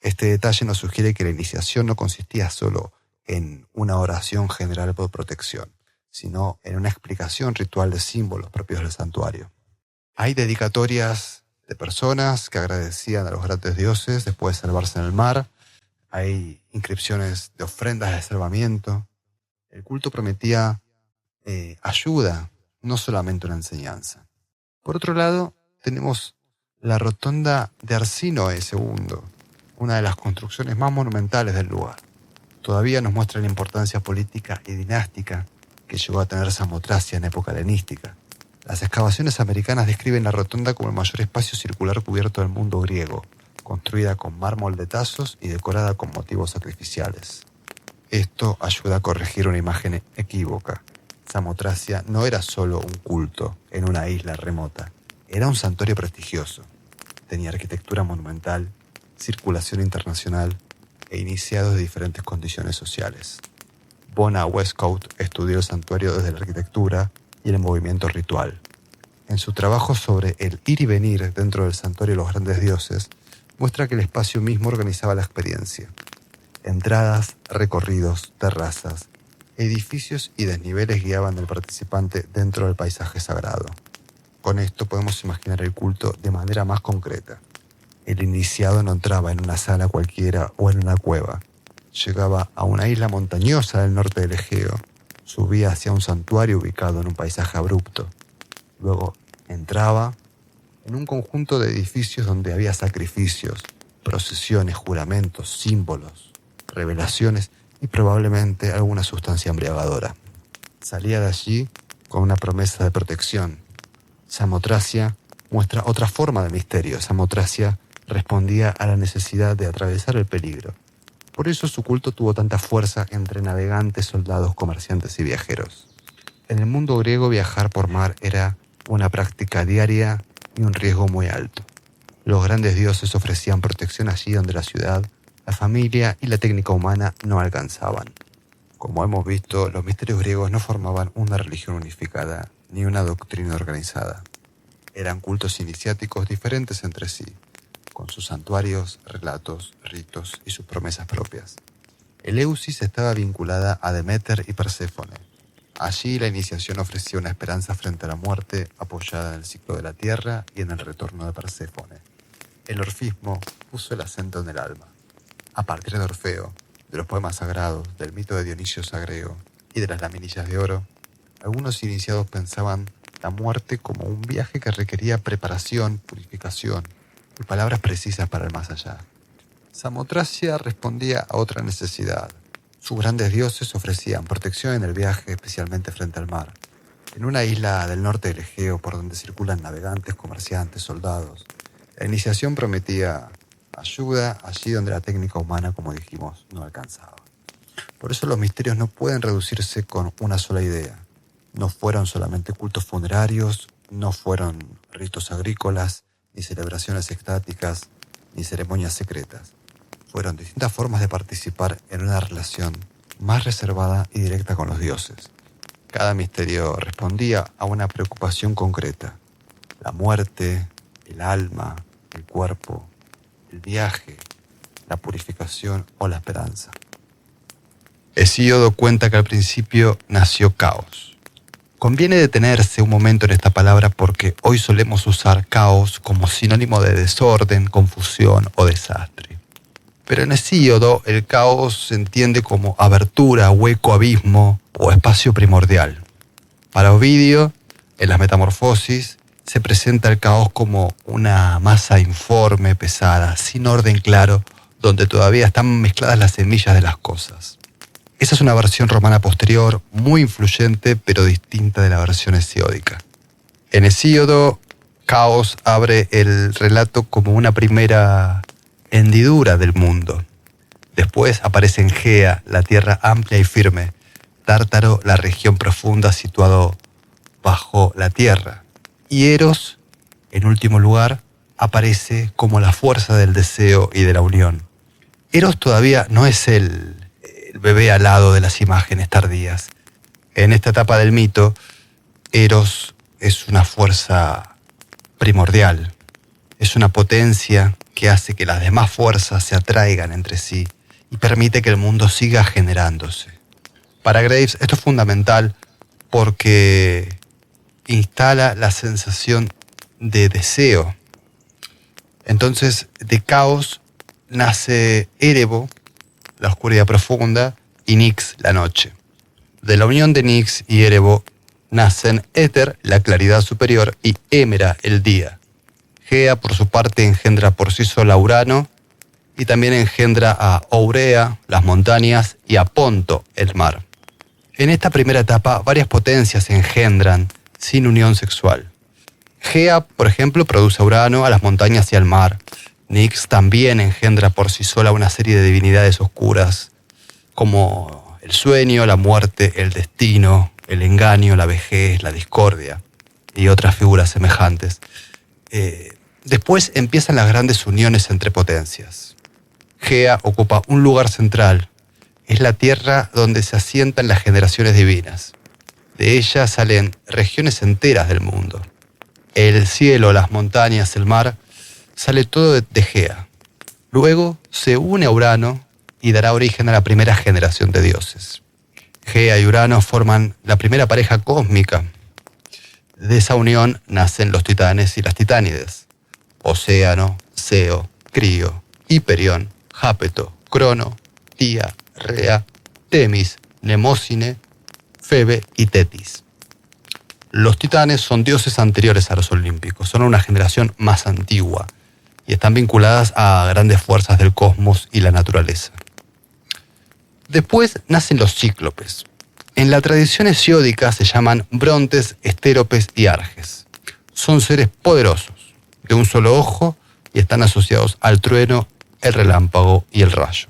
Este detalle nos sugiere que la iniciación no consistía solo en una oración general por protección, sino en una explicación ritual de símbolos propios del santuario. Hay dedicatorias de personas que agradecían a los grandes dioses después de salvarse en el mar. Hay inscripciones de ofrendas de salvamiento. El culto prometía ayuda, no solamente una enseñanza. Por otro lado, tenemos la rotonda de Arsínoe II, una de las construcciones más monumentales del lugar. Todavía nos muestra la importancia política y dinástica que llegó a tener Samotracia en época helenística. Las excavaciones americanas describen la rotonda como el mayor espacio circular cubierto del mundo griego, construida con mármol de Tasos y decorada con motivos sacrificiales. Esto ayuda a corregir una imagen equívoca. Samotracia no era solo un culto en una isla remota, era un santuario prestigioso. Tenía arquitectura monumental, circulación internacional e iniciados de diferentes condiciones sociales. Bona Westcott estudió el santuario desde la arquitectura y el movimiento ritual. En su trabajo sobre el ir y venir dentro del santuario de los grandes dioses, muestra que el espacio mismo organizaba la experiencia. Entradas, recorridos, terrazas, edificios y desniveles guiaban al participante dentro del paisaje sagrado. Con esto podemos imaginar el culto de manera más concreta. El iniciado no entraba en una sala cualquiera o en una cueva. Llegaba a una isla montañosa del norte del Egeo, subía hacia un santuario ubicado en un paisaje abrupto. Luego entraba en un conjunto de edificios donde había sacrificios, procesiones, juramentos, símbolos, revelaciones y probablemente alguna sustancia embriagadora. Salía de allí con una promesa de protección. Samotracia muestra otra forma de misterio. Samotracia respondía a la necesidad de atravesar el peligro. Por eso su culto tuvo tanta fuerza entre navegantes, soldados, comerciantes y viajeros. En el mundo griego viajar por mar era una práctica diaria y un riesgo muy alto. Los grandes dioses ofrecían protección allí donde la ciudad, la familia y la técnica humana no alcanzaban. Como hemos visto, los misterios griegos no formaban una religión unificada ni una doctrina organizada. Eran cultos iniciáticos diferentes entre sí, con sus santuarios, relatos, ritos y sus promesas propias. Eleusis estaba vinculada a Deméter y Perséfone. Allí la iniciación ofrecía una esperanza frente a la muerte, apoyada en el ciclo de la tierra y en el retorno de Perséfone. El orfismo puso el acento en el alma. A partir de Orfeo, de los poemas sagrados, del mito de Dionisio Sagreo y de las laminillas de oro, algunos iniciados pensaban la muerte como un viaje que requería preparación, purificación y palabras precisas para el más allá. Samotracia respondía a otra necesidad. Sus grandes dioses ofrecían protección en el viaje, especialmente frente al mar. En una isla del norte del Egeo por donde circulan navegantes, comerciantes, soldados, la iniciación prometía ayuda allí donde la técnica humana, como dijimos, no alcanzaba. Por eso los misterios no pueden reducirse con una sola idea. No fueron solamente cultos funerarios, no fueron ritos agrícolas, ni celebraciones extáticas, ni ceremonias secretas. Fueron distintas formas de participar en una relación más reservada y directa con los dioses. Cada misterio respondía a una preocupación concreta: la muerte, el alma, el cuerpo, el viaje, la purificación o la esperanza. Hesíodo cuenta que al principio nació caos. Conviene detenerse un momento en esta palabra porque hoy solemos usar caos como sinónimo de desorden, confusión o desastre. Pero en Hesíodo el caos se entiende como abertura, hueco, abismo o espacio primordial. Para Ovidio, en las Metamorfosis, se presenta el caos como una masa informe, pesada, sin orden claro, donde todavía están mezcladas las semillas de las cosas. Esa es una versión romana posterior, muy influyente, pero distinta de la versión hesiódica. En Hesíodo, caos abre el relato como una primera hendidura del mundo. Después aparece Engea, la tierra amplia y firme, Tártaro, la región profunda situado bajo la tierra. Y Eros, en último lugar, aparece como la fuerza del deseo y de la unión. Eros todavía no es el bebé alado de las imágenes tardías. En esta etapa del mito, Eros es una fuerza primordial. Es una potencia que hace que las demás fuerzas se atraigan entre sí y permite que el mundo siga generándose. Para Graves esto es fundamental porque instala la sensación de deseo. Entonces, de caos nace Erebo, la oscuridad profunda, y Nix, la noche. De la unión de Nix y Erebo nacen Éter, la claridad superior, y Émera, el día. Gea, por su parte, engendra por sí sola a Urano y también engendra a Ourea, las montañas, y a Ponto, el mar. En esta primera etapa, varias potencias se engendran sin unión sexual. Gea, por ejemplo, produce a Urano, a las montañas y al mar. Nix también engendra por sí sola una serie de divinidades oscuras, como el sueño, la muerte, el destino, el engaño, la vejez, la discordia y otras figuras semejantes. Después empiezan las grandes uniones entre potencias. Gea ocupa un lugar central. Es la tierra donde se asientan las generaciones divinas. De ella salen regiones enteras del mundo. El cielo, las montañas, el mar, sale todo de Gea. Luego se une a Urano y dará origen a la primera generación de dioses. Gea y Urano forman la primera pareja cósmica. De esa unión nacen los titanes y las titánides: Océano, Seo, Crío, Hiperión, Jápeto, Crono, Tía, Rea, Temis, Nemósine, Febe y Tetis. Los titanes son dioses anteriores a los olímpicos, son una generación más antigua y están vinculadas a grandes fuerzas del cosmos y la naturaleza. Después nacen los cíclopes. En la tradición hesiódica se llaman Brontes, Estéropes y Arges. Son seres poderosos, de un solo ojo, y están asociados al trueno, el relámpago y el rayo.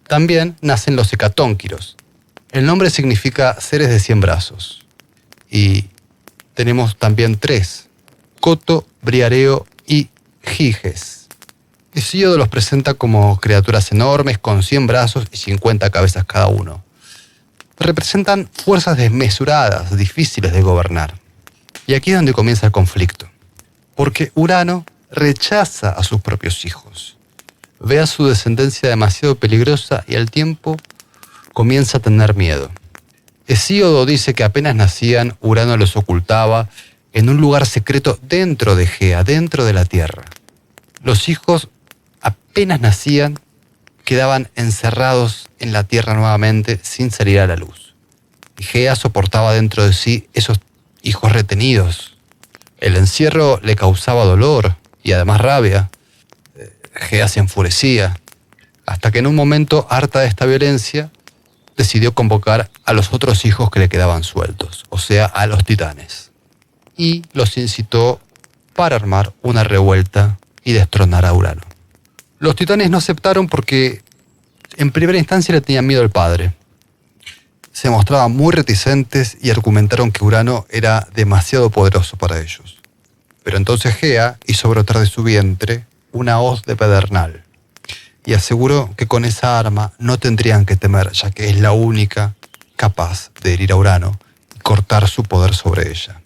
También nacen los hecatónquiros. El nombre significa seres de 100 brazos. Y tenemos también 3, Coto, Briareo y Giges. Hesíodo los presenta como criaturas enormes con 100 brazos y 50 cabezas cada uno. Representan fuerzas desmesuradas, difíciles de gobernar. Y aquí es donde comienza el conflicto. Porque Urano rechaza a sus propios hijos. Ve a su descendencia demasiado peligrosa y al tiempo comienza a tener miedo. Hesíodo dice que apenas nacían, Urano los ocultaba en un lugar secreto dentro de Gea, dentro de la Tierra. Los hijos apenas nacían, quedaban encerrados en la Tierra nuevamente sin salir a la luz. Y Gea soportaba dentro de sí esos hijos retenidos. El encierro le causaba dolor y además rabia. Gea se enfurecía, hasta que en un momento, harta de esta violencia, decidió convocar a los otros hijos que le quedaban sueltos, o sea, a los titanes. Y los incitó para armar una revuelta y destronar a Urano. Los titanes no aceptaron porque en primera instancia le tenían miedo al padre. Se mostraban muy reticentes y argumentaron que Urano era demasiado poderoso para ellos. Pero entonces Gea hizo brotar de su vientre una hoz de pedernal y aseguró que con esa arma no tendrían que temer, ya que es la única capaz de herir a Urano y cortar su poder sobre ella.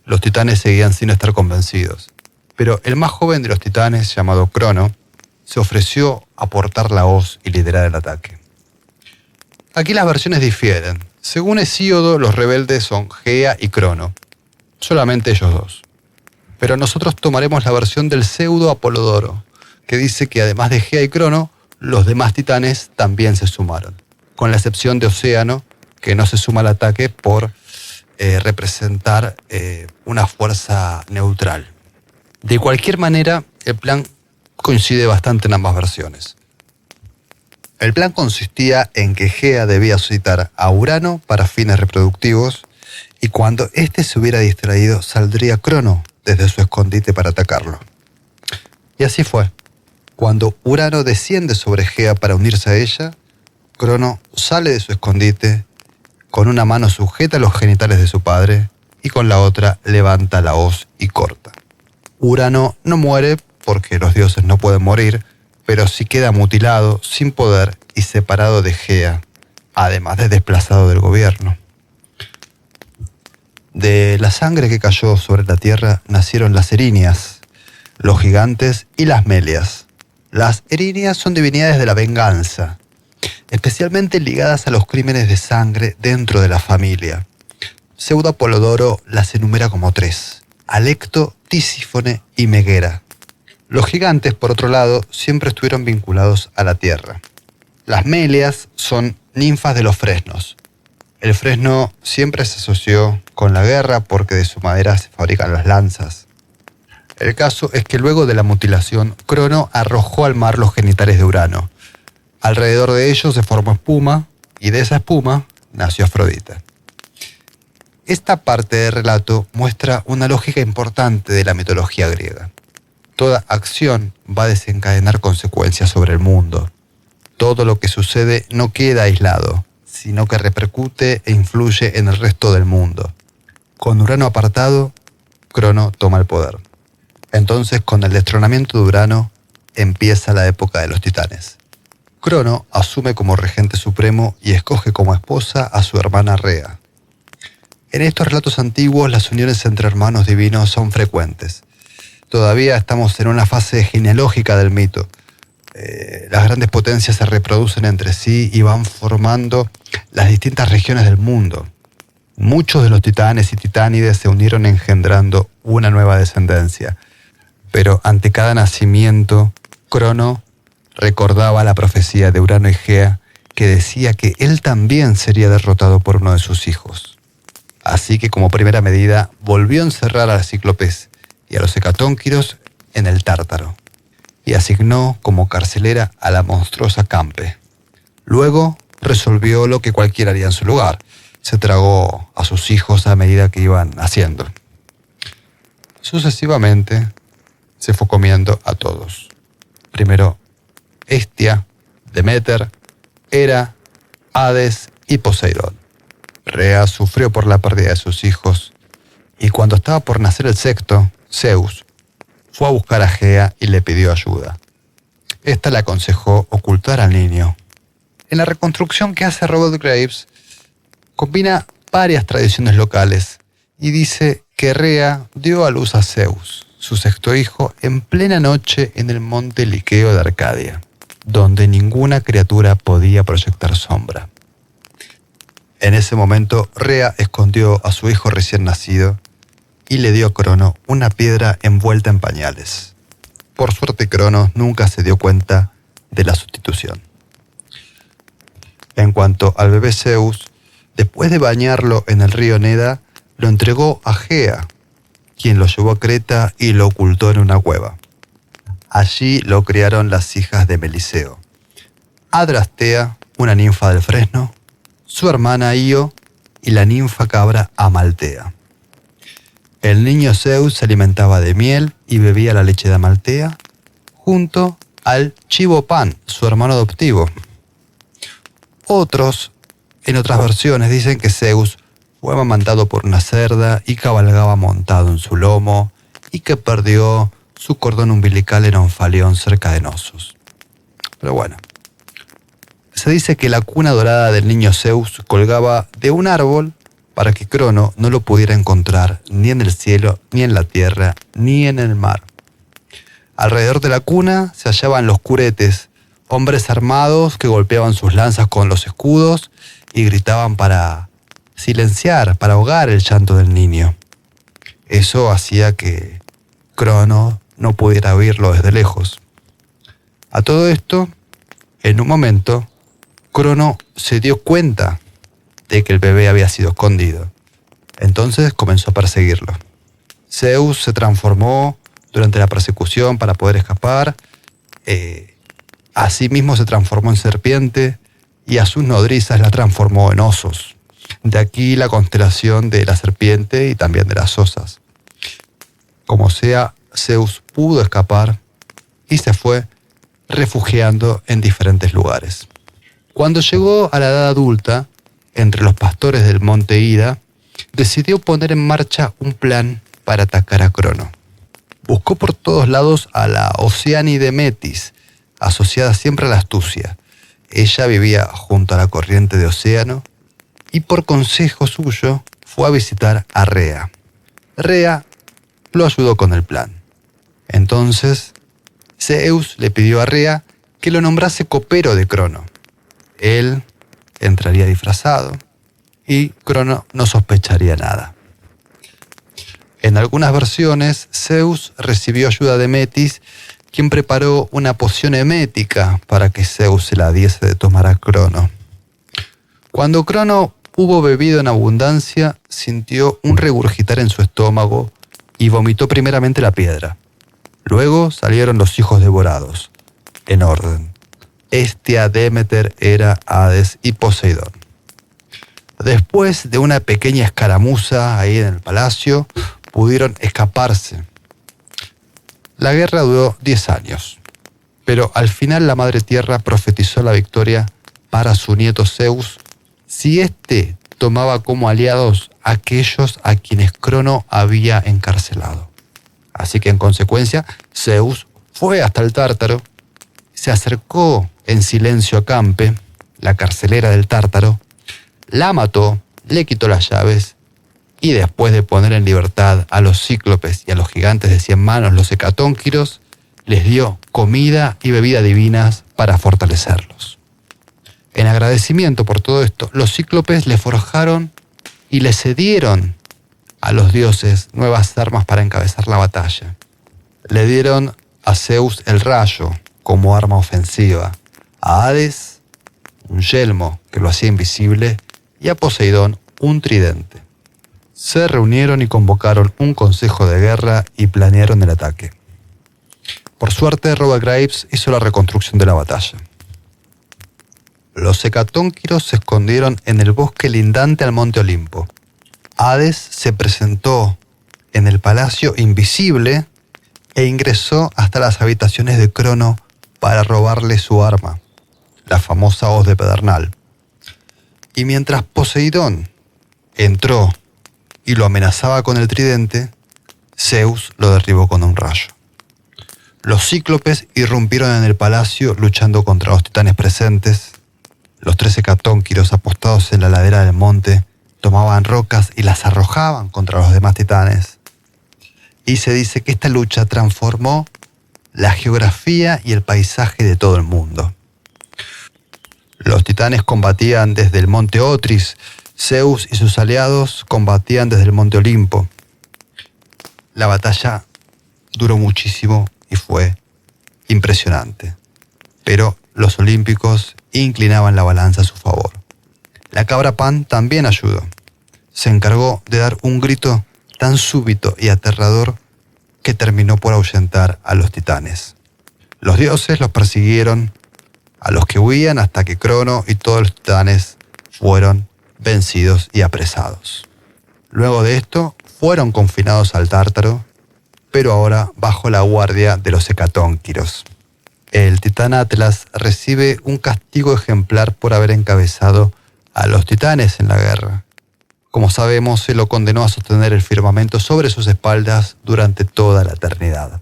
Los titanes seguían sin estar convencidos, pero el más joven de los titanes, llamado Crono, se ofreció a portar la hoz y liderar el ataque. Aquí las versiones difieren. Según Hesíodo, los rebeldes son Gea y Crono, solamente ellos dos. Pero nosotros tomaremos la versión del pseudo Apolodoro, que dice que además de Gea y Crono, los demás titanes también se sumaron, con la excepción de Océano, que no se suma al ataque por representar una fuerza neutral. De cualquier manera, el plan coincide bastante en ambas versiones. El plan consistía en que Gea debía suscitar a Urano para fines reproductivos y cuando éste se hubiera distraído saldría Crono desde su escondite para atacarlo. Y así fue. Cuando Urano desciende sobre Gea para unirse a ella, Crono sale de su escondite, con una mano sujeta los genitales de su padre y con la otra levanta la hoz y corta. Urano no muere porque los dioses no pueden morir, pero sí queda mutilado, sin poder y separado de Gea, además de desplazado del gobierno. De la sangre que cayó sobre la tierra nacieron las Erinias, los gigantes y las Melias. Las Erinias son divinidades de la venganza, especialmente ligadas a los crímenes de sangre dentro de la familia. Pseudo Apolodoro las enumera como 3: Alecto, Tisífone y Meguera. Los gigantes, por otro lado, siempre estuvieron vinculados a la tierra. Las Melias son ninfas de los fresnos. El fresno siempre se asoció con la guerra porque de su madera se fabrican las lanzas. El caso es que luego de la mutilación, Crono arrojó al mar los genitales de Urano. Alrededor de ellos se formó espuma y de esa espuma nació Afrodita. Esta parte del relato muestra una lógica importante de la mitología griega. Toda acción va a desencadenar consecuencias sobre el mundo. Todo lo que sucede no queda aislado, sino que repercute e influye en el resto del mundo. Con Urano apartado, Crono toma el poder. Entonces, con el destronamiento de Urano, empieza la época de los titanes. Crono asume como regente supremo y escoge como esposa a su hermana Rea. En estos relatos antiguos, las uniones entre hermanos divinos son frecuentes. Todavía estamos en una fase genealógica del mito. Las grandes potencias se reproducen entre sí y van formando las distintas regiones del mundo. Muchos de los titanes y titánides se unieron engendrando una nueva descendencia. Pero ante cada nacimiento, Crono recordaba la profecía de Urano y Gea que decía que él también sería derrotado por uno de sus hijos. Así que como primera medida volvió a encerrar a las cíclopes y a los hecatónquiros en el Tártaro y asignó como carcelera a la monstruosa Campe. Luego resolvió lo que cualquiera haría en su lugar: se tragó a sus hijos a medida que iban naciendo. Sucesivamente se fue comiendo a todos. Primero Hestia, Deméter, Hera, Hades y Poseidón. Rea sufrió por la pérdida de sus hijos y cuando estaba por nacer el sexto, Zeus, fue a buscar a Gea y le pidió ayuda. Esta le aconsejó ocultar al niño. En la reconstrucción que hace Robert Graves, combina varias tradiciones locales y dice que Rea dio a luz a Zeus, su sexto hijo, en plena noche en el monte Liqueo de Arcadia, donde ninguna criatura podía proyectar sombra. En ese momento, Rea escondió a su hijo recién nacido y le dio a Crono una piedra envuelta en pañales. Por suerte, Crono nunca se dio cuenta de la sustitución. En cuanto al bebé Zeus, después de bañarlo en el río Neda, lo entregó a Gea, quien lo llevó a Creta y lo ocultó en una cueva. Allí lo criaron las hijas de Meliseo: Adrastea, una ninfa del fresno, su hermana Io y la ninfa cabra Amaltea. El niño Zeus se alimentaba de miel y bebía la leche de Amaltea, junto al chivo Pan, su hermano adoptivo. Otros, en otras versiones, dicen que Zeus fue amamantado por una cerda y cabalgaba montado en su lomo, y que perdió su cordón umbilical en Onfalión cerca de Nosos. Pero bueno, se dice que la cuna dorada del niño Zeus colgaba de un árbol para que Crono no lo pudiera encontrar ni en el cielo, ni en la tierra, ni en el mar. Alrededor de la cuna se hallaban los curetes, hombres armados que golpeaban sus lanzas con los escudos y gritaban para silenciar, para ahogar el llanto del niño. Eso hacía que Crono no pudiera oírlo desde lejos. A todo esto, en un momento, Crono se dio cuenta de que el bebé había sido escondido. Entonces comenzó a perseguirlo. Zeus se transformó durante la persecución para poder escapar. Asimismo se transformó en serpiente y a sus nodrizas la transformó en osos. De aquí la constelación de la serpiente y también de las osas. Como sea, Zeus pudo escapar y se fue refugiando en diferentes lugares. Cuando llegó a la edad adulta, entre los pastores del monte Ida, decidió poner en marcha un plan para atacar a Crono. Buscó por todos lados a la Oceánide Metis, asociada siempre a la astucia. Ella vivía junto a la corriente de océano y por consejo suyo fue a visitar a Rea. Rea lo ayudó con el plan. Entonces, Zeus le pidió a Rea que lo nombrase copero de Crono. Él entraría disfrazado y Crono no sospecharía nada. En algunas versiones, Zeus recibió ayuda de Metis, quien preparó una poción emética para que Zeus se la diese de tomar a Crono. Cuando Crono hubo bebido en abundancia, sintió un regurgitar en su estómago y vomitó primeramente la piedra. Luego salieron los hijos devorados, en orden: Hestia, Demeter, Hera, Hades y Poseidón. Después de una pequeña escaramuza ahí en el palacio, pudieron escaparse. La guerra duró 10 años, pero al final la Madre Tierra profetizó la victoria para su nieto Zeus si éste tomaba como aliados a aquellos a quienes Crono había encarcelado. Así que en consecuencia, Zeus fue hasta el Tártaro, se acercó en silencio a Campe, la carcelera del Tártaro, la mató, le quitó las llaves y después de poner en libertad a los cíclopes y a los gigantes de 100 manos, los hecatónquiros, les dio comida y bebida divinas para fortalecerlos. En agradecimiento por todo esto, los cíclopes le forjaron y le cedieron a los dioses nuevas armas para encabezar la batalla. Le dieron a Zeus el rayo como arma ofensiva, a Hades un yelmo que lo hacía invisible y a Poseidón un tridente. Se reunieron y convocaron un consejo de guerra y planearon el ataque. Por suerte, Robert Graves hizo la reconstrucción de la batalla. Los hecatónquiros se escondieron en el bosque lindante al monte Olimpo. Hades se presentó en el palacio invisible e ingresó hasta las habitaciones de Crono para robarle su arma, la famosa hoz de pedernal. Y mientras Poseidón entró y lo amenazaba con el tridente, Zeus lo derribó con un rayo. Los cíclopes irrumpieron en el palacio luchando contra los titanes presentes. Los 3 hecatónquiros apostados en la ladera del monte tomaban rocas y las arrojaban contra los demás titanes. Y se dice que esta lucha transformó la geografía y el paisaje de todo el mundo. Los titanes combatían desde el monte Otris, Zeus y sus aliados combatían desde el monte Olimpo. La batalla duró muchísimo y fue impresionante, pero los olímpicos inclinaban la balanza a su favor. La cabra Pan también ayudó. Se encargó de dar un grito tan súbito y aterrador que terminó por ahuyentar a los titanes. Los dioses los persiguieron a los que huían hasta que Crono y todos los titanes fueron vencidos y apresados. Luego de esto, fueron confinados al Tártaro, pero ahora bajo la guardia de los hecatónquiros. El titán Atlas recibe un castigo ejemplar por haber encabezado a los titanes en la guerra. Como sabemos, se lo condenó a sostener el firmamento sobre sus espaldas durante toda la eternidad.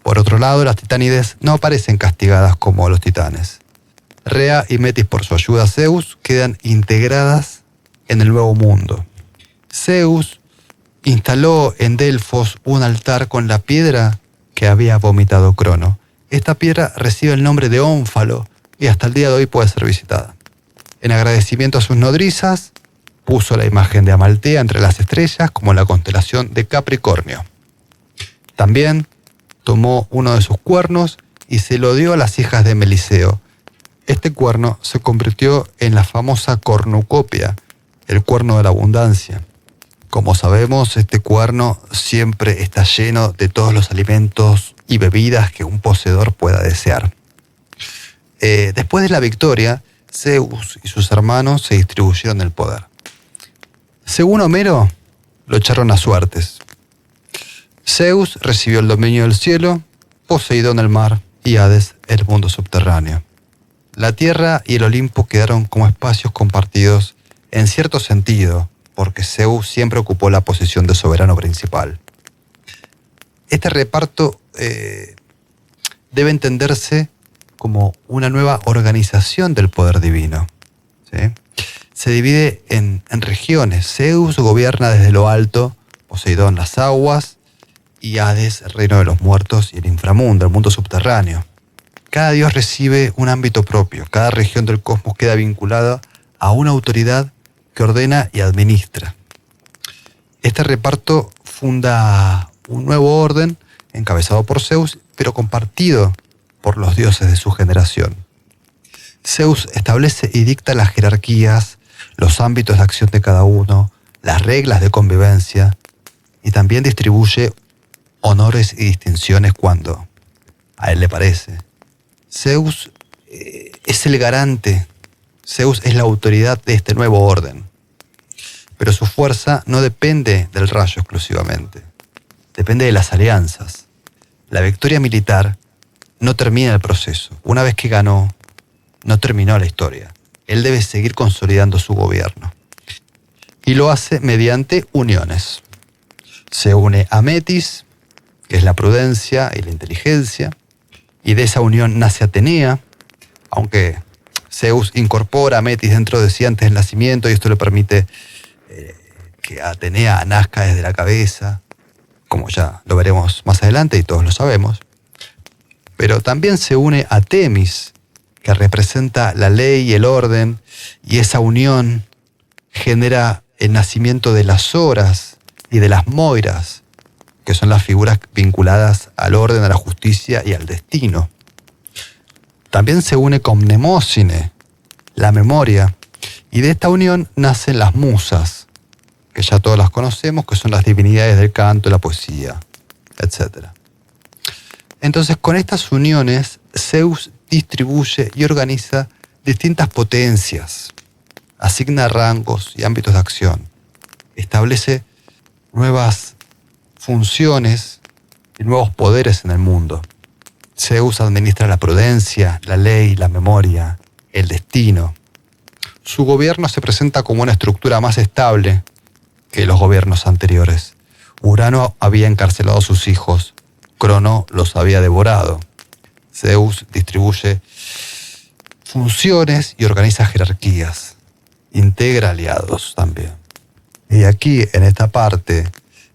Por otro lado, las titánides no aparecen castigadas como los titanes. Rea y Metis, por su ayuda a Zeus, quedan integradas en el nuevo mundo. Zeus instaló en Delfos un altar con la piedra que había vomitado Crono. Esta piedra recibe el nombre de Ónfalo y hasta el día de hoy puede ser visitada. En agradecimiento a sus nodrizas, puso la imagen de Amaltea entre las estrellas como la constelación de Capricornio. También tomó uno de sus cuernos y se lo dio a las hijas de Meliseo. Este cuerno se convirtió en la famosa cornucopia, el cuerno de la abundancia. Como sabemos, este cuerno siempre está lleno de todos los alimentos y bebidas que un poseedor pueda desear. Después de la victoria, Zeus y sus hermanos se distribuyeron el poder. Según Homero, lo echaron a suertes. Zeus recibió el dominio del cielo, Poseidón el mar y Hades el mundo subterráneo. La tierra y el Olimpo quedaron como espacios compartidos en cierto sentido, porque Zeus siempre ocupó la posición de soberano principal. Este reparto debe entenderse como una nueva organización del poder divino, ¿sí? se divide en regiones. Zeus gobierna desde lo alto, Poseidón las aguas y Hades el reino de los muertos y el inframundo, el mundo subterráneo. Cada dios recibe un ámbito propio, cada región del cosmos queda vinculada a una autoridad que ordena y administra. Este reparto funda un nuevo orden encabezado por Zeus, pero compartido por los dioses de su generación. Zeus establece y dicta las jerarquías, los ámbitos de acción de cada uno, las reglas de convivencia y también distribuye honores y distinciones cuando a él le parece. Zeus es el garante, Zeus es la autoridad de este nuevo orden. Pero su fuerza no depende del rayo exclusivamente, depende de las alianzas. La victoria militar no termina el proceso. Una vez que ganó, no terminó la historia. Él debe seguir consolidando su gobierno. Y lo hace mediante uniones. Se une a Metis, que es la prudencia y la inteligencia, y de esa unión nace Atenea, aunque Zeus incorpora a Metis dentro de sí antes del nacimiento, y esto le permite que Atenea nazca desde la cabeza, como ya lo veremos más adelante y todos lo sabemos. Pero también se une a Temis, que representa la ley y el orden, y esa unión genera el nacimiento de las Horas y de las Moiras, que son las figuras vinculadas al orden, a la justicia y al destino. También se une con Mnemósine, la memoria, y de esta unión nacen las musas, que ya todas las conocemos, que son las divinidades del canto, la poesía, etc. Entonces, con estas uniones, Zeus distribuye y organiza distintas potencias, asigna rangos y ámbitos de acción, establece nuevas funciones y nuevos poderes en el mundo. Zeus administra la prudencia, la ley, la memoria, el destino. Su gobierno se presenta como una estructura más estable que los gobiernos anteriores. Urano había encarcelado a sus hijos, Crono los había devorado. Zeus distribuye funciones y organiza jerarquías. Integra aliados también. Y aquí, en esta parte,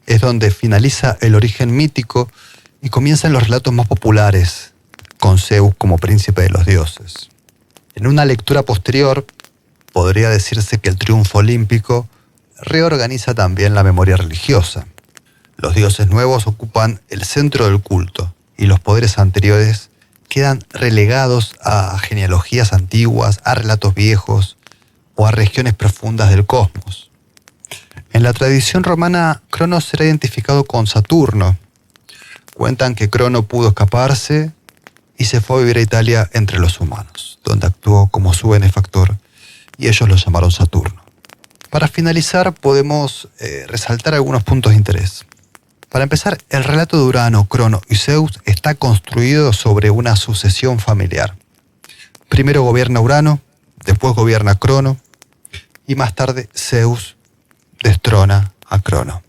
es donde finaliza el origen mítico y comienzan los relatos más populares, con Zeus como príncipe de los dioses. En una lectura posterior, podría decirse que el triunfo olímpico reorganiza también la memoria religiosa. Los dioses nuevos ocupan el centro del culto y los poderes anteriores quedan relegados a genealogías antiguas, a relatos viejos o a regiones profundas del cosmos. En la tradición romana, Crono será identificado con Saturno. Cuentan que Crono pudo escaparse y se fue a vivir a Italia entre los humanos, donde actuó como su benefactor y ellos lo llamaron Saturno. Para finalizar, podemos resaltar algunos puntos de interés. Para empezar, el relato de Urano, Crono y Zeus está construido sobre una sucesión familiar. Primero gobierna Urano, después gobierna Crono y más tarde Zeus destrona a Crono.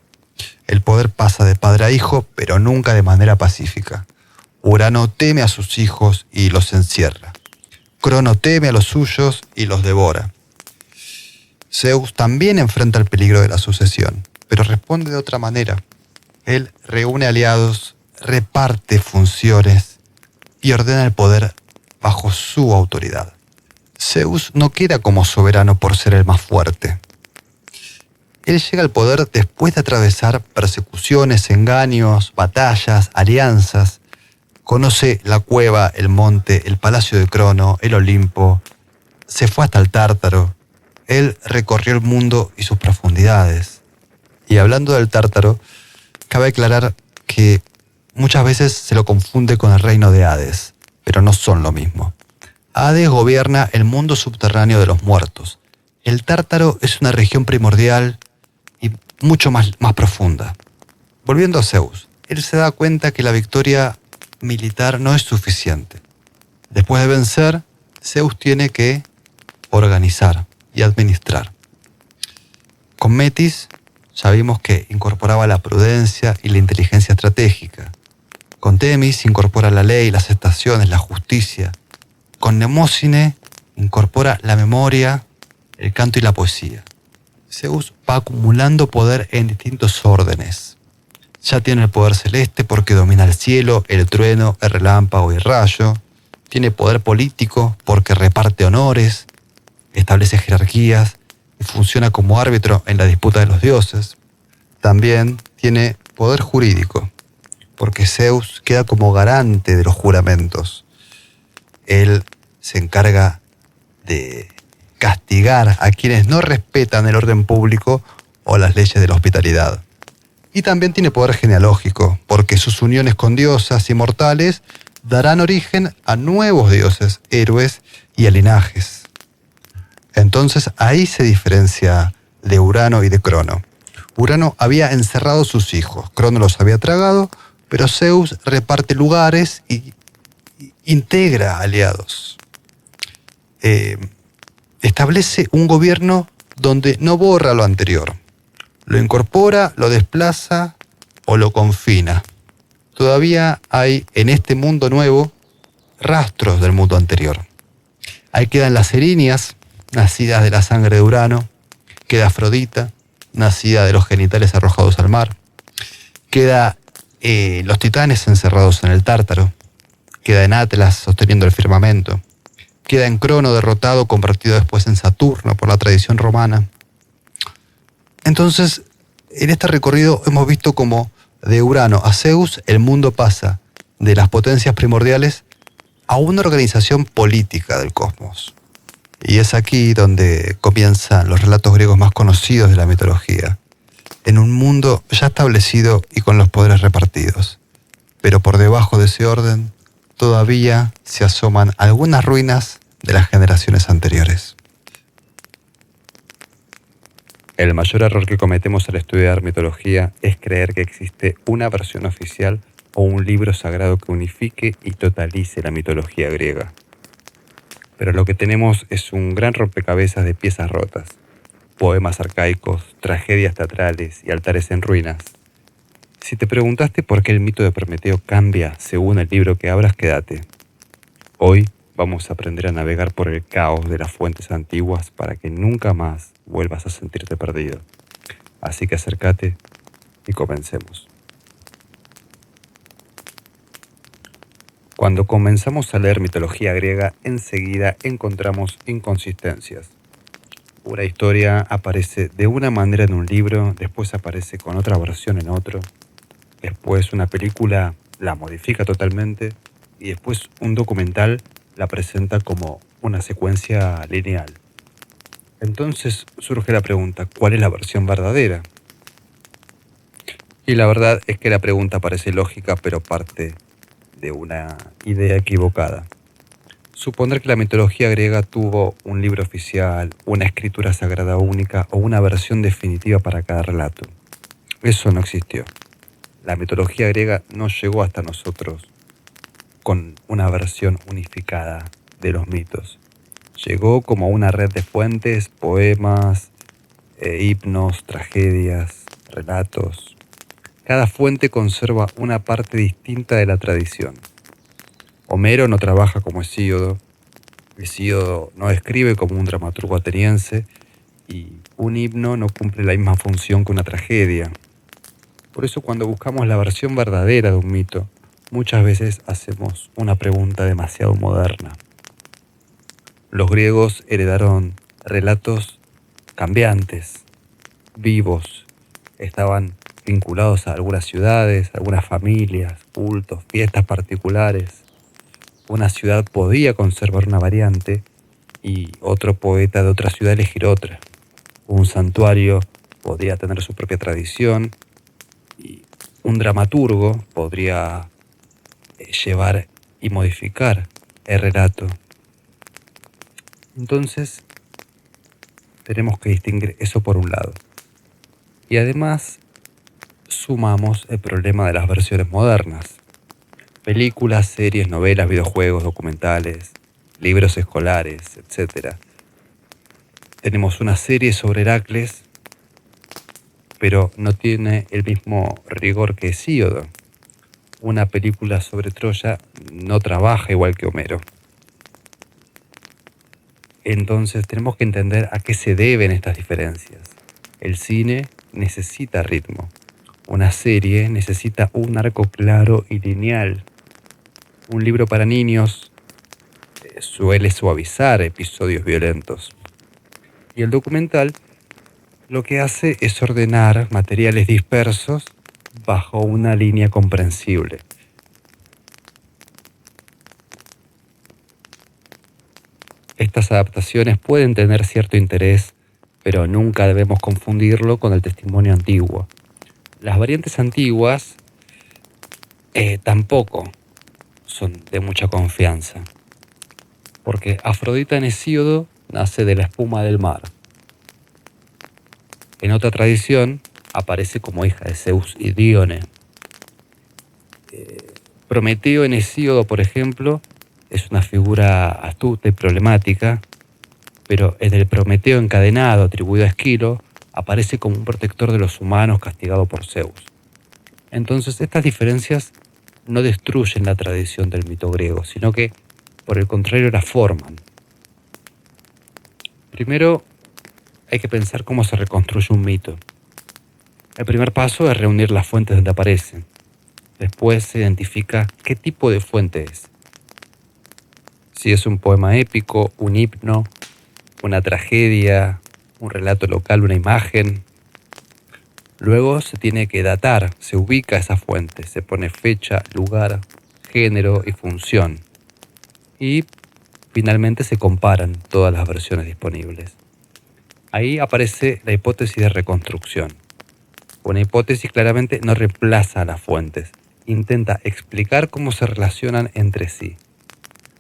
El poder pasa de padre a hijo, pero nunca de manera pacífica. Urano teme a sus hijos y los encierra. Crono teme a los suyos y los devora. Zeus también enfrenta el peligro de la sucesión, pero responde de otra manera. Él reúne aliados, reparte funciones y ordena el poder bajo su autoridad. Zeus no queda como soberano por ser el más fuerte. Él llega al poder después de atravesar persecuciones, engaños, batallas, alianzas. Conoce la cueva, el monte, el palacio de Crono, el Olimpo. Se fue hasta el Tártaro. Él recorrió el mundo y sus profundidades. Y hablando del Tártaro, cabe aclarar que muchas veces se lo confunde con el reino de Hades, pero no son lo mismo. Hades gobierna el mundo subterráneo de los muertos. El Tártaro es una región primordial y mucho más profunda. Volviendo a Zeus, él se da cuenta que la victoria militar no es suficiente. Después de vencer, Zeus tiene que organizar y administrar. Con Metis ya vimos que incorporaba la prudencia y la inteligencia estratégica. Con Temis incorpora la ley, las estaciones, la justicia. Con Mnemósine incorpora la memoria el canto y la poesía. Zeus va acumulando poder en distintos órdenes. Ya tiene el poder celeste porque domina el cielo, el trueno, el relámpago y el rayo. Tiene poder político porque reparte honores, establece jerarquías y funciona como árbitro en la disputa de los dioses. También tiene poder jurídico porque Zeus queda como garante de los juramentos. Él se encarga de castigar a quienes no respetan el orden público o las leyes de la hospitalidad. Y también tiene poder genealógico, porque sus uniones con diosas inmortales darán origen a nuevos dioses, héroes y a linajes. Entonces ahí se diferencia de Urano y de Crono. Urano había encerrado a sus hijos, Crono los había tragado, pero Zeus reparte lugares y integra aliados. Establece un gobierno donde no borra lo anterior. Lo incorpora, lo desplaza o lo confina. Todavía hay en este mundo nuevo rastros del mundo anterior. Ahí quedan las Erinias, nacidas de la sangre de Urano. Queda Afrodita, nacida de los genitales arrojados al mar. Queda los titanes encerrados en el Tártaro. Queda en Atlas sosteniendo el firmamento. Queda en Crono derrotado, convertido después en Saturno por la tradición romana. Entonces, en este recorrido hemos visto cómo de Urano a Zeus el mundo pasa de las potencias primordiales a una organización política del cosmos. Y es aquí donde comienzan los relatos griegos más conocidos de la mitología, en un mundo ya establecido y con los poderes repartidos. Pero por debajo de ese orden todavía se asoman algunas ruinas de las generaciones anteriores. El mayor error que cometemos al estudiar mitología es creer que existe una versión oficial o un libro sagrado que unifique y totalice la mitología griega. Pero lo que tenemos es un gran rompecabezas de piezas rotas, poemas arcaicos, tragedias teatrales y altares en ruinas. Si te preguntaste por qué el mito de Prometeo cambia según el libro que abras, quédate. Hoy vamos a aprender a navegar por el caos de las fuentes antiguas para que nunca más vuelvas a sentirte perdido. Así que acércate y comencemos. Cuando comenzamos a leer mitología griega, enseguida encontramos inconsistencias. Una historia aparece de una manera en un libro, después aparece con otra versión en otro, después una película la modifica totalmente y después un documental la presenta como una secuencia lineal. Entonces surge la pregunta, ¿cuál es la versión verdadera? Y la verdad es que la pregunta parece lógica, pero parte de una idea equivocada. Suponer que la mitología griega tuvo un libro oficial, una escritura sagrada única o una versión definitiva para cada relato. Eso no existió. La mitología griega no llegó hasta nosotros con una versión unificada de los mitos. Llegó como una red de fuentes, poemas, himnos, tragedias, relatos. Cada fuente conserva una parte distinta de la tradición. Homero no trabaja como Hesíodo, Hesíodo no escribe como un dramaturgo ateniense y un himno no cumple la misma función que una tragedia. Por eso cuando buscamos la versión verdadera de un mito, muchas veces hacemos una pregunta demasiado moderna. Los griegos heredaron relatos cambiantes, vivos, estaban vinculados a algunas ciudades, algunas familias, cultos, fiestas particulares. Una ciudad podía conservar una variante y otro poeta de otra ciudad elegir otra. Un santuario podía tener su propia tradición y un dramaturgo podría llevar y modificar el relato. Entonces, tenemos que distinguir eso por un lado. Y además, sumamos el problema de las versiones modernas. Películas, series, novelas, videojuegos, documentales, libros escolares, etc. Tenemos una serie sobre Heracles, pero no tiene el mismo rigor que Hesíodo. Una película sobre Troya no trabaja igual que Homero. Entonces tenemos que entender a qué se deben estas diferencias. El cine necesita ritmo. Una serie necesita un arco claro y lineal. Un libro para niños suele suavizar episodios violentos. Y el documental lo que hace es ordenar materiales dispersos bajo una línea comprensible. Estas adaptaciones pueden tener cierto interés, pero nunca debemos confundirlo con el testimonio antiguo. Las variantes antiguas tampoco son de mucha confianza, porque Afrodita en Hesíodo nace de la espuma del mar. En otra tradición aparece como hija de Zeus y Dione. Prometeo en Hesíodo, por ejemplo, es una figura astuta y problemática, pero en el Prometeo encadenado atribuido a Esquilo aparece como un protector de los humanos castigado por Zeus. Entonces estas diferencias no destruyen la tradición del mito griego, sino que por el contrario la forman. Primero hay que pensar cómo se reconstruye un mito. El primer paso es reunir las fuentes donde aparece. Después se identifica qué tipo de fuente es. Si es un poema épico, un himno, una tragedia, un relato local, una imagen. Luego se tiene que datar, se ubica esa fuente, se pone fecha, lugar, género y función. Y finalmente se comparan todas las versiones disponibles. Ahí aparece la hipótesis de reconstrucción. Una hipótesis claramente no reemplaza a las fuentes, intenta explicar cómo se relacionan entre sí.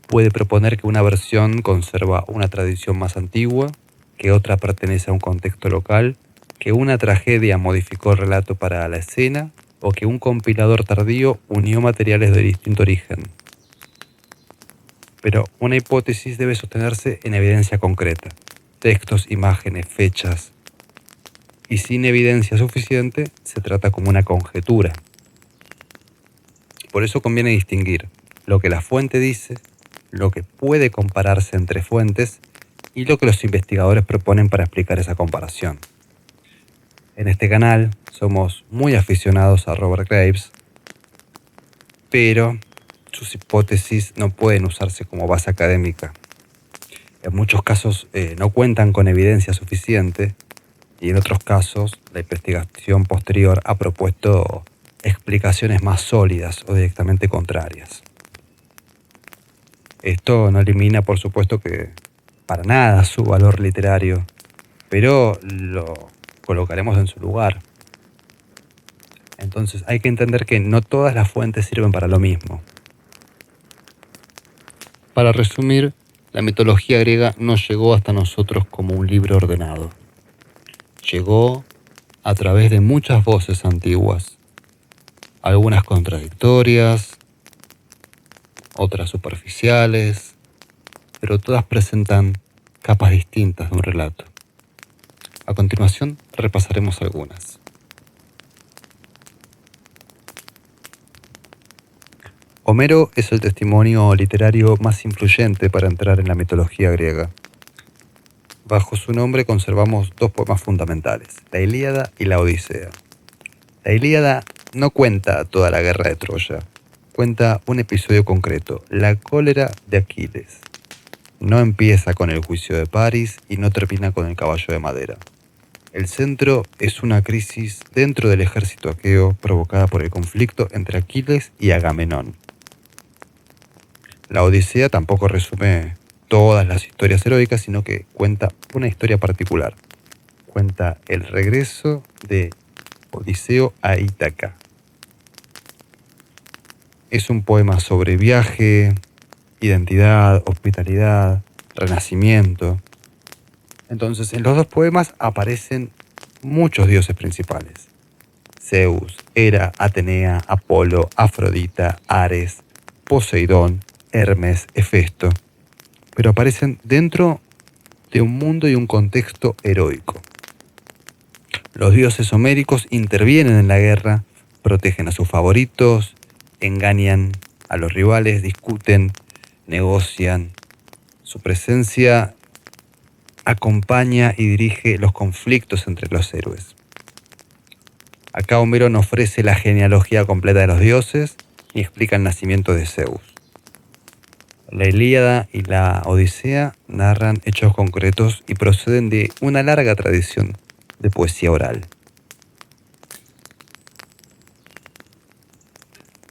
Puede proponer que una versión conserva una tradición más antigua, que otra pertenece a un contexto local, que una tragedia modificó el relato para la escena o que un compilador tardío unió materiales de distinto origen. Pero una hipótesis debe sostenerse en evidencia concreta, textos, imágenes, fechas. Y sin evidencia suficiente se trata como una conjetura. Por eso conviene distinguir lo que la fuente dice, lo que puede compararse entre fuentes y lo que los investigadores proponen para explicar esa comparación. En este canal somos muy aficionados a Robert Graves, pero sus hipótesis no pueden usarse como base académica. En muchos casos no cuentan con evidencia suficiente y en otros casos la investigación posterior ha propuesto explicaciones más sólidas o directamente contrarias. Esto no elimina, por supuesto, que para nada su valor literario, pero lo colocaremos en su lugar. Entonces hay que entender que no todas las fuentes sirven para lo mismo. Para resumir, la mitología griega no llegó hasta nosotros como un libro ordenado. Llegó a través de muchas voces antiguas, algunas contradictorias, otras superficiales, pero todas presentan capas distintas de un relato. A continuación repasaremos algunas. Homero es el testimonio literario más influyente para entrar en la mitología griega. Bajo su nombre conservamos dos poemas fundamentales, la Ilíada y la Odisea. La Ilíada no cuenta toda la guerra de Troya, cuenta un episodio concreto, la cólera de Aquiles. No empieza con el juicio de París y no termina con el caballo de madera. El centro es una crisis dentro del ejército aqueo provocada por el conflicto entre Aquiles y Agamenón. La Odisea tampoco resume todas las historias heroicas, sino que cuenta una historia particular. Cuenta el regreso de Odiseo a Ítaca. Es un poema sobre viaje, identidad, hospitalidad, renacimiento. Entonces, en los dos poemas aparecen muchos dioses principales. Zeus, Hera, Atenea, Apolo, Afrodita, Ares, Poseidón, Hermes, Hefesto. Pero aparecen dentro de un mundo y un contexto heroico. Los dioses homéricos intervienen en la guerra, protegen a sus favoritos, engañan a los rivales, discuten, negocian. Su presencia acompaña y dirige los conflictos entre los héroes. Acá Homero no ofrece la genealogía completa de los dioses ni explica el nacimiento de Zeus. La Ilíada y la Odisea narran hechos concretos y proceden de una larga tradición de poesía oral.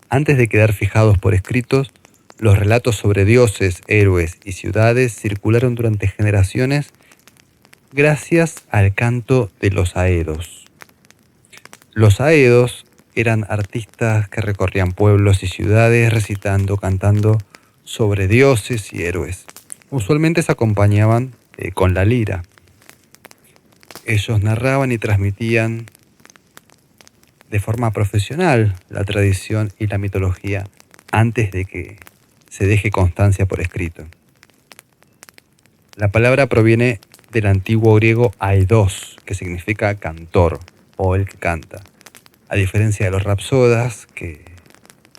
Antes de quedar fijados por escritos, los relatos sobre dioses, héroes y ciudades circularon durante generaciones gracias al canto de los aedos. Los aedos eran artistas que recorrían pueblos y ciudades recitando, cantando sobre dioses y héroes. Usualmente se acompañaban con la lira. Ellos narraban y transmitían de forma profesional la tradición y la mitología antes de que se deje constancia por escrito. La palabra proviene del antiguo griego aidos, que significa cantor o el que canta. A diferencia de los rapsodas, que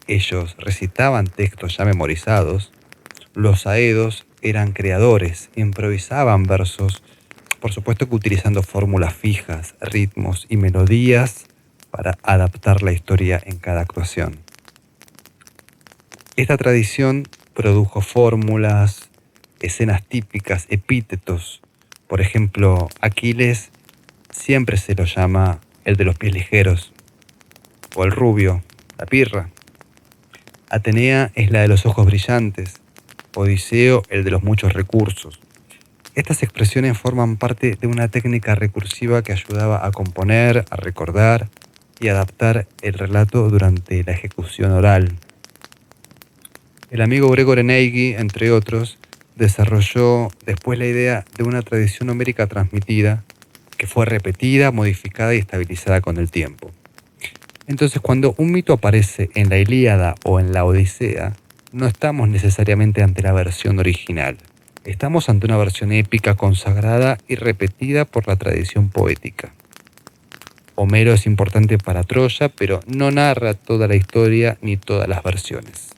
ellos recitaban textos ya memorizados, los aedos eran creadores, improvisaban versos, por supuesto que utilizando fórmulas fijas, ritmos y melodías para adaptar la historia en cada actuación. Esta tradición produjo fórmulas, escenas típicas, epítetos. Por ejemplo, Aquiles siempre se lo llama el de los pies ligeros, o el rubio, la pirra. Atenea es la de los ojos brillantes, Odiseo el de los muchos recursos. Estas expresiones forman parte de una técnica recursiva que ayudaba a componer, a recordar y adaptar el relato durante la ejecución oral. El amigo Gregor Eneghi, entre otros, desarrolló después la idea de una tradición homérica transmitida que fue repetida, modificada y estabilizada con el tiempo. Entonces, cuando un mito aparece en la Ilíada o en la Odisea, no estamos necesariamente ante la versión original. Estamos ante una versión épica consagrada y repetida por la tradición poética. Homero es importante para Troya, pero no narra toda la historia ni todas las versiones.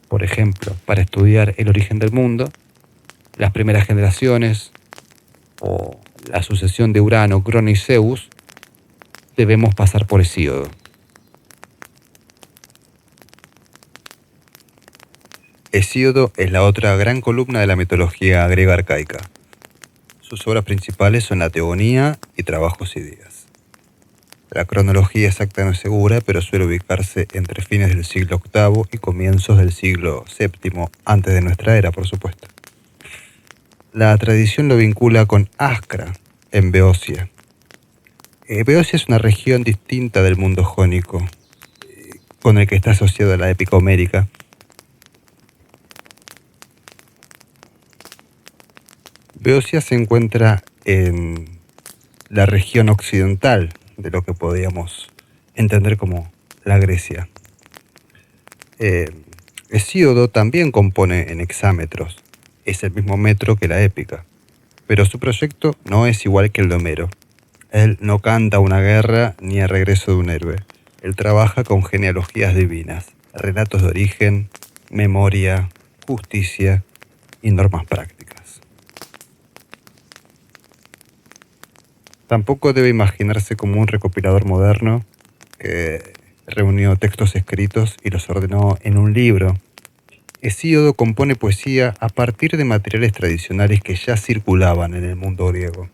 Por ejemplo, para estudiar el origen del mundo, las primeras generaciones o la sucesión de Urano, Crono y Zeus, debemos pasar por Hesíodo. Hesíodo es la otra gran columna de la mitología griega arcaica. Sus obras principales son la Teogonía y Trabajos y Días. La cronología exacta no es segura, pero suele ubicarse entre fines del siglo VIII y comienzos del siglo VII, antes de nuestra era, por supuesto. La tradición lo vincula con Ascra, en Beocia. Beocia es una región distinta del mundo jónico, con el que está asociada la épica homérica. Beocia se encuentra en la región occidental de lo que podríamos entender como la Grecia. Hesíodo también compone en hexámetros, es el mismo metro que la épica, pero su proyecto no es igual que el de Homero. Él no canta una guerra ni el regreso de un héroe. Él trabaja con genealogías divinas, relatos de origen, memoria, justicia y normas prácticas. Tampoco debe imaginarse como un recopilador moderno que reunió textos escritos y los ordenó en un libro. Hesíodo compone poesía a partir de materiales tradicionales que ya circulaban en el mundo griego.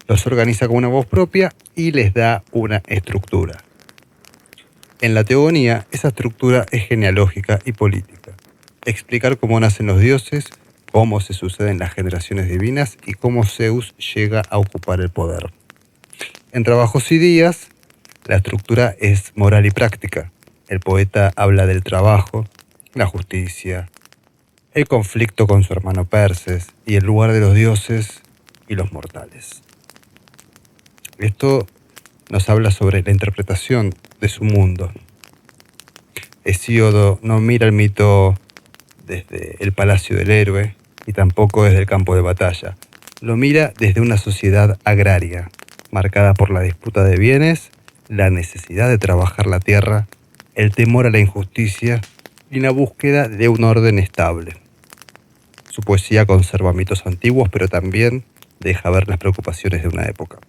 Los organiza con una voz propia y les da una estructura. En la Teogonía, esa estructura es genealógica y política. Explicar cómo nacen los dioses, cómo se suceden las generaciones divinas y cómo Zeus llega a ocupar el poder. En Trabajos y Días, la estructura es moral y práctica. El poeta habla del trabajo, la justicia, el conflicto con su hermano Perses y el lugar de los dioses y los mortales. Esto nos habla sobre la interpretación de su mundo. Hesíodo no mira el mito desde el palacio del héroe y tampoco desde el campo de batalla. Lo mira desde una sociedad agraria, marcada por la disputa de bienes, la necesidad de trabajar la tierra, el temor a la injusticia y la búsqueda de un orden estable. Su poesía conserva mitos antiguos, pero también deja ver las preocupaciones de una época.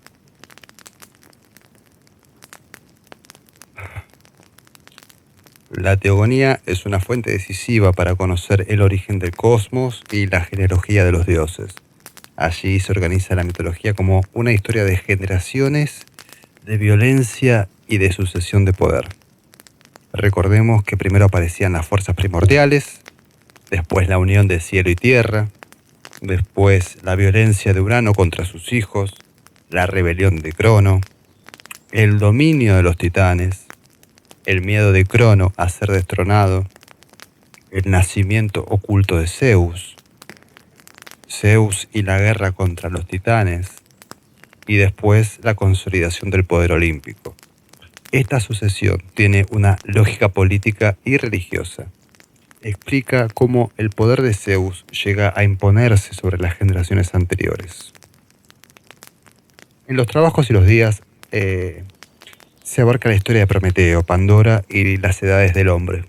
La teogonía es una fuente decisiva para conocer el origen del cosmos y la genealogía de los dioses. Allí se organiza la mitología como una historia de generaciones, de violencia y de sucesión de poder. Recordemos que primero aparecían las fuerzas primordiales, después la unión de cielo y tierra, después la violencia de Urano contra sus hijos, la rebelión de Crono, el dominio de los titanes, el miedo de Crono a ser destronado, el nacimiento oculto de Zeus, Zeus y la guerra contra los titanes, y después la consolidación del poder olímpico. Esta sucesión tiene una lógica política y religiosa. Explica cómo el poder de Zeus llega a imponerse sobre las generaciones anteriores. En los trabajos y los días se abarca la historia de Prometeo, Pandora y las edades del hombre.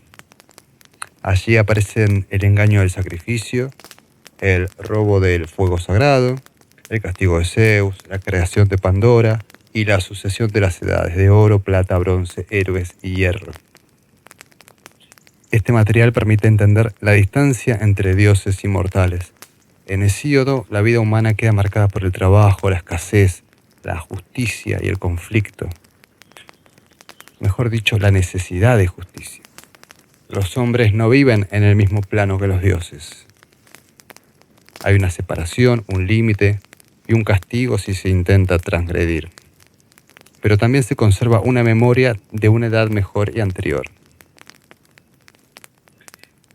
Allí aparecen el engaño del sacrificio, el robo del fuego sagrado, el castigo de Zeus, la creación de Pandora y la sucesión de las edades de oro, plata, bronce, héroes y hierro. Este material permite entender la distancia entre dioses y mortales. En Hesíodo, la vida humana queda marcada por el trabajo, la escasez, la justicia y el conflicto. Mejor dicho, la necesidad de justicia. Los hombres no viven en el mismo plano que los dioses. Hay una separación, un límite y un castigo si se intenta transgredir. Pero también se conserva una memoria de una edad mejor y anterior.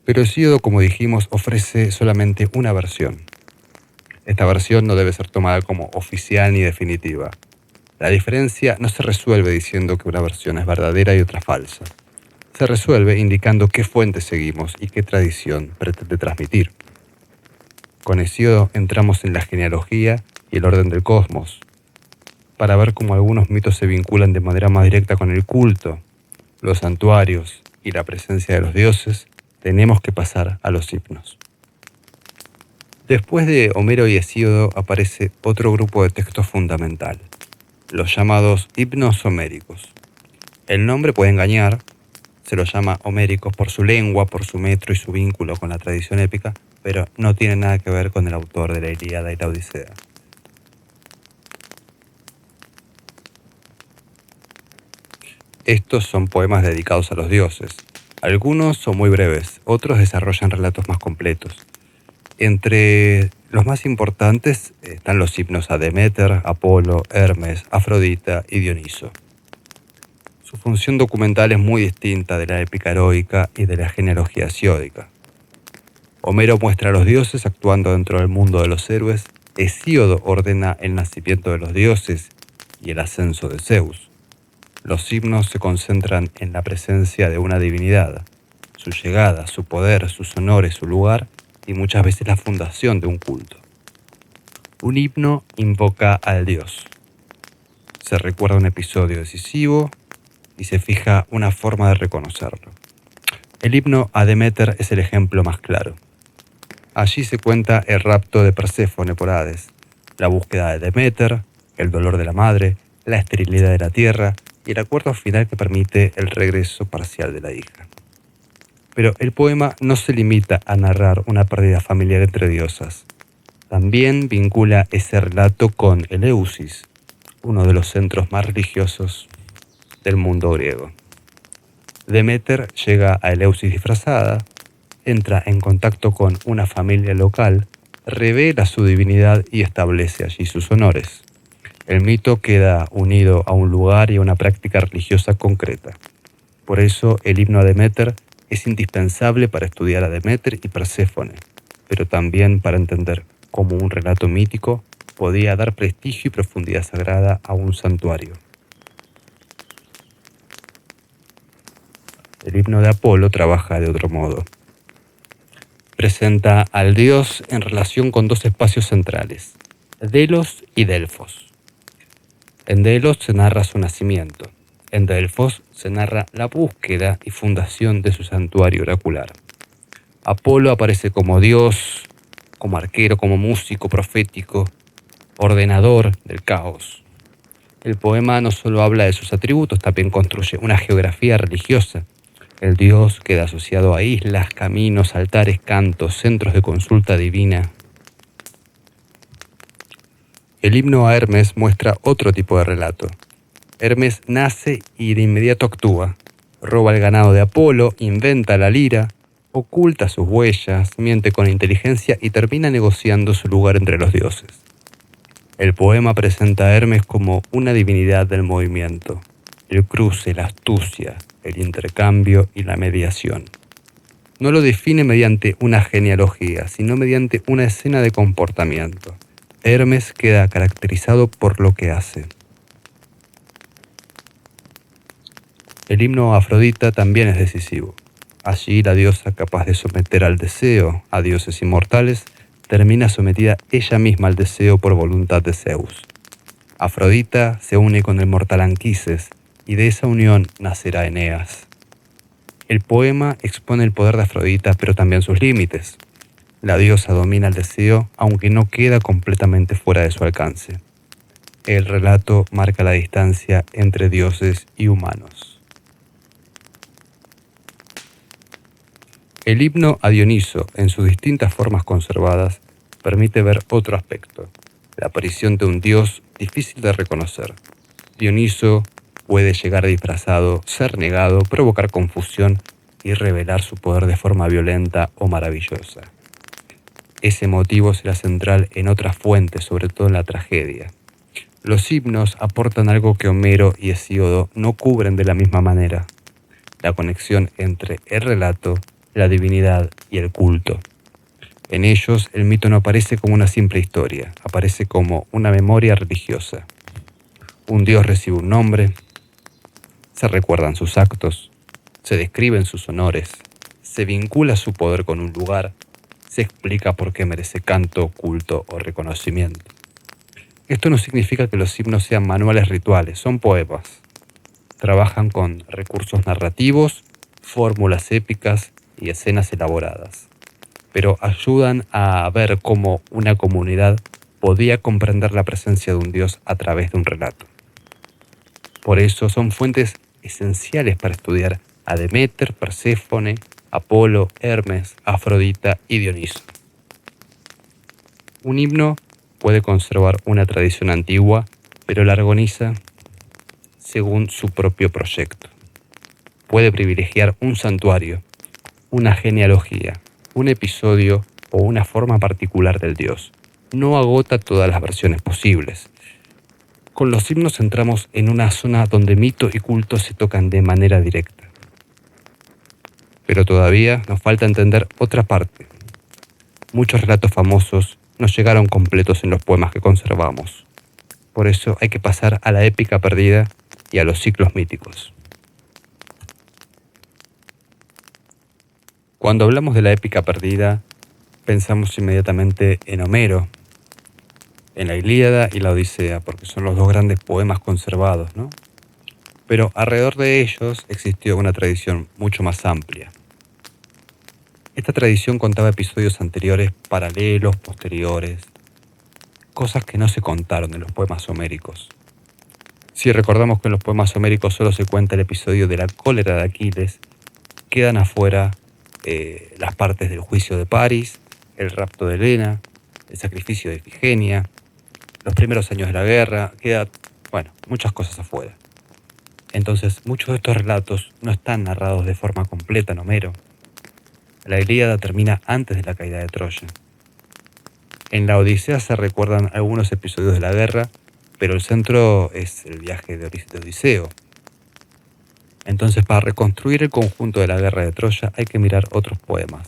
Pero Hesíodo, como dijimos, ofrece solamente una versión. Esta versión no debe ser tomada como oficial ni definitiva. La diferencia no se resuelve diciendo que una versión es verdadera y otra falsa. Se resuelve indicando qué fuente seguimos y qué tradición pretende transmitir. Con Hesíodo entramos en la genealogía y el orden del cosmos, para ver cómo algunos mitos se vinculan de manera más directa con el culto, los santuarios y la presencia de los dioses. Tenemos que pasar a los himnos. Después de Homero y Hesíodo aparece otro grupo de textos fundamental, los llamados himnos homéricos. El nombre puede engañar, se los llama homéricos por su lengua, por su metro y su vínculo con la tradición épica, pero no tiene nada que ver con el autor de la Ilíada y la Odisea. Estos son poemas dedicados a los dioses. Algunos son muy breves, otros desarrollan relatos más completos. Entre los más importantes están los himnos a Deméter, Apolo, Hermes, Afrodita y Dioniso. Su función documental es muy distinta de la épica heroica y de la genealogía hesiódica. Homero muestra a los dioses actuando dentro del mundo de los héroes, Hesíodo ordena el nacimiento de los dioses y el ascenso de Zeus. Los himnos se concentran en la presencia de una divinidad, su llegada, su poder, sus honores, su lugar y muchas veces la fundación de un culto. Un himno invoca al dios. Se recuerda un episodio decisivo y se fija una forma de reconocerlo. El himno a Deméter es el ejemplo más claro. Allí se cuenta el rapto de Perséfone por Hades, la búsqueda de Deméter, el dolor de la madre, la esterilidad de la tierra y el acuerdo final que permite el regreso parcial de la hija. Pero el poema no se limita a narrar una pérdida familiar entre diosas. También vincula ese relato con Eleusis, uno de los centros más religiosos del mundo griego. Deméter llega a Eleusis disfrazada, entra en contacto con una familia local, revela su divinidad y establece allí sus honores. El mito queda unido a un lugar y a una práctica religiosa concreta. Por eso el himno a Deméter es indispensable para estudiar a Deméter y Perséfone, pero también para entender cómo un relato mítico podía dar prestigio y profundidad sagrada a un santuario. El himno de Apolo trabaja de otro modo. Presenta al dios en relación con dos espacios centrales, Delos y Delfos. En Delos se narra su nacimiento. En Delfos se narra la búsqueda y fundación de su santuario oracular. Apolo aparece como dios como arquero, como músico profético, ordenador del caos. El poema no solo habla de sus atributos, también construye una geografía religiosa. El dios queda asociado a islas, caminos, altares, cantos, centros de consulta divina. El himno a Hermes muestra otro tipo de relato. Hermes nace y de inmediato actúa. Roba el ganado de Apolo, inventa la lira, oculta sus huellas, miente con inteligencia y termina negociando su lugar entre los dioses. El poema presenta a Hermes como una divinidad del movimiento, el cruce, la astucia, el intercambio y la mediación. No lo define mediante una genealogía, sino mediante una escena de comportamiento. Hermes queda caracterizado por lo que hace. El himno a Afrodita también es decisivo. Allí la diosa, capaz de someter al deseo a dioses inmortales, termina sometida ella misma al deseo por voluntad de Zeus. Afrodita se une con el mortal Anquises y de esa unión nacerá Eneas. El poema expone el poder de Afrodita, pero también sus límites. La diosa domina el deseo, aunque no queda completamente fuera de su alcance. El relato marca la distancia entre dioses y humanos. El himno a Dioniso, en sus distintas formas conservadas, permite ver otro aspecto, la aparición de un dios difícil de reconocer. Dioniso puede llegar disfrazado, ser negado, provocar confusión y revelar su poder de forma violenta o maravillosa. Ese motivo será central en otras fuentes, sobre todo en la tragedia. Los himnos aportan algo que Homero y Hesíodo no cubren de la misma manera: la conexión entre el relato, la divinidad y el culto. En ellos, el mito no aparece como una simple historia, aparece como una memoria religiosa. Un dios recibe un nombre, se recuerdan sus actos, se describen sus honores, se vincula su poder con un lugar, se explica por qué merece canto, culto o reconocimiento. Esto no significa que los himnos sean manuales rituales, son poemas. Trabajan con recursos narrativos, fórmulas épicas y escenas elaboradas, pero ayudan a ver cómo una comunidad podía comprender la presencia de un dios a través de un relato. Por eso son fuentes esenciales para estudiar a Deméter, Perséfone, Apolo, Hermes, Afrodita y Dioniso. Un himno puede conservar una tradición antigua, pero la organiza según su propio proyecto. Puede privilegiar un santuario, una genealogía, un episodio o una forma particular del dios. No agota todas las versiones posibles. Con los himnos entramos en una zona donde mito y culto se tocan de manera directa. Pero todavía nos falta entender otra parte. Muchos relatos famosos no llegaron completos en los poemas que conservamos. Por eso hay que pasar a la épica perdida y a los ciclos míticos. Cuando hablamos de la épica perdida, pensamos inmediatamente en Homero, en la Ilíada y la Odisea, porque son los dos grandes poemas conservados, ¿no? Pero alrededor de ellos existió una tradición mucho más amplia. Esta tradición contaba episodios anteriores, paralelos, posteriores, cosas que no se contaron en los poemas homéricos. Si recordamos que en los poemas homéricos solo se cuenta el episodio de la cólera de Aquiles, quedan afuera las partes del juicio de París, el rapto de Helena, el sacrificio de Ifigenia, los primeros años de la guerra, muchas cosas afuera. Entonces, muchos de estos relatos no están narrados de forma completa en Homero. La Ilíada termina antes de la caída de Troya. En la Odisea se recuerdan algunos episodios de la guerra, pero el centro es el viaje de Odiseo. Entonces, para reconstruir el conjunto de la guerra de Troya hay que mirar otros poemas.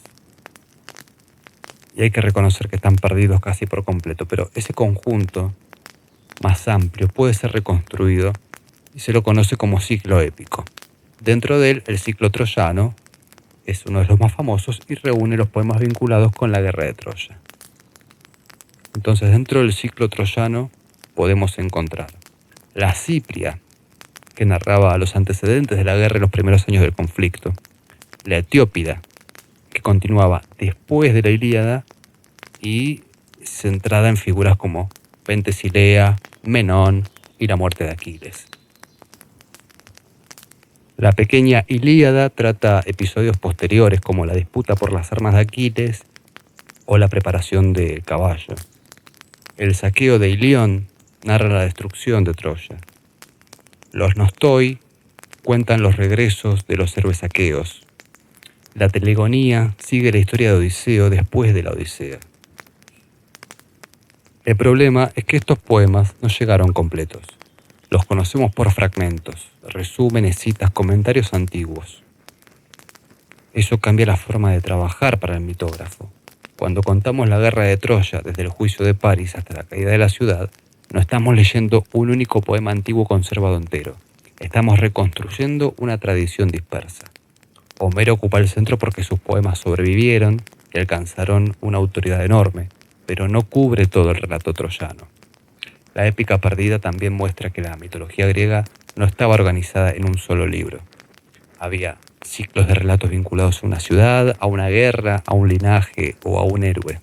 Y hay que reconocer que están perdidos casi por completo, pero ese conjunto más amplio puede ser reconstruido y se lo conoce como ciclo épico. Dentro de él, el ciclo troyano es uno de los más famosos y reúne los poemas vinculados con la guerra de Troya. Entonces, dentro del ciclo troyano podemos encontrar la Cipria, que narraba los antecedentes de la guerra y los primeros años del conflicto, la Etiópida, que continuaba después de la Ilíada y centrada en figuras como Pentesilea, Menón y la muerte de Aquiles. La pequeña Ilíada trata episodios posteriores como la disputa por las armas de Aquiles o la preparación del caballo. El saqueo de Ilión narra la destrucción de Troya. Los Nostoi cuentan los regresos de los héroes aqueos. La Telegonía sigue la historia de Odiseo después de la Odisea. El problema es que estos poemas no llegaron completos. Los conocemos por fragmentos, resúmenes, citas, comentarios antiguos. Eso cambia la forma de trabajar para el mitógrafo. Cuando contamos la guerra de Troya desde el juicio de París hasta la caída de la ciudad, no estamos leyendo un único poema antiguo conservado entero. Estamos reconstruyendo una tradición dispersa. Homero ocupa el centro porque sus poemas sobrevivieron y alcanzaron una autoridad enorme, pero no cubre todo el relato troyano. La épica perdida también muestra que la mitología griega no estaba organizada en un solo libro. Había ciclos de relatos vinculados a una ciudad, a una guerra, a un linaje o a un héroe.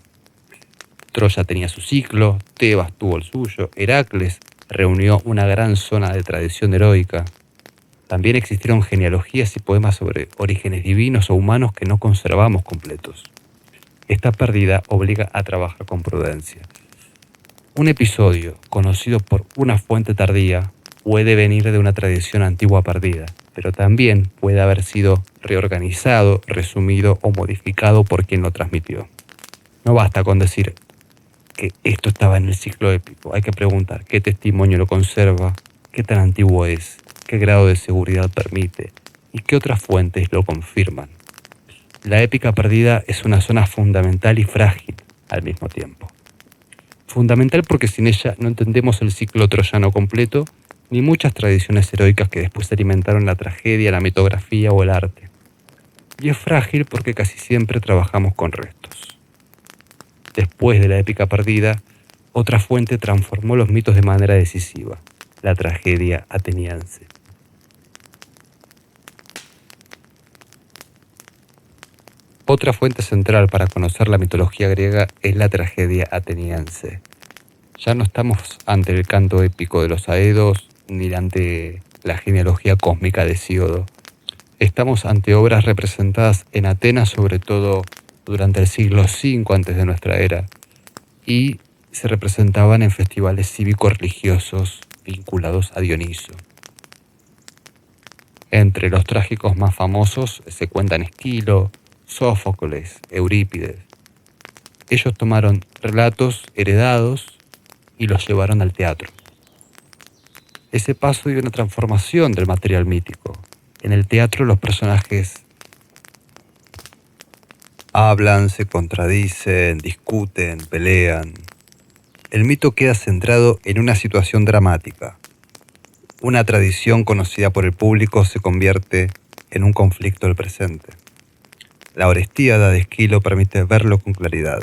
Troya tenía su ciclo, Tebas tuvo el suyo, Heracles reunió una gran zona de tradición heroica. También existieron genealogías y poemas sobre orígenes divinos o humanos que no conservamos completos. Esta pérdida obliga a trabajar con prudencia. Un episodio conocido por una fuente tardía puede venir de una tradición antigua perdida, pero también puede haber sido reorganizado, resumido o modificado por quien lo transmitió. No basta con decir que esto estaba en el ciclo épico, hay que preguntar qué testimonio lo conserva, qué tan antiguo es, qué grado de seguridad permite y qué otras fuentes lo confirman. La épica perdida es una zona fundamental y frágil al mismo tiempo. Fundamental porque sin ella no entendemos el ciclo troyano completo ni muchas tradiciones heroicas que después alimentaron la tragedia, la mitografía o el arte. Y es frágil porque casi siempre trabajamos con restos. Después de la épica perdida, otra fuente transformó los mitos de manera decisiva, la tragedia ateniense. Otra fuente central para conocer la mitología griega es la tragedia ateniense. Ya no estamos ante el canto épico de los Aedos ni ante la genealogía cósmica de Hesíodo. Estamos ante obras representadas en Atenas, sobre todo durante el siglo V antes de nuestra era, y se representaban en festivales cívico-religiosos vinculados a Dioniso. Entre los trágicos más famosos se cuentan Esquilo, Sófocles, Eurípides. Ellos tomaron relatos heredados y los llevaron al teatro. Ese paso dio una transformación del material mítico. En el teatro los personajes hablan, se contradicen, discuten, pelean. El mito queda centrado en una situación dramática. Una tradición conocida por el público se convierte en un conflicto del presente. La Orestíada de Esquilo permite verlo con claridad.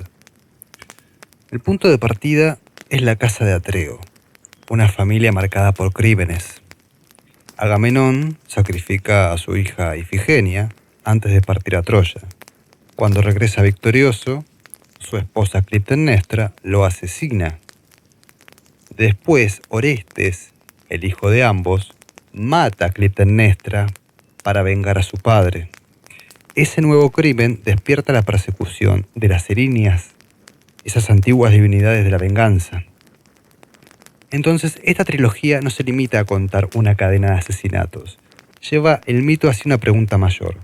El punto de partida es la casa de Atreo, una familia marcada por crímenes. Agamenón sacrifica a su hija Ifigenia antes de partir a Troya. Cuando regresa victorioso, su esposa Clitemnestra lo asesina. Después, Orestes, el hijo de ambos, mata a Clitemnestra para vengar a su padre. Ese nuevo crimen despierta la persecución de las Erinias, esas antiguas divinidades de la venganza. Entonces, esta trilogía no se limita a contar una cadena de asesinatos. Lleva el mito hacia una pregunta mayor.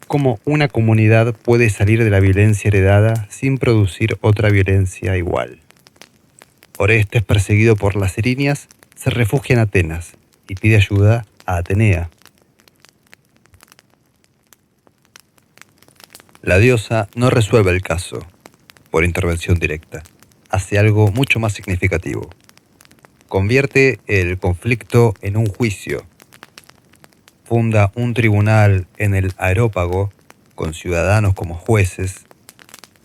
¿Cómo una comunidad puede salir de la violencia heredada sin producir otra violencia igual? Orestes, perseguido por las Erinias, se refugia en Atenas y pide ayuda a Atenea. La diosa no resuelve el caso por intervención directa. Hace algo mucho más significativo. Convierte el conflicto en un juicio. Funda un tribunal en el Areópago con ciudadanos como jueces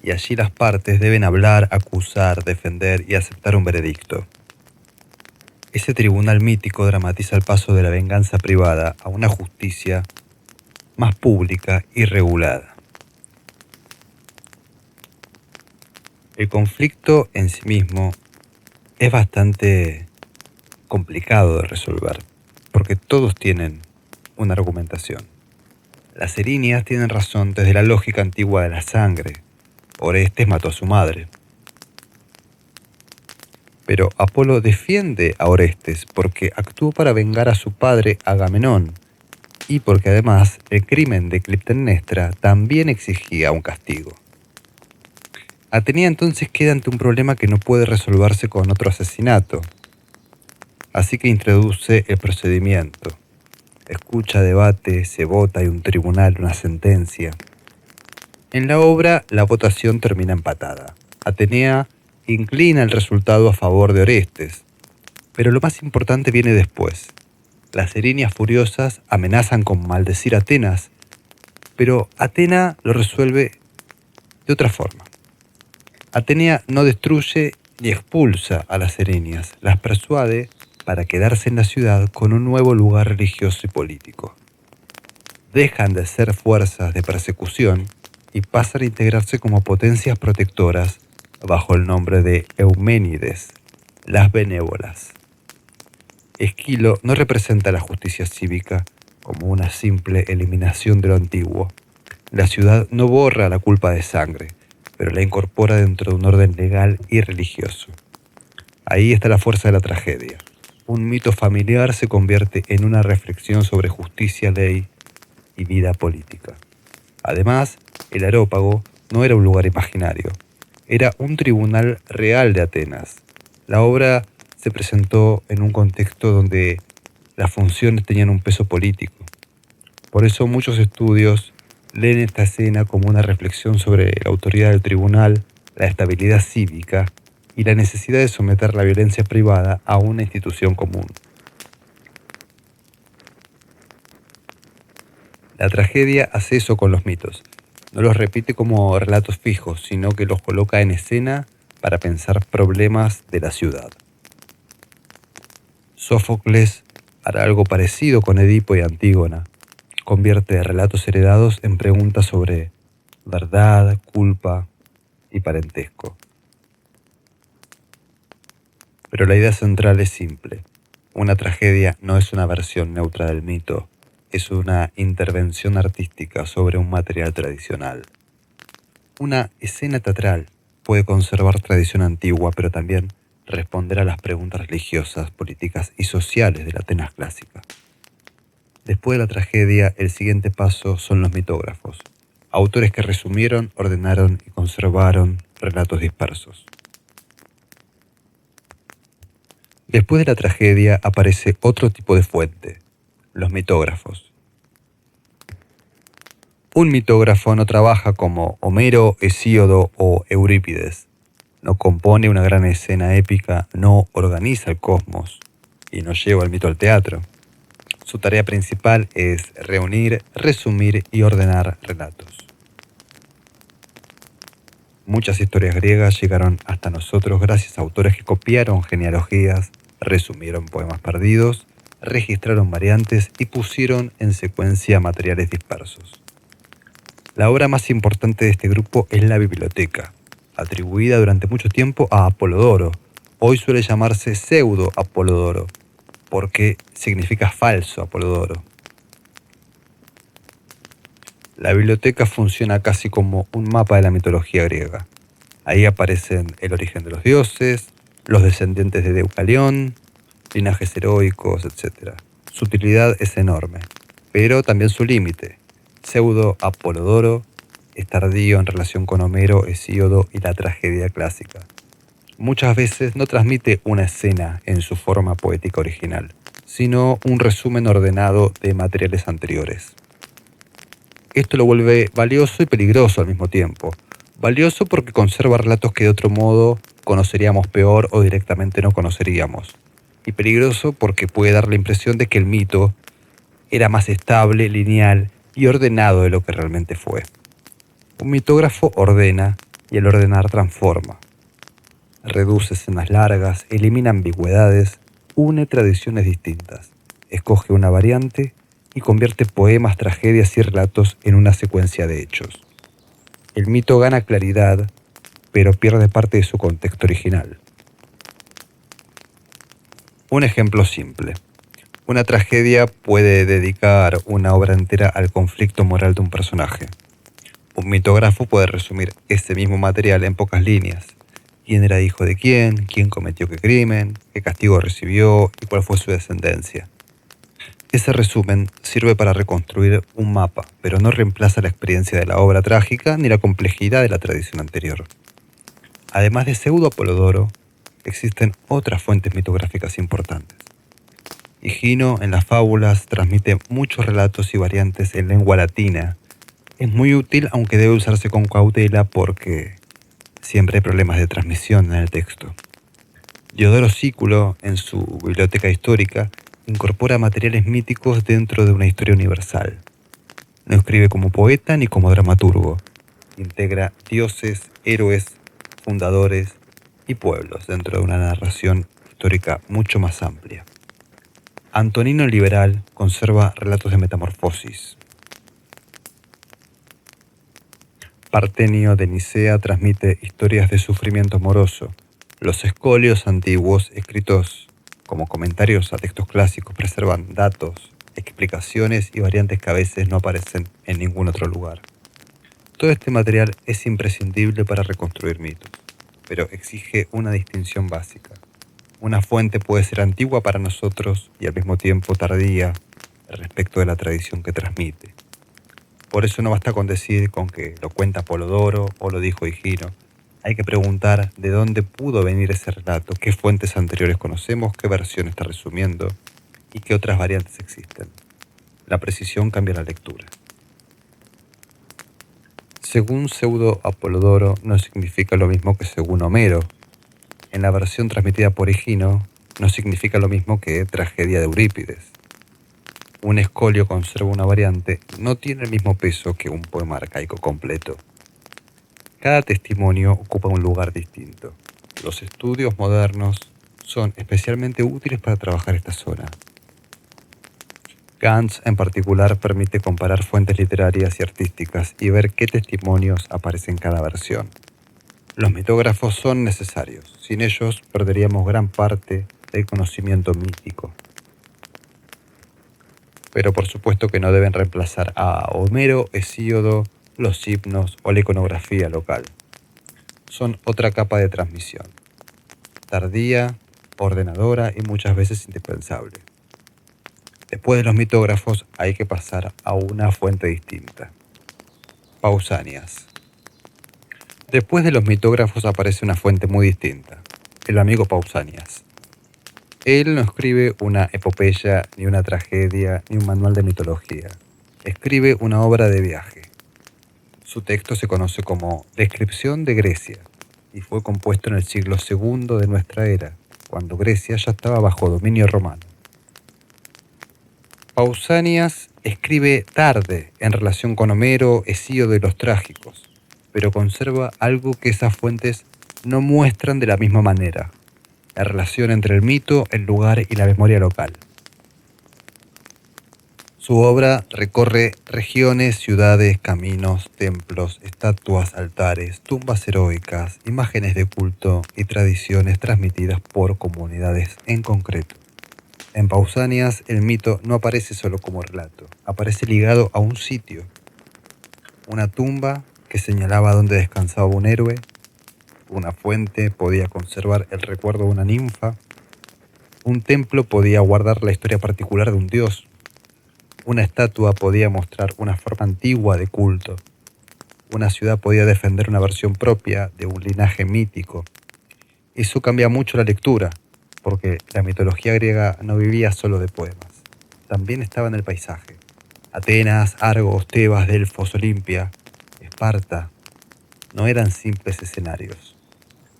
y allí las partes deben hablar, acusar, defender y aceptar un veredicto. Ese tribunal mítico dramatiza el paso de la venganza privada a una justicia más pública y regulada. El conflicto en sí mismo es bastante complicado de resolver, porque todos tienen una argumentación. Las erinias tienen razón desde la lógica antigua de la sangre. Orestes mató a su madre. Pero Apolo defiende a Orestes porque actuó para vengar a su padre Agamenón y porque además el crimen de Clitemnestra también exigía un castigo. Atenea entonces queda ante un problema que no puede resolverse con otro asesinato, así que introduce el procedimiento. Escucha, debate, se vota y un tribunal una sentencia. En la obra, la votación termina empatada. Atenea inclina el resultado a favor de Orestes, pero lo más importante viene después. Las erinias furiosas amenazan con maldecir a Atenas, pero Atena lo resuelve de otra forma. Atenea no destruye ni expulsa a las erinias, las persuade para quedarse en la ciudad con un nuevo lugar religioso y político. Dejan de ser fuerzas de persecución y pasan a integrarse como potencias protectoras bajo el nombre de Euménides, las benévolas. Esquilo no representa la justicia cívica como una simple eliminación de lo antiguo. La ciudad no borra la culpa de sangre, pero la incorpora dentro de un orden legal y religioso. Ahí está la fuerza de la tragedia. Un mito familiar se convierte en una reflexión sobre justicia, ley y vida política. Además, el Areópago no era un lugar imaginario, era un tribunal real de Atenas. La obra se presentó en un contexto donde las funciones tenían un peso político. Por eso muchos estudios leen esta escena como una reflexión sobre la autoridad del tribunal, la estabilidad cívica y la necesidad de someter la violencia privada a una institución común. La tragedia hace eso con los mitos. No los repite como relatos fijos, sino que los coloca en escena para pensar problemas de la ciudad. Sófocles hará algo parecido con Edipo y Antígona. Convierte relatos heredados en preguntas sobre verdad, culpa y parentesco. Pero la idea central es simple. Una tragedia no es una versión neutra del mito, es una intervención artística sobre un material tradicional. Una escena teatral puede conservar tradición antigua, pero también responder a las preguntas religiosas, políticas y sociales de la Atenas clásica. Después de la tragedia, el siguiente paso son los mitógrafos, autores que resumieron, ordenaron y conservaron relatos dispersos. Después de la tragedia aparece otro tipo de fuente, los mitógrafos. Un mitógrafo no trabaja como Homero, Hesíodo o Eurípides. No compone una gran escena épica, no organiza el cosmos y no lleva el mito al teatro. Su tarea principal es reunir, resumir y ordenar relatos. Muchas historias griegas llegaron hasta nosotros gracias a autores que copiaron genealogías, resumieron poemas perdidos, registraron variantes y pusieron en secuencia materiales dispersos. La obra más importante de este grupo es la Biblioteca, atribuida durante mucho tiempo a Apolodoro. Hoy suele llamarse pseudo-Apolodoro, porque significa falso Apolodoro. La biblioteca funciona casi como un mapa de la mitología griega. Ahí aparecen el origen de los dioses, los descendientes de Deucalión, linajes heroicos, etc. Su utilidad es enorme, pero también su límite. Pseudo-Apolodoro es tardío en relación con Homero, Hesíodo y la tragedia clásica. Muchas veces no transmite una escena en su forma poética original, sino un resumen ordenado de materiales anteriores. Esto lo vuelve valioso y peligroso al mismo tiempo. Valioso porque conserva relatos que de otro modo conoceríamos peor o directamente no conoceríamos. Y peligroso porque puede dar la impresión de que el mito era más estable, lineal y ordenado de lo que realmente fue. Un mitógrafo ordena y al ordenar transforma. Reduce escenas largas, elimina ambigüedades, une tradiciones distintas, escoge una variante y convierte poemas, tragedias y relatos en una secuencia de hechos. El mito gana claridad pero pierde parte de su contexto original. Un ejemplo simple. Una tragedia puede dedicar una obra entera al conflicto moral de un personaje. Un mitógrafo puede resumir ese mismo material en pocas líneas. ¿Quién era hijo de quién cometió qué crimen, qué castigo recibió y cuál fue su descendencia? Ese resumen sirve para reconstruir un mapa, pero no reemplaza la experiencia de la obra trágica ni la complejidad de la tradición anterior. Además de Pseudo Apolodoro, existen otras fuentes mitográficas importantes. Higino en las fábulas transmite muchos relatos y variantes en lengua latina. Es muy útil, aunque debe usarse con cautela porque siempre hay problemas de transmisión en el texto. Diodoro Sículo, en su biblioteca histórica, incorpora materiales míticos dentro de una historia universal. No escribe como poeta ni como dramaturgo. Integra dioses, héroes, fundadores y pueblos dentro de una narración histórica mucho más amplia. Antonino el Liberal conserva relatos de metamorfosis. Partenio de Nicea transmite historias de sufrimiento amoroso. Los escolios antiguos, escritos como comentarios a textos clásicos, preservan datos, explicaciones y variantes que a veces no aparecen en ningún otro lugar. Todo este material es imprescindible para reconstruir mitos, pero exige una distinción básica. Una fuente puede ser antigua para nosotros y al mismo tiempo tardía respecto de la tradición que transmite. Por eso no basta con decir con que lo cuenta Apolodoro o lo dijo Higino. Hay que preguntar de dónde pudo venir ese relato, qué fuentes anteriores conocemos, qué versión está resumiendo y qué otras variantes existen. La precisión cambia la lectura. Según Pseudo Apolodoro no significa lo mismo que según Homero. En la versión transmitida por Higino no significa lo mismo que tragedia de Eurípides. Un escolio conserva una variante, no tiene el mismo peso que un poema arcaico completo. Cada testimonio ocupa un lugar distinto. Los estudios modernos son especialmente útiles para trabajar esta zona. Gantz, en particular, permite comparar fuentes literarias y artísticas y ver qué testimonios aparecen en cada versión. Los mitógrafos son necesarios. Sin ellos, perderíamos gran parte del conocimiento mítico. Pero por supuesto que no deben reemplazar a Homero, Hesíodo, los himnos o la iconografía local. Son otra capa de transmisión. Tardía, ordenadora y muchas veces indispensable. Después de los mitógrafos hay que pasar a una fuente distinta. Pausanias. Después de los mitógrafos aparece una fuente muy distinta, el amigo Pausanias. Él no escribe una epopeya, ni una tragedia, ni un manual de mitología. Escribe una obra de viaje. Su texto se conoce como Descripción de Grecia y fue compuesto en el siglo II de nuestra era, cuando Grecia ya estaba bajo dominio romano. Pausanias escribe tarde en relación con Homero, Hesíodo y los trágicos, pero conserva algo que esas fuentes no muestran de la misma manera: la relación entre el mito, el lugar y la memoria local. Su obra recorre regiones, ciudades, caminos, templos, estatuas, altares, tumbas heroicas, imágenes de culto y tradiciones transmitidas por comunidades en concreto. En Pausanias, el mito no aparece solo como relato, aparece ligado a un sitio. Una tumba que señalaba dónde descansaba un héroe, una fuente podía conservar el recuerdo de una ninfa, un templo podía guardar la historia particular de un dios, una estatua podía mostrar una forma antigua de culto, una ciudad podía defender una versión propia de un linaje mítico. Eso cambia mucho la lectura, porque la mitología griega no vivía solo de poemas, también estaba en el paisaje. Atenas, Argos, Tebas, Delfos, Olimpia, Esparta, no eran simples escenarios.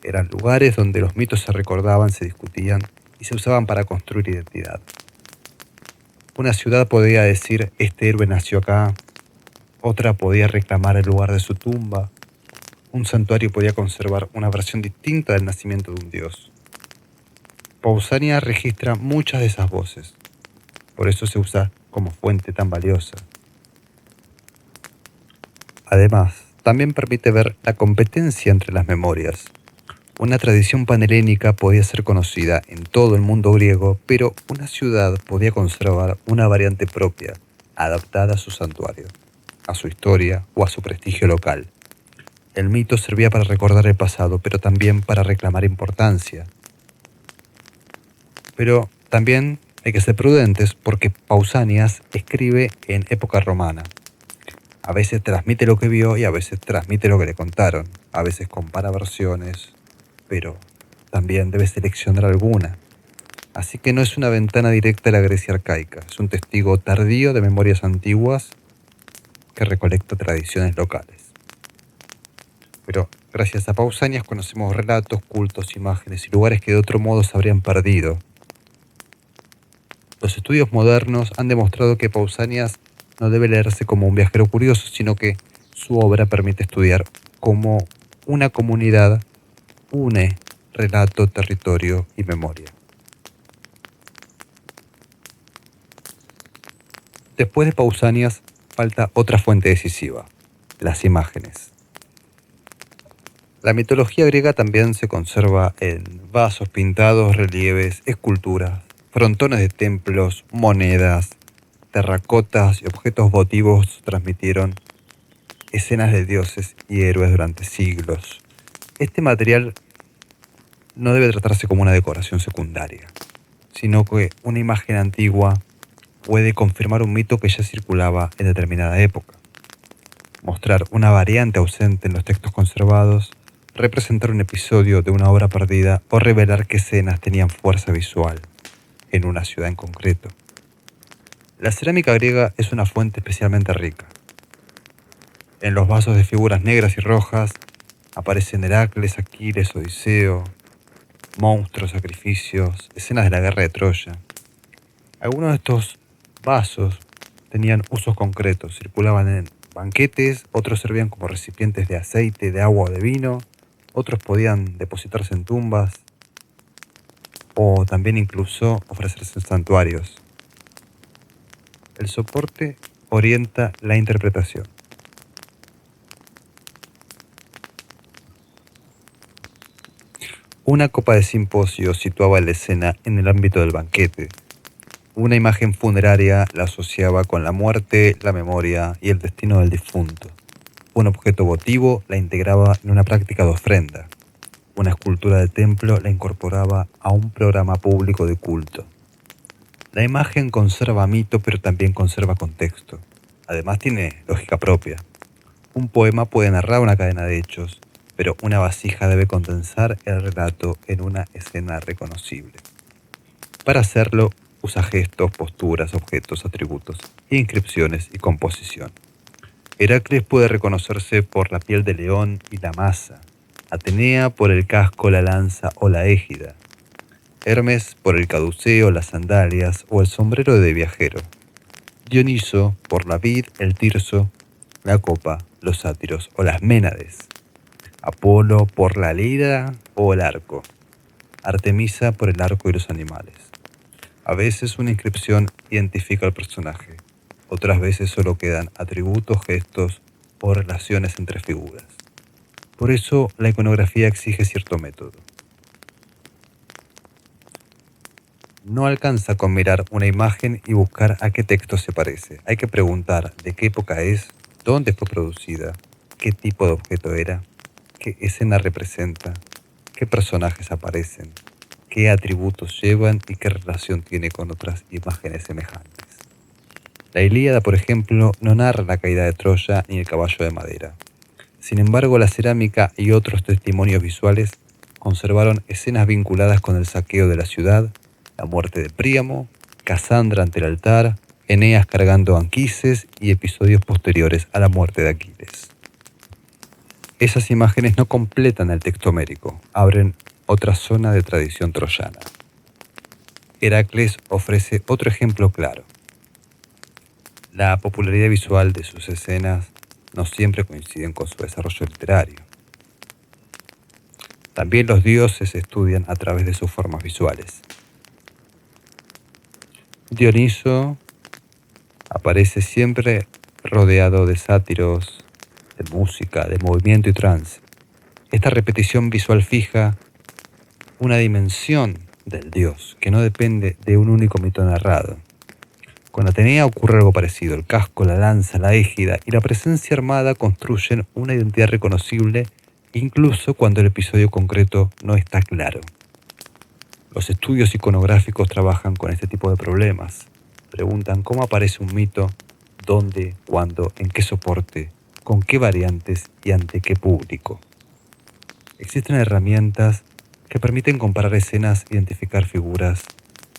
Eran lugares donde los mitos se recordaban, se discutían y se usaban para construir identidad. Una ciudad podía decir, este héroe nació acá. Otra podía reclamar el lugar de su tumba. Un santuario podía conservar una versión distinta del nacimiento de un dios. Pausanias registra muchas de esas voces. Por eso se usa como fuente tan valiosa. Además, también permite ver la competencia entre las memorias. Una tradición panhelénica podía ser conocida en todo el mundo griego, pero una ciudad podía conservar una variante propia, adaptada a su santuario, a su historia o a su prestigio local. El mito servía para recordar el pasado, pero también para reclamar importancia. Pero también hay que ser prudentes porque Pausanias escribe en época romana. A veces transmite lo que vio y a veces transmite lo que le contaron. A veces compara versiones, pero también debe seleccionar alguna. Así que no es una ventana directa a la Grecia arcaica, es un testigo tardío de memorias antiguas que recolecta tradiciones locales. Pero gracias a Pausanias conocemos relatos, cultos, imágenes y lugares que de otro modo se habrían perdido. Los estudios modernos han demostrado que Pausanias no debe leerse como un viajero curioso, sino que su obra permite estudiar cómo una comunidad une relato, territorio y memoria. Después de Pausanias falta otra fuente decisiva, las imágenes. La mitología griega también se conserva en vasos pintados, relieves, esculturas, frontones de templos, monedas, terracotas y objetos votivos transmitieron escenas de dioses y héroes durante siglos. Este material no debe tratarse como una decoración secundaria, sino que una imagen antigua puede confirmar un mito que ya circulaba en determinada época. Mostrar una variante ausente en los textos conservados, representar un episodio de una obra perdida o revelar qué escenas tenían fuerza visual en una ciudad en concreto. La cerámica griega es una fuente especialmente rica. En los vasos de figuras negras y rojas aparecen Heracles, Aquiles, Odiseo, monstruos, sacrificios, escenas de la guerra de Troya. Algunos de estos vasos tenían usos concretos, circulaban en banquetes, otros servían como recipientes de aceite, de agua o de vino, otros podían depositarse en tumbas o también incluso ofrecerse en santuarios. El soporte orienta la interpretación. Una copa de simposio situaba la escena en el ámbito del banquete. Una imagen funeraria la asociaba con la muerte, la memoria y el destino del difunto. Un objeto votivo la integraba en una práctica de ofrenda. Una escultura de templo la incorporaba a un programa público de culto. La imagen conserva mito, pero también conserva contexto. Además tiene lógica propia. Un poema puede narrar una cadena de hechos, pero una vasija debe condensar el relato en una escena reconocible. Para hacerlo, usa gestos, posturas, objetos, atributos, inscripciones y composición. Heracles puede reconocerse por la piel de león y la masa, Atenea por el casco, la lanza o la égida, Hermes por el caduceo, las sandalias o el sombrero de viajero, Dioniso por la vid, el tirso, la copa, los sátiros o las ménades, Apolo por la lira o el arco, Artemisa por el arco y los animales. A veces una inscripción identifica al personaje, otras veces solo quedan atributos, gestos o relaciones entre figuras. Por eso la iconografía exige cierto método. No alcanza con mirar una imagen y buscar a qué texto se parece. Hay que preguntar de qué época es, dónde fue producida, qué tipo de objeto era, qué escena representa, qué personajes aparecen, qué atributos llevan y qué relación tiene con otras imágenes semejantes. La Ilíada, por ejemplo, no narra la caída de Troya ni el caballo de madera. Sin embargo, la cerámica y otros testimonios visuales conservaron escenas vinculadas con el saqueo de la ciudad, la muerte de Príamo, Casandra ante el altar, Eneas cargando anquises y episodios posteriores a la muerte de Aquiles. Esas imágenes no completan el texto homérico, abren otra zona de tradición troyana. Heracles ofrece otro ejemplo claro. La popularidad visual de sus escenas no siempre coinciden con su desarrollo literario. También los dioses se estudian a través de sus formas visuales. Dioniso aparece siempre rodeado de sátiros, de música, de movimiento y trance. Esta repetición visual fija una dimensión del Dios que no depende de un único mito narrado. Con Atenea ocurre algo parecido. El casco, la lanza, la égida y la presencia armada construyen una identidad reconocible incluso cuando el episodio concreto no está claro. Los estudios iconográficos trabajan con este tipo de problemas. Preguntan cómo aparece un mito, dónde, cuándo, en qué soporte, con qué variantes y ante qué público. Existen herramientas que permiten comparar escenas, identificar figuras,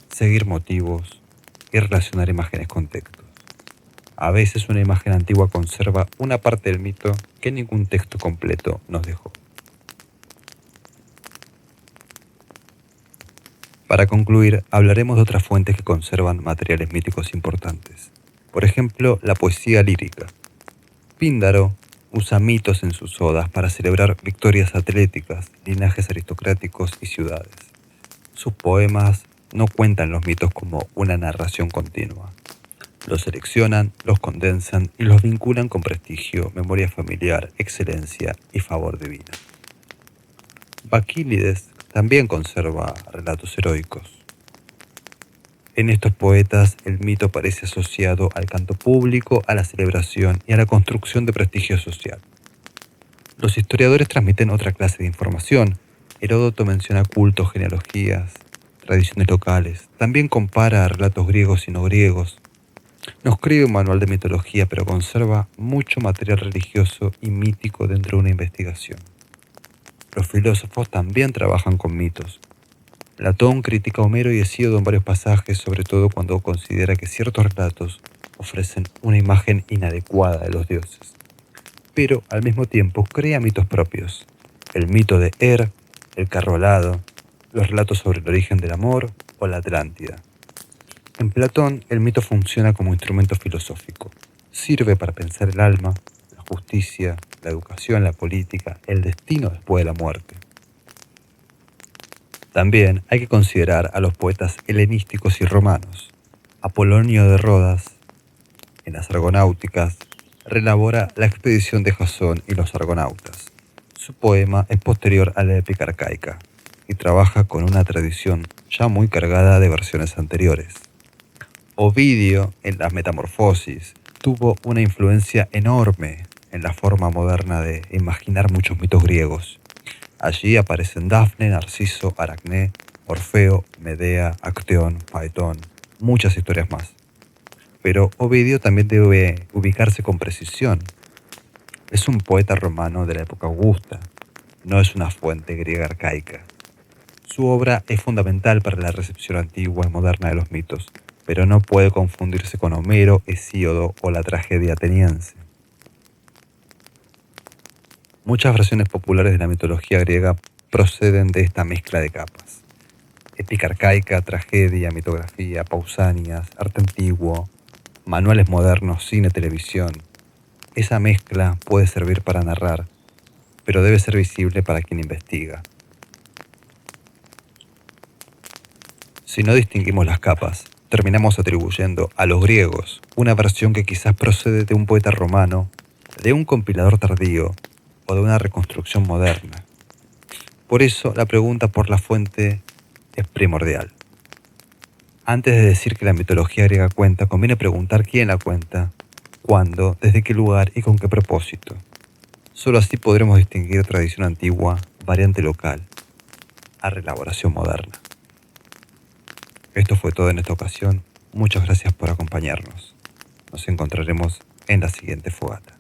seguir motivos y relacionar imágenes con textos. A veces una imagen antigua conserva una parte del mito que ningún texto completo nos dejó. Para concluir, hablaremos de otras fuentes que conservan materiales míticos importantes. Por ejemplo, la poesía lírica. Píndaro usa mitos en sus odas para celebrar victorias atléticas, linajes aristocráticos y ciudades. Sus poemas no cuentan los mitos como una narración continua. Los seleccionan, los condensan y los vinculan con prestigio, memoria familiar, excelencia y favor divino. Baquílides también conserva relatos heroicos. En estos poetas, el mito parece asociado al canto público, a la celebración y a la construcción de prestigio social. Los historiadores transmiten otra clase de información. Heródoto menciona cultos, genealogías, tradiciones locales. También compara relatos griegos y no griegos. No escribe un manual de mitología, pero conserva mucho material religioso y mítico dentro de una investigación. Los filósofos también trabajan con mitos. Platón critica a Homero y Hesíodo en varios pasajes, sobre todo cuando considera que ciertos relatos ofrecen una imagen inadecuada de los dioses. Pero al mismo tiempo crea mitos propios. El mito de el carro alado, los relatos sobre el origen del amor o la Atlántida. En Platón, el mito funciona como instrumento filosófico. Sirve para pensar el alma, la justicia, la educación, la política, el destino después de la muerte. También hay que considerar a los poetas helenísticos y romanos. Apolonio de Rodas, en las Argonáuticas, relabora la expedición de Jasón y los argonautas. Su poema es posterior a la épica arcaica y trabaja con una tradición ya muy cargada de versiones anteriores. Ovidio, en las Metamorfosis, tuvo una influencia enorme en la forma moderna de imaginar muchos mitos griegos. Allí aparecen Dafne, Narciso, Aracné, Orfeo, Medea, Acteón, Faetón, muchas historias más. Pero Ovidio también debe ubicarse con precisión. Es un poeta romano de la época augusta, no es una fuente griega arcaica. Su obra es fundamental para la recepción antigua y moderna de los mitos, pero no puede confundirse con Homero, Hesíodo o la tragedia ateniense. Muchas versiones populares de la mitología griega proceden de esta mezcla de capas. Épica arcaica, tragedia, mitografía, pausanias, arte antiguo, manuales modernos, cine, televisión. Esa mezcla puede servir para narrar, pero debe ser visible para quien investiga. Si no distinguimos las capas, terminamos atribuyendo a los griegos una versión que quizás procede de un poeta romano, de un compilador tardío o de una reconstrucción moderna. Por eso la pregunta por la fuente es primordial. Antes de decir que la mitología griega cuenta, conviene preguntar quién la cuenta, cuándo, desde qué lugar y con qué propósito. Solo así podremos distinguir tradición antigua, variante local, a reelaboración moderna. Esto fue todo en esta ocasión. Muchas gracias por acompañarnos. Nos encontraremos en la siguiente fogata.